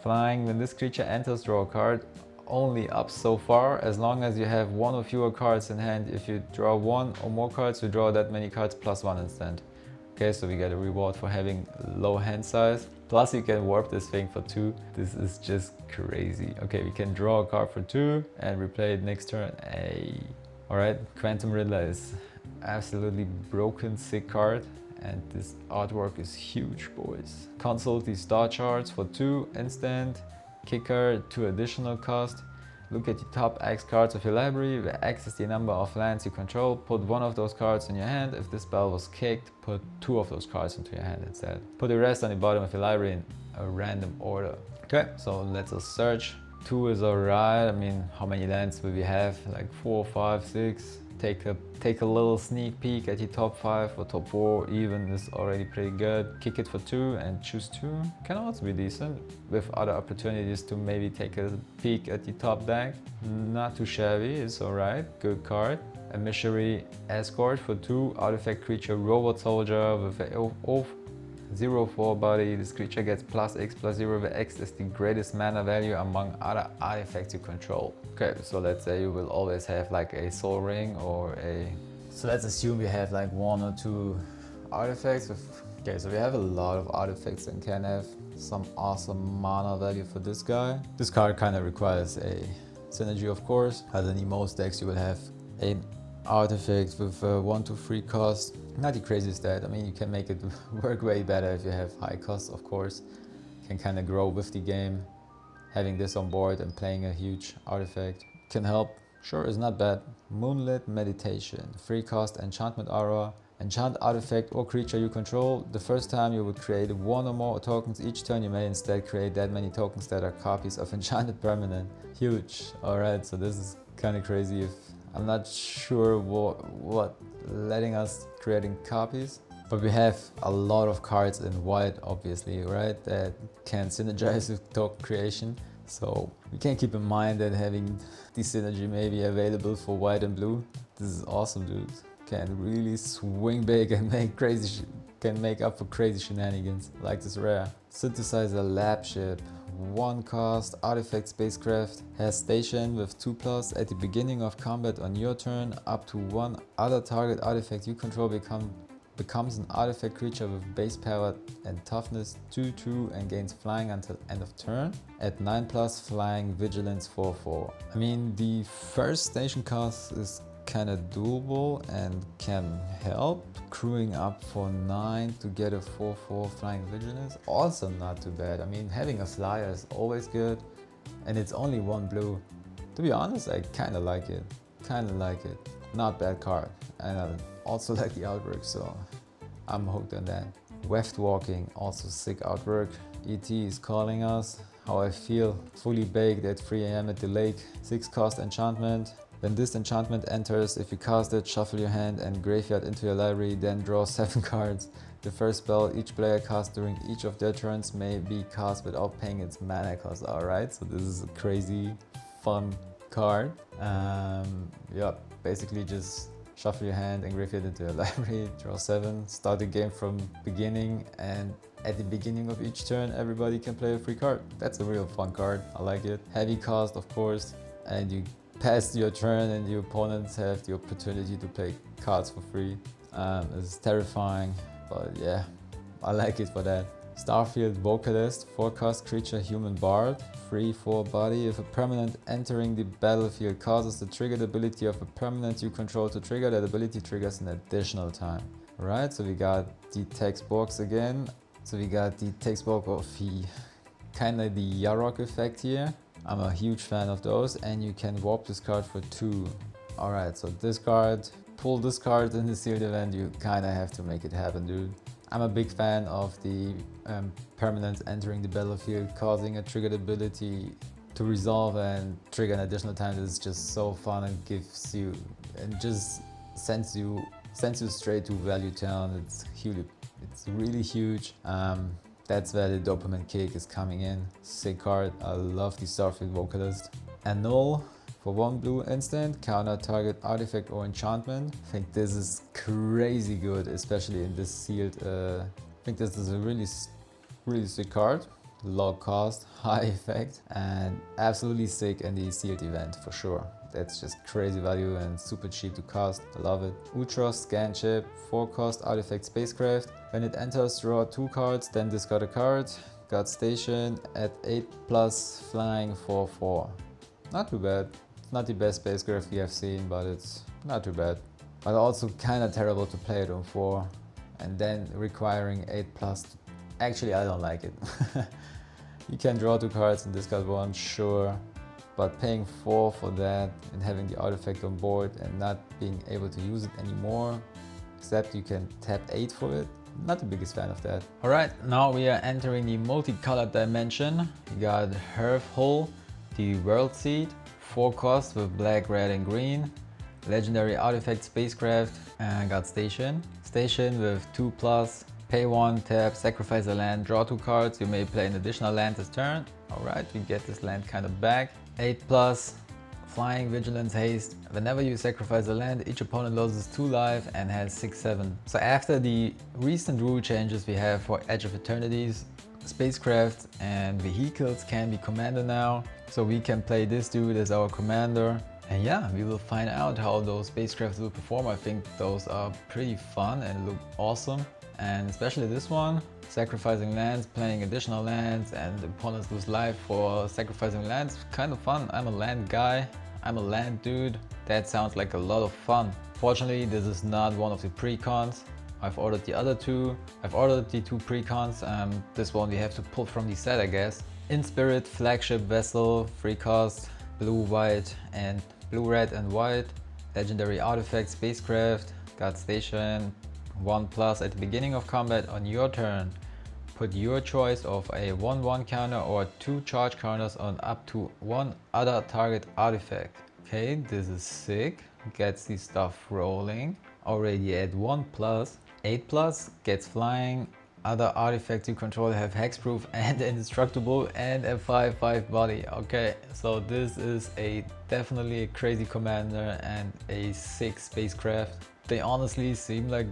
Flying, when this creature enters, draw a card. Only up so far, as long as you have 1 or fewer cards in hand. If you draw 1 or more cards, you draw that many cards plus 1 instant. Okay, so we get a reward for having low hand size. Plus you can warp this thing for 2. This is just crazy. Okay, we can draw a card for 2 and replay it next turn. Hey. Alright, Quantum Riddler is absolutely broken sick card. And this artwork is huge, boys. Consult the star charts for 2 instant. Kicker, 2 additional cost. Look at the top X cards of your library, where X is the number of lands you control. Put 1 of those cards in your hand. If this spell was kicked, put 2 of those cards into your hand instead. Put the rest on the bottom of your library in a random order. Okay, so let's search. 2 is alright. I mean, how many lands will we have? Like 4, 5, 6? take a little sneak peek at your top 5 or top 4 even is already pretty good. Kick it for 2 and choose 2 can also be decent, with other opportunities to maybe take a peek at your top deck. Not too shabby, it's alright, good card. A Missionary Escort for 2, artifact creature robot soldier with a 0/4 body. This creature gets +X/0, where X is the greatest mana value among other artifacts you control. Okay, so let's say you will always have like a Soul Ring or a... So let's assume you have like 1 or 2 artifacts with... Okay, so we have a lot of artifacts and can have some awesome mana value for this guy. This card kind of requires a synergy, of course, as in most decks you will have a artifact with 1 to 3 cost. Not the craziest stat. I mean, you can make it work way better if you have high costs, of course. Can kind of grow with the game. Having this on board and playing a huge artifact can help. Sure, it's not bad. Moonlit Meditation, 3 cost enchantment aura. Enchant artifact or creature you control. The first time you would create 1 or more tokens each turn, you may instead create that many tokens that are copies of enchanted permanent. Huge. Alright, so this is kind of crazy. If I'm not sure what letting us creating copies, but we have a lot of cards in white, obviously, right, that can synergize with token creation. So we can keep in mind that having this synergy may be available for white and blue. This is awesome, dude. Can really swing big and make up for crazy shenanigans like this rare. Synthesizer Lab Ship, 1 cost, artifact spacecraft, has station with 2+ at the beginning of combat on your turn. Up to 1 other target artifact you control becomes an artifact creature with base power and toughness 2/2 and gains flying until end of turn. At 9+ flying, vigilance 4/4. I mean, the first station cost is kind of doable and can help. Crewing up for 9 to get a 4/4 flying vigilance, also not too bad. I mean, having a flyer is always good, and it's only 1 blue. To be honest, I kind of like it. Not bad card, and I also like the artwork, so I'm hooked on that. Weft Walking, also sick artwork. ET is calling us. How I feel, fully baked at 3 AM at the lake. 6 cost enchantment. When this enchantment enters, if you cast it, shuffle your hand and graveyard into your library, then draw 7 cards. The first spell each player casts during each of their turns may be cast without paying its mana cost. Alright, so this is a crazy fun card. Yeah, basically just shuffle your hand and graveyard into your library, draw 7, start the game from beginning, and at the beginning of each turn everybody can play a free card. That's a real fun card, I like it. Heavy cost, of course, and you pass your turn and your opponents have the opportunity to play cards for free. It's terrifying, but yeah, I like it for that. Starfield Vocalist, 4 cost creature human bard, 3/4 body. If a permanent entering the battlefield causes the triggered ability of a permanent you control to trigger, that ability triggers an additional time. Alright, so we got the text box again. So we got the text box of kinda the Yarok effect here. I'm a huge fan of those, and you can warp this card for 2. Alright, so this card, pull this card in the sealed event, you kinda have to make it happen, dude. I'm a big fan of the permanents entering the battlefield, causing a triggered ability to resolve and trigger an additional time. This is just so fun and gives you, and just sends you straight to value town. It's huge, it's really huge. That's where the dopamine kick is coming in. Sick card, I love the Starfield Vocalist. Annul, for 1 blue instant, counter target artifact or enchantment. I think this is crazy good, especially in this sealed. I think this is a really sick card. Low cost, high effect, and absolutely sick in the sealed event for sure. That's just crazy value and super cheap to cast. I love it. Utros Scan Chip, 4 cost artifact spacecraft. When it enters, draw 2 cards, then discard a card. Got station at 8+ flying 4/4. Not too bad. It's not the best spacecraft we have seen, but it's not too bad. But also kind of terrible to play it on 4 and then requiring 8+. Actually, I don't like it. You can draw 2 cards and discard 1, sure. But paying 4 for that and having the artifact on board and not being able to use it anymore, except you can tap 8 for it, not the biggest fan of that. Alright, now we are entering the multicolored dimension. We got Hearth Hole, the World Seed, 4 cost with black, red and green. legendary artifact spacecraft, and got station. Station with 2+, pay 1, tap, sacrifice a land, draw 2 cards. You may play an additional land this turn. Alright, we get this land kind of back. 8+, flying, vigilance, haste. Whenever you sacrifice a land, each opponent loses 2 life and has 6/7. So after the recent rule changes we have for Edge of Eternities, spacecraft and vehicles can be commander now. So we can play this dude as our commander. And yeah, we will find out how those spacecrafts will perform. I think those are pretty fun and look awesome. And especially this one, sacrificing lands, playing additional lands, and opponents lose life for sacrificing lands. Kind of fun. I'm a land guy. I'm a land dude. That sounds like a lot of fun. Fortunately, this is not one of the precons. I've ordered the other two. I've ordered the 2 precons. This one we have to pull from the set, I guess. In Spirit, flagship vessel, free cost, blue, white, and blue, red, and white. Legendary artifact, spacecraft, got station, 1+ at the beginning of combat. On your turn, put your choice of a 1/1 counter or 2 charge counters on up to 1 other target artifact. Okay, this is sick. Gets the stuff rolling. Already at 1+. 8+ gets flying. Other artifacts you control have hexproof and indestructible and a 5/5 body. Okay, so this is definitely a crazy commander and a sick spacecraft. They honestly seem like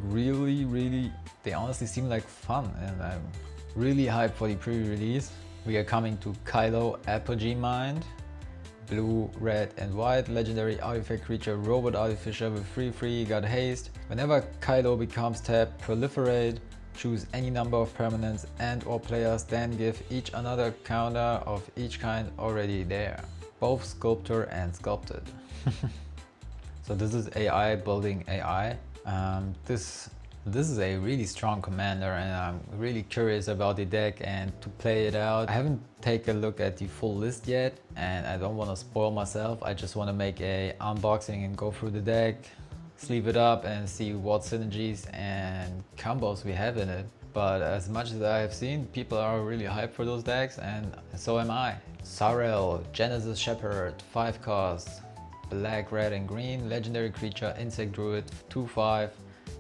they honestly seem like fun, and I'm really hyped for the pre-release. We are coming to Kylo Apogee Mind. Blue, red, and white. Legendary artifact creature, robot artificer with 3/3, got haste. Whenever Kylo becomes tapped, proliferate. Choose any number of permanents and or players, then give each another counter of each kind already there. Both sculptor and sculpted. So this is AI building AI. This is a really strong commander, and I'm really curious about the deck and to play it out. I haven't taken a look at the full list yet, and I don't want to spoil myself. I just want to make a unboxing and go through the deck, sleeve it up, and see what synergies and combos we have in it. But as much as I have seen, people are really hyped for those decks, and so am I. Sarel, Genesis Shepherd, 5 costs, black, red, and green. Legendary creature, insect druid, 2/5.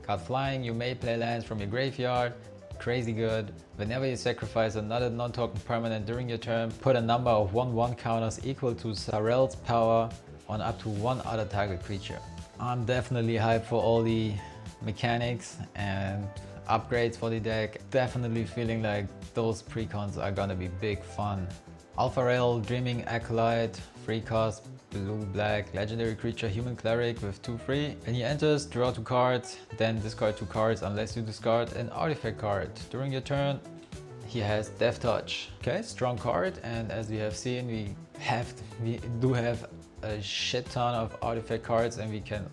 Got flying, you may play lands from your graveyard. Crazy good. Whenever you sacrifice another non-token permanent during your turn, put a number of 1/1 counters equal to Sarel's power on up to 1 other target creature. I'm definitely hyped for all the mechanics and upgrades for the deck. Definitely feeling like those precons are gonna be big fun. Alpha Rail, Dreaming Acolyte, 3 cost, blue, black, legendary creature, human cleric with 2/3. When he enters, draw 2 cards, then discard 2 cards unless you discard an artifact card. During your turn, he has Death Touch. Okay, strong card, and as we have seen, we do have a shit ton of artifact cards, and we can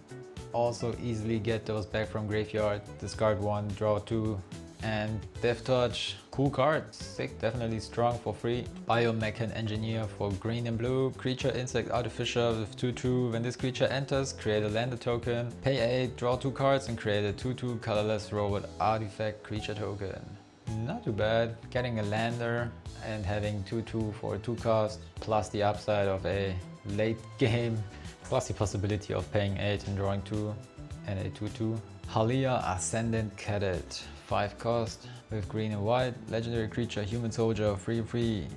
also easily get those back from graveyard. Discard 1, draw 2, and Death Touch, cool card, sick, definitely strong for free. Biomechan Engineer for green and blue, creature, insect, artificer with 2/2. When this creature enters, create a lander token, pay 8, draw 2 cards, and create a 2/2 colorless robot artifact creature token. Not too bad. Getting a lander and having 2/2 for a 2 cost, plus the upside of a late game, plus the possibility of paying 8 and drawing 2, and a 2/2. Halia Ascendant Cadet, 5 cost with green and white. Legendary creature, human soldier, 3/3.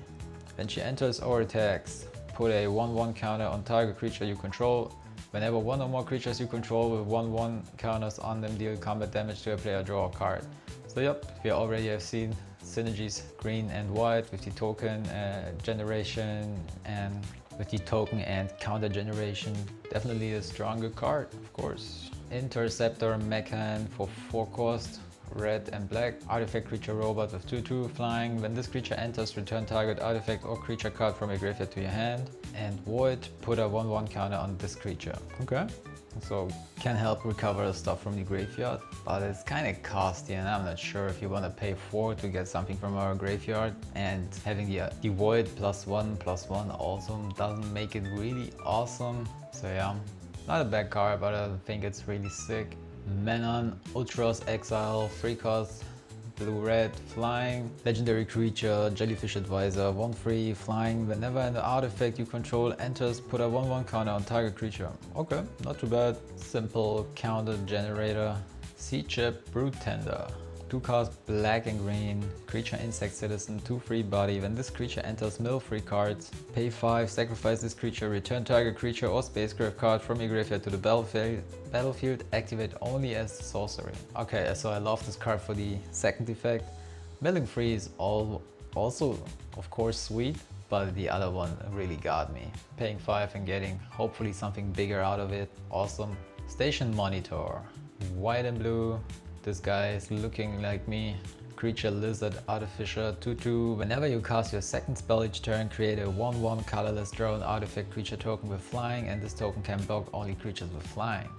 When she enters or attacks, put a 1/1 counter on target creature you control. Whenever 1 or more creatures you control with 1/1 counters on them deal combat damage to a player, draw a card. So yep, we already have seen synergies green and white with the token generation and with the token and counter generation. Definitely a stronger card, of course. Interceptor Mechan for 4 cost, red and black. Artifact creature robot with 2/2 flying. When this creature enters, return target artifact or creature card from your graveyard to your hand. And void, put a 1/1 counter on this creature. Okay. So can help recover stuff from the graveyard, but it's kind of costly, and I'm not sure if you want to pay 4 to get something from our graveyard. And having the void +1/+1 also doesn't make it really awesome. So yeah, not a bad card, but I think it's really sick. Menon, Ultros Exile, 3 cost, blue-red, flying, legendary creature, jellyfish advisor, 1/3, flying. Whenever an artifact you control enters, put a 1/1 counter on target creature. Okay, not too bad. Simple counter generator. Sea Chip, Brute Tender. 2 cost, black and green, creature insect citizen, 2/3 body. When this creature enters, mill 3 cards. Pay 5, sacrifice this creature, return target creature or spacecraft card from your graveyard to the battlefield, activate only as sorcery. Okay, so I love this card for the second effect. Milling 3 is also of course sweet, but the other one really got me. Paying 5 and getting hopefully something bigger out of it, awesome. Station Monitor, white and blue. This guy is looking like me. Creature lizard artificer 2/2. Whenever you cast your second spell each turn, create a 1/1 colorless draw an artifact creature token with flying, and this token can block only creatures with flying.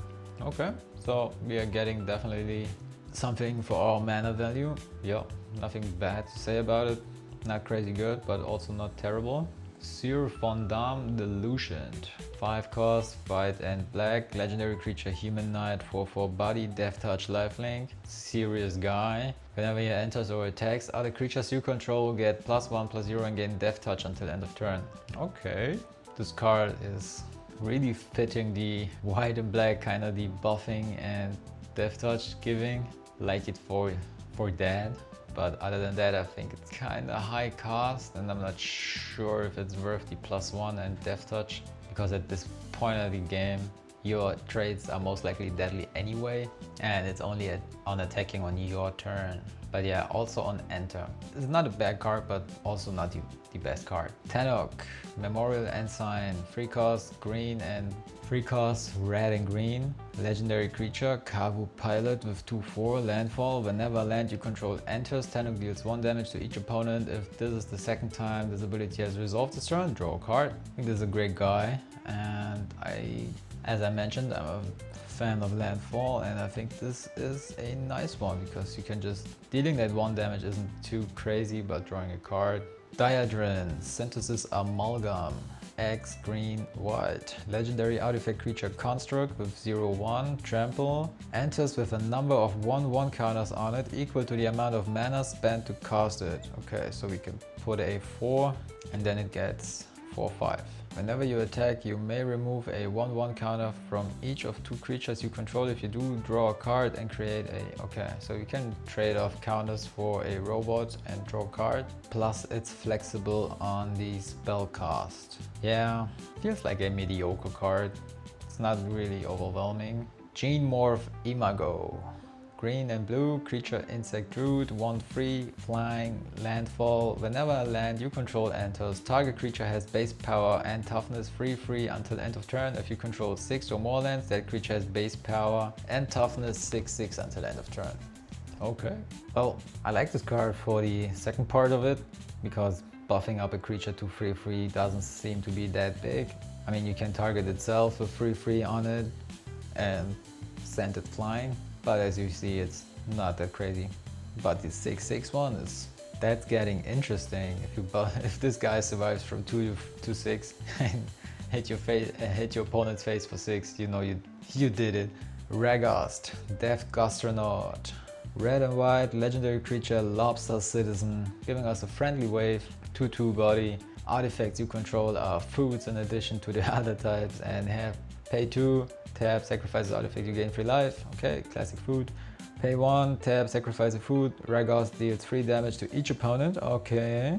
Okay, so we are getting definitely something for our mana value. Yeah, nothing bad to say about it. Not crazy good, but also not terrible. Sur Fondam Delusion. 5 cost, white and black, legendary creature, human knight, 4/4 body, death touch, lifelink. Serious guy. Whenever he enters or attacks, other creatures you control get +1/+0 and gain death touch until end of turn. Okay, this card is really fitting the white and black, kind of the buffing and death touch giving. Like it for that. But other than that, I think it's kind of high cost, and I'm not sure if it's worth the +1 and death touch, because at this point of the game your trades are most likely deadly anyway, and it's only on attacking on your turn. But yeah, also on enter. It's not a bad card, but also not the best card. Tanok, Memorial Ensign, 3 cost, green and 3 cost, red and green. Legendary creature, Kavu Pilot with 2/4, landfall. Whenever land you control enters, Tanok deals 1 damage to each opponent. If this is the second time this ability has resolved this turn, draw a card. I think this is a great guy, and as I mentioned, I'm a fan of landfall, and I think this is a nice one because you can just, dealing that 1 damage isn't too crazy, but drawing a card. Diadrin, Synthesis Amalgam, X, green, white. Legendary artifact creature construct with 0/1, trample. Enters with a number of 1/1 counters on it equal to the amount of mana spent to cast it. Okay, so we can put a 4 and then it gets 4/5. Whenever you attack, you may remove a 1/1 counter from each of 2 creatures you control. If you do, draw a card and create a... Okay, so you can trade off counters for a robot and draw a card. Plus it's flexible on the spell cast. Yeah, feels like a mediocre card. It's not really overwhelming. Gene Morph Imago. Green and blue, creature insect druid, 1/3, flying, landfall. Whenever a land you control enters, target creature has base power and toughness 3/3 until end of turn. If you control 6 or more lands, that creature has base power and toughness 6/6 until end of turn. Okay. Well, I like this card for the second part of it, because buffing up a creature to 3/3 doesn't seem to be that big. I mean, you can target itself with 3/3 on it and send it flying. But as you see, it's not that crazy. But the 6/6 one that's getting interesting. If this guy survives from 2 to 6 and hit your opponent's face for 6, you know you did it. Ragast, Death Gastronaut, red and white, legendary creature, lobster citizen, giving us a friendly wave, 2/2 body. Artifacts you control are foods in addition to the other types, and have pay 2. Tap, sacrifice the artifact, you gain 3 life. Okay, classic food. Pay 1, tap, sacrifice a food. Ragast deals 3 damage to each opponent. Okay.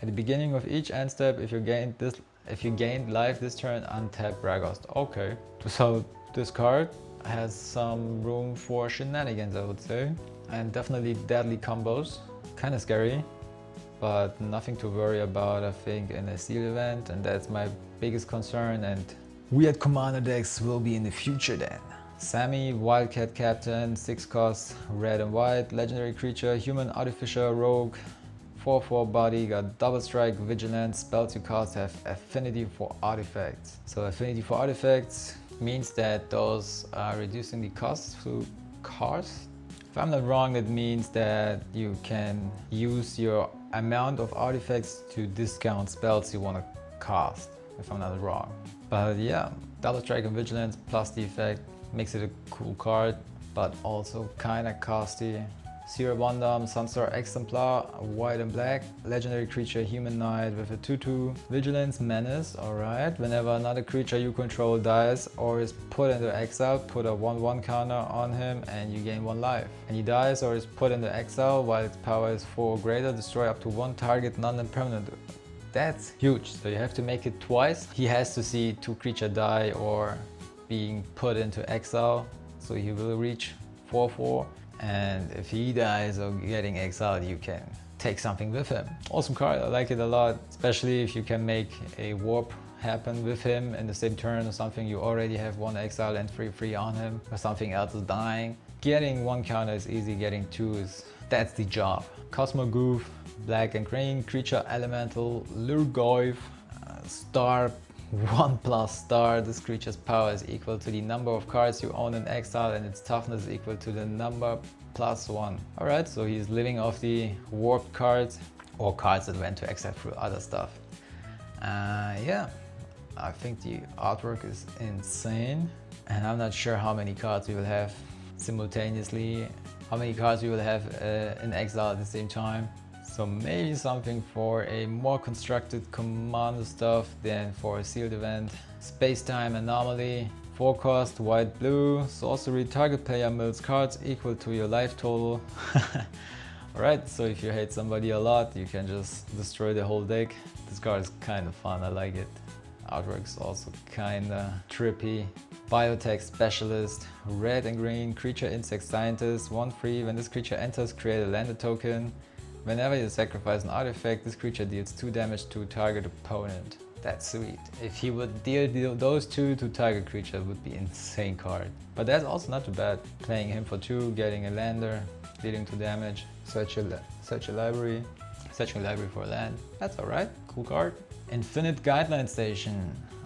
At the beginning of each end step, if you gained life this turn, untap Ragast. Okay. So this card has some room for shenanigans, I would say. And definitely deadly combos. Kinda scary, but nothing to worry about, I think, in a seal event, and that's my biggest concern. And weird commander decks will be in the future then. Sammy, Wildcat Captain, 6 cost, red and white, legendary creature, human artificer, rogue, 4/4 body, got double strike, vigilance. Spells you cast have affinity for artifacts. So affinity for artifacts means that those are reducing the cost through cards. If I'm not wrong, that means that you can use your amount of artifacts to discount spells you want to cast, if I'm not wrong. But yeah, double strike and vigilance plus the effect makes it a cool card, but also kinda costly. Zero Wandam, Sunstar Exemplar, white and black, legendary creature humanoid with a 2/2 vigilance menace. Alright, whenever another creature you control dies or is put into exile, put a 1/1 counter on him and you gain 1 life. And he dies or is put into exile while its power is 4 or greater, destroy up to 1 target non-land permanent. That's huge, so you have to make it twice. He has to see 2 creatures die or being put into exile, so he will reach 4/4. And if he dies or getting exiled, you can take something with him. Awesome card, I like it a lot, especially if you can make a warp happen with him in the same turn or something. You already have 1 exile and 3/3 on him, or something else is dying. Getting 1 counter is easy, getting 2 is, that's the job. Cosmo Goof, black and green, creature elemental, Lurgoyf, star, 1+ star. This creature's power is equal to the number of cards you own in exile and its toughness is equal to the number +1. Alright, so he's living off the warped cards or cards that went to exile through other stuff. Yeah, I think the artwork is insane and I'm not sure how many cards we will have simultaneously, how many cards we will have in exile at the same time. So maybe something for a more constructed commander stuff than for a sealed event. Space-time anomaly, 4 cost, white blue, sorcery, target player mills cards equal to your life total. Alright, so if you hate somebody a lot, you can just destroy the whole deck. This card is kind of fun, I like it. Artwork is also kinda trippy. Biotech specialist, red and green, creature insect scientist, 1/3. When this creature enters, create a landed token. Whenever you sacrifice an artifact, this creature deals 2 damage to target opponent. That's sweet. If he would deal those 2 to target creature, it would be insane card. But that's also not too bad. Playing him for 2, getting a lander, dealing 2 damage, search a library, searching a library for a land. That's alright, cool card. Infinite Guideline Station.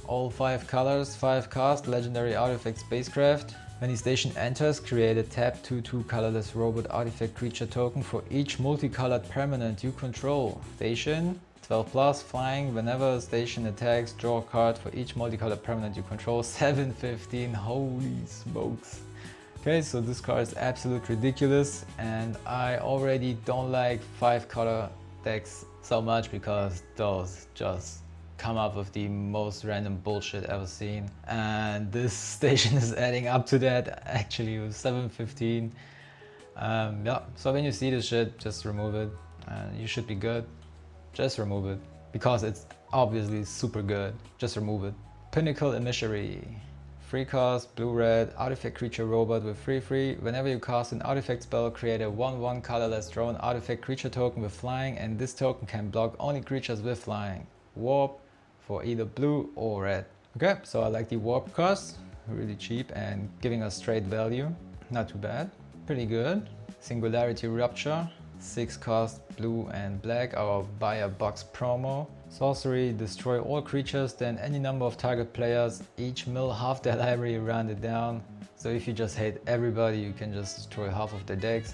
All 5 colors, 5 cost, legendary artifact spacecraft. When the station enters, create a tap 2/2 colorless robot artifact creature token for each multicolored permanent you control. Station, 12+, flying. Whenever a station attacks, draw a card for each multicolored permanent you control. 7/15, holy smokes. Okay, so this card is absolutely ridiculous and I already don't like 5 color decks so much because those just come up with the most random bullshit ever seen, and this station is adding up to that actually with 7/15. Yeah, so when you see this shit, just remove it and you should be good. Just remove it because it's obviously super good. Just remove it. Pinnacle Emissary, 3 cost, blue-red, artifact creature robot with 3/3. Whenever you cast an artifact spell, create a 1/1 colorless drone artifact creature token with flying, and this token can block only creatures with flying. Warp for either blue or red. Okay, so I like the warp cost, really cheap and giving us straight value. Not too bad, pretty good. Singularity Rupture, 6 cost, blue and black, our buy a box promo. Sorcery, destroy all creatures, then any number of target players, each mill half their library, round it down. So if you just hate everybody, you can just destroy half of their decks.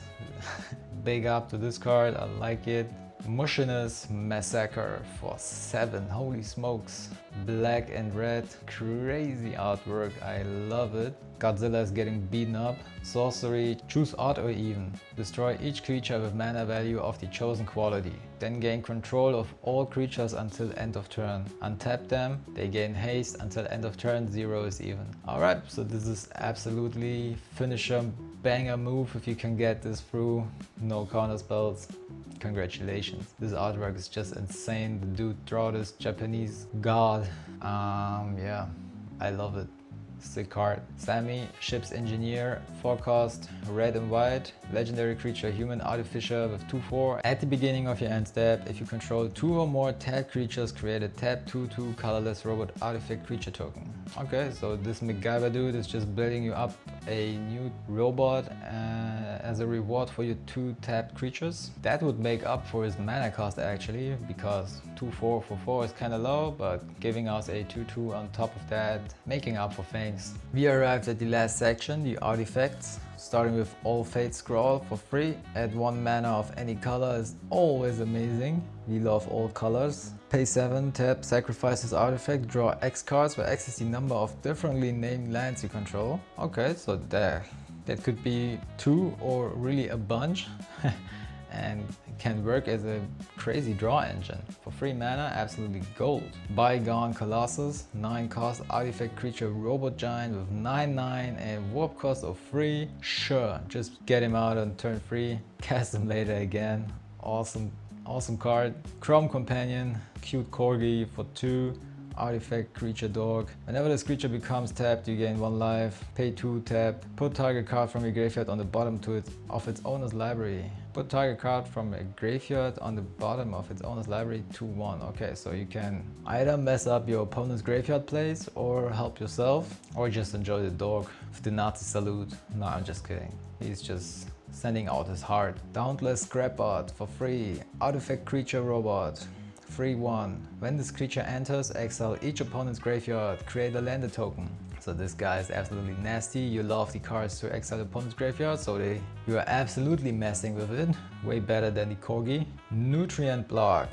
Big up to this card, I like it. Mucinous Massacre for 7, holy smokes. Black and red, crazy artwork, I love it. Godzilla is getting beaten up. Sorcery, choose odd or even. Destroy each creature with mana value of the chosen quality. Then gain control of all creatures until end of turn. Untap them, they gain haste until end of turn, 0 is even. Alright, so this is absolutely finisher banger move if you can get this through. No counter spells. Congratulations. This artwork is just insane. The dude draw this Japanese god. Yeah, I love it. Sick card. Sammy, ship's engineer, 4 cost, red and white, legendary creature, human artificer with 2/4. At the beginning of your end step, if you control 2 or more tapped creatures, create a tap 2/2 colorless robot artifact creature token. Okay, so this MacGyver dude is just building you up a new robot as a reward for your 2 tapped creatures. That would make up for his mana cost actually, because 2/4 for 4 is kind of low, but giving us a 2/2 on top of that, making up for things. We arrived at the last section, the artifacts. Starting with All Fate Scroll for free. Add 1 mana of any color is always amazing. We love all colors. Pay 7, tap, sacrifice this artifact, draw X cards, where X is the number of differently named lands you control. Okay, so there. That could be 2 or really a bunch. And it can work as a crazy draw engine. For 3 mana, absolutely gold. Bygone Colossus, 9 cost artifact creature robot giant with 9/9 and warp cost of 3. Sure, just get him out on turn 3, cast him later again. Awesome card. Chrome Companion, cute corgi for 2. Artifact creature dog. Whenever this creature becomes tapped, you gain 1 life. Pay 2, tap. Put target card from your graveyard on the bottom of its owner's library. Put target card from a graveyard on the bottom of its owner's library to 1. Okay, so you can either mess up your opponent's graveyard plays or help yourself, or just enjoy the dog with the Nazi salute. No, I'm just kidding. He's just sending out his heart. Dauntless Scrapbot for 3. Artifact creature robot. 3/1. When this creature enters, exile each opponent's graveyard, create a lander token. So this guy is absolutely nasty. You love the cards to exile opponent's graveyard, so you are absolutely messing with it. Way better than the corgi. Nutrient Block.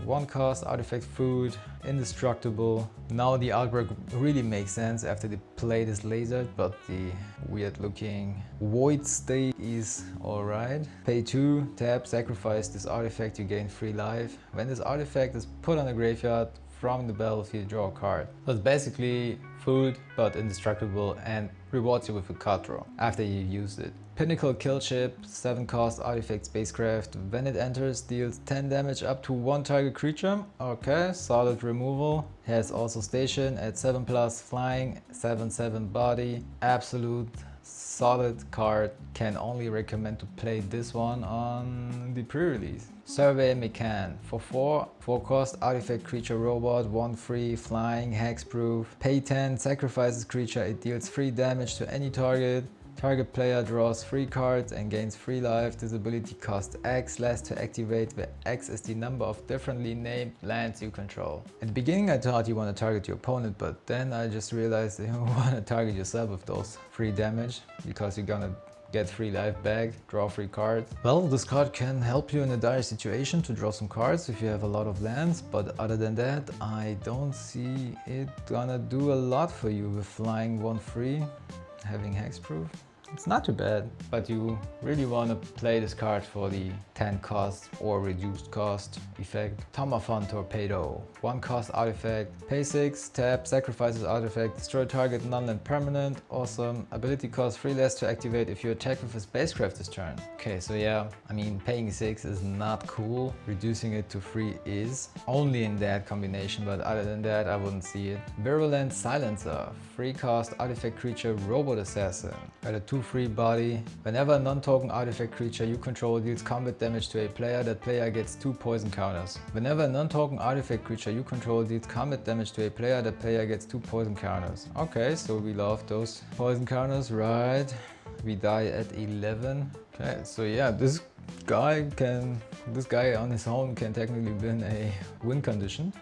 1 cost, artifact food, indestructible. Now the artwork really makes sense after the plate is lasered, but the weird looking void state is alright. Pay 2, tap, sacrifice this artifact, you gain 3 life. When this artifact is put on a graveyard, from the battlefield, draw a card. So it's basically food, but indestructible, and rewards you with a card draw after you use it. Pinnacle Kill Chip, 7 cost artifact spacecraft. When it enters, deals 10 damage up to 1 target creature. Okay, solid removal. Has also station at 7+ flying, 7/7 body. Absolute solid card. Can only recommend to play this one on the pre-release. Survey Mechan for 4 cost artifact creature robot, 1/3 flying, hexproof. Pay 10, sacrifices creature, it deals 3 damage to any target. Target player draws 3 cards and gains 3 life. This ability costs X less to activate, where X is the number of differently named lands you control. At the beginning I thought you want to target your opponent, but then I just realized that you want to target yourself with those 3 damage, because you're gonna get 3 life back, draw 3 cards. Well, this card can help you in a dire situation to draw some cards if you have a lot of lands, but other than that, I don't see it gonna do a lot for you with flying 1/3, having hexproof. It's not too bad, but you really want to play this card for the 10 cost or reduced cost effect. Tomaphon Torpedo, 1 cost artifact, pay 6, tap, sacrifices artifact, destroy target non-land permanent. Awesome. Ability cost 3 less to activate if you attack with a spacecraft this turn. Okay, so yeah, I mean, paying 6 is not cool. Reducing it to 3 is. Only in that combination, but other than that, I wouldn't see it. Virulent Silencer, 3 cost artifact creature robot assassin. At a 2/3 body. Whenever a non-token artifact creature you control deals combat damage to a player, that player gets 2 poison counters. Whenever a non-token artifact creature you control deals combat damage to a player, that player gets 2 poison counters. Okay, so we love those poison counters, right? We die at 11. Okay, so yeah, this guy on his own can technically win a win condition.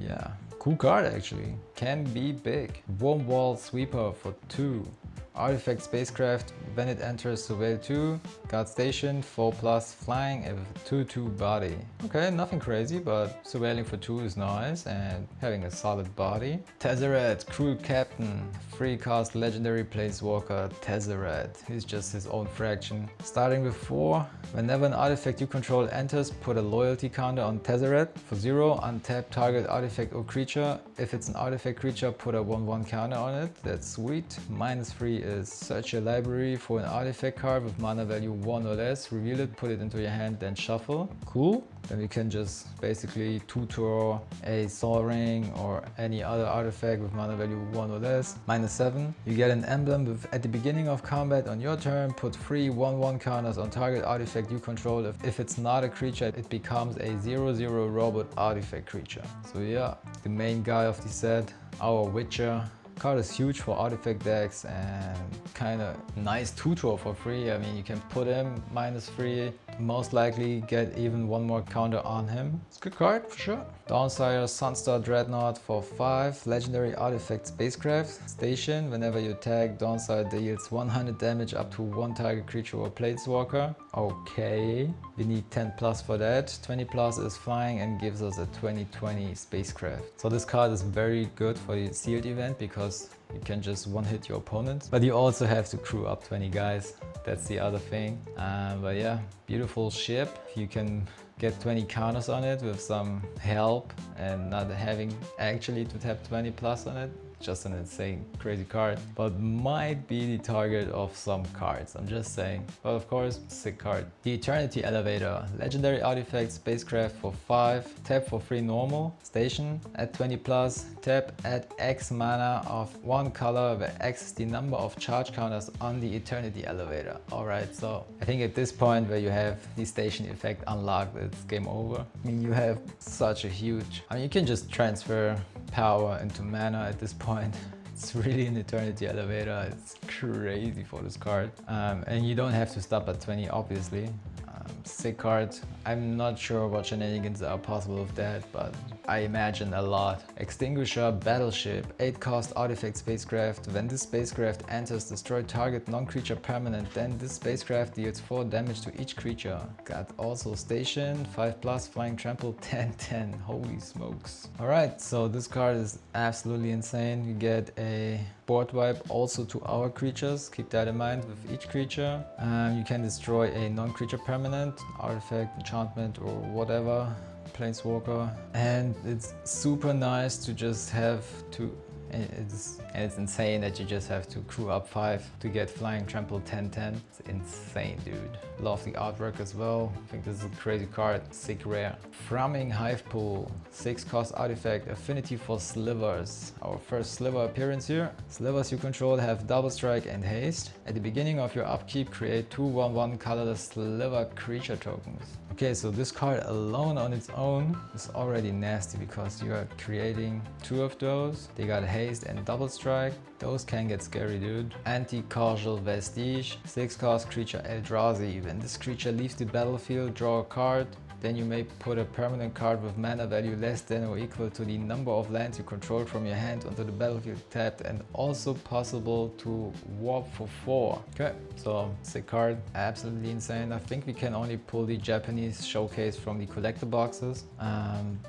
Yeah, cool card actually. Can be big. Wormwall Sweeper for 2. Artifact spacecraft, when it enters, surveil 2, guard station, 4+ flying and with a 2/2 body. Okay, nothing crazy, but surveilling for 2 is nice and having a solid body. Tezzeret, Cruel Captain, 3 cost legendary planeswalker Tezzeret. He's just his own fraction. Starting with 4, whenever an artifact you control enters, put a loyalty counter on Tezzeret. For 0, untap target artifact or creature. If it's an artifact creature, put a 1/1 counter on it. That's sweet. -3 is search your library for an artifact card with mana value 1 or less, reveal it, put it into your hand, then shuffle. Cool. Then we can just basically tutor a Sol Ring or any other artifact with mana value 1 or less. -7. You get an emblem with, at the beginning of combat on your turn, put 3 1/1 counters on target artifact you control. If it's not a creature, it becomes a 0/0 robot artifact creature. So yeah, the main guy of the set, our Witcher. Card is huge for artifact decks and kind of nice tutor for free. I mean, you can put him -3, most likely get even 1 more counter on him. It's a good card for sure. Dawnsire Sunstar Dreadnought for 5, legendary artifact spacecraft. Station, whenever you attack, Dawnsire deals 100 damage up to 1 target creature or planeswalker. Okay, we need 10+ for that. 20+ is flying and gives us a 20/20 spacecraft. So this card is very good for the sealed event because course, you can just one-hit your opponent, but you also have to crew up 20 guys. That's the other thing. But yeah, beautiful ship. You can get 20 counters on it with some help and not having actually to tap 20 plus on it. Just an insane, crazy card, but might be the target of some cards. I'm just saying. But of course, sick card. The Eternity Elevator. Legendary artifact, spacecraft for 5, tap for 3 normal, station at 20 plus, tap at X mana of 1 color where X is the number of charge counters on the Eternity Elevator. Alright, so I think at this point where you have the station effect unlocked, it's game over. I mean, you have such a huge... I mean, you can just transfer power into mana at this point. It's really an Eternity Elevator. It's crazy for this card. And you don't have to stop at 20, obviously. Sick card. I'm not sure what shenanigans are possible with that, but I imagine a lot. Extinguisher Battleship, 8 cost artifact spacecraft. When this spacecraft enters, destroy target non-creature permanent, then this spacecraft deals 4 damage to each creature. Got also station, 5 plus, flying trample, 10/10. Holy smokes. Alright, so this card is absolutely insane. You get a board wipe also to our creatures. Keep that in mind with each creature. You can destroy a non-creature permanent, artifact, enchantment or whatever, planeswalker, and it's super nice to just have to... It's insane that you just have to crew up 5 to get flying trample 10/10. It's insane, dude. Love the artwork as well. I think this is a crazy card. Sick rare. Thrumming Hive Pool. 6 cost artifact. Affinity for slivers. Our first sliver appearance here. Slivers you control have double strike and haste. At the beginning of your upkeep, create 2/1/1 colorless sliver creature tokens. Okay, so this card alone on its own is already nasty because you are creating 2 of those. They got haste and double strike. Those can get scary, dude. Anti-Causal Vestige. 6 cost creature Eldrazi. When this creature leaves the battlefield, draw a card. Then you may put a permanent card with mana value less than or equal to the number of lands you control from your hand onto the battlefield tapped, and also possible to warp for 4. Okay, so sick card, absolutely insane. I think we can only pull the Japanese showcase from the collector boxes.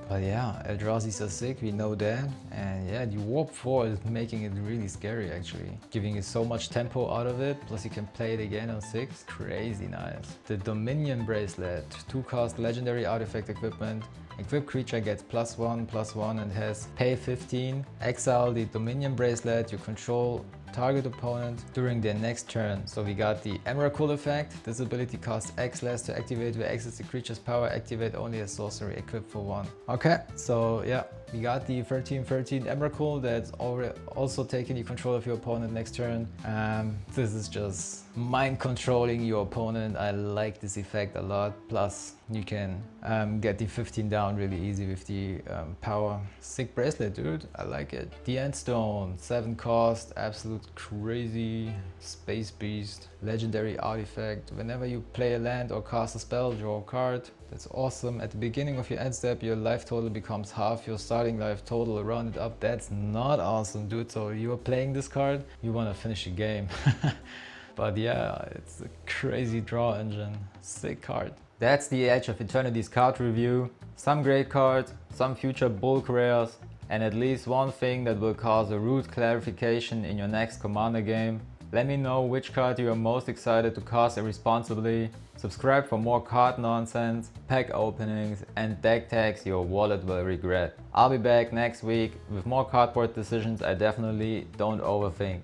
But yeah, Eldrazi's are sick, we know that. And yeah, the warp 4 is making it really scary actually. Giving you so much tempo out of it, plus you can play it again on 6. Crazy nice. The Dominion Bracelet, 2 cost legendary artifact equipment. Equipped creature gets +1/+1 and has pay 15. Exile the Dominion Bracelet you control target opponent during their next turn. So we got the Emrakul effect. This ability costs X less to activate, where X is the creature's power. Activate only a sorcery equipped for 1. Okay, so yeah, we got the 13/13 Emrakul that's already also taking the control of your opponent next turn. This is just mind controlling your opponent. I like this effect a lot. Plus you can get the 15 down really easy with the power. Sick bracelet, dude. I like it. The Endstone, 7 cost, absolute crazy space beast, legendary artifact. Whenever you play a land or cast a spell, draw a card. That's awesome. At the beginning of your end step, your life total becomes half your starting life total. Round it up. That's not awesome, dude. So you are playing this card, you want to finish the game. But yeah, it's a crazy draw engine. Sick card. That's the Edge of Eternities card review. Some great cards, some future bulk rares, and at least one thing that will cause a root clarification in your next Commander game. Let me know which card you are most excited to cast irresponsibly. Subscribe for more card nonsense, pack openings, and deck tags your wallet will regret. I'll be back next week with more cardboard decisions I definitely don't overthink.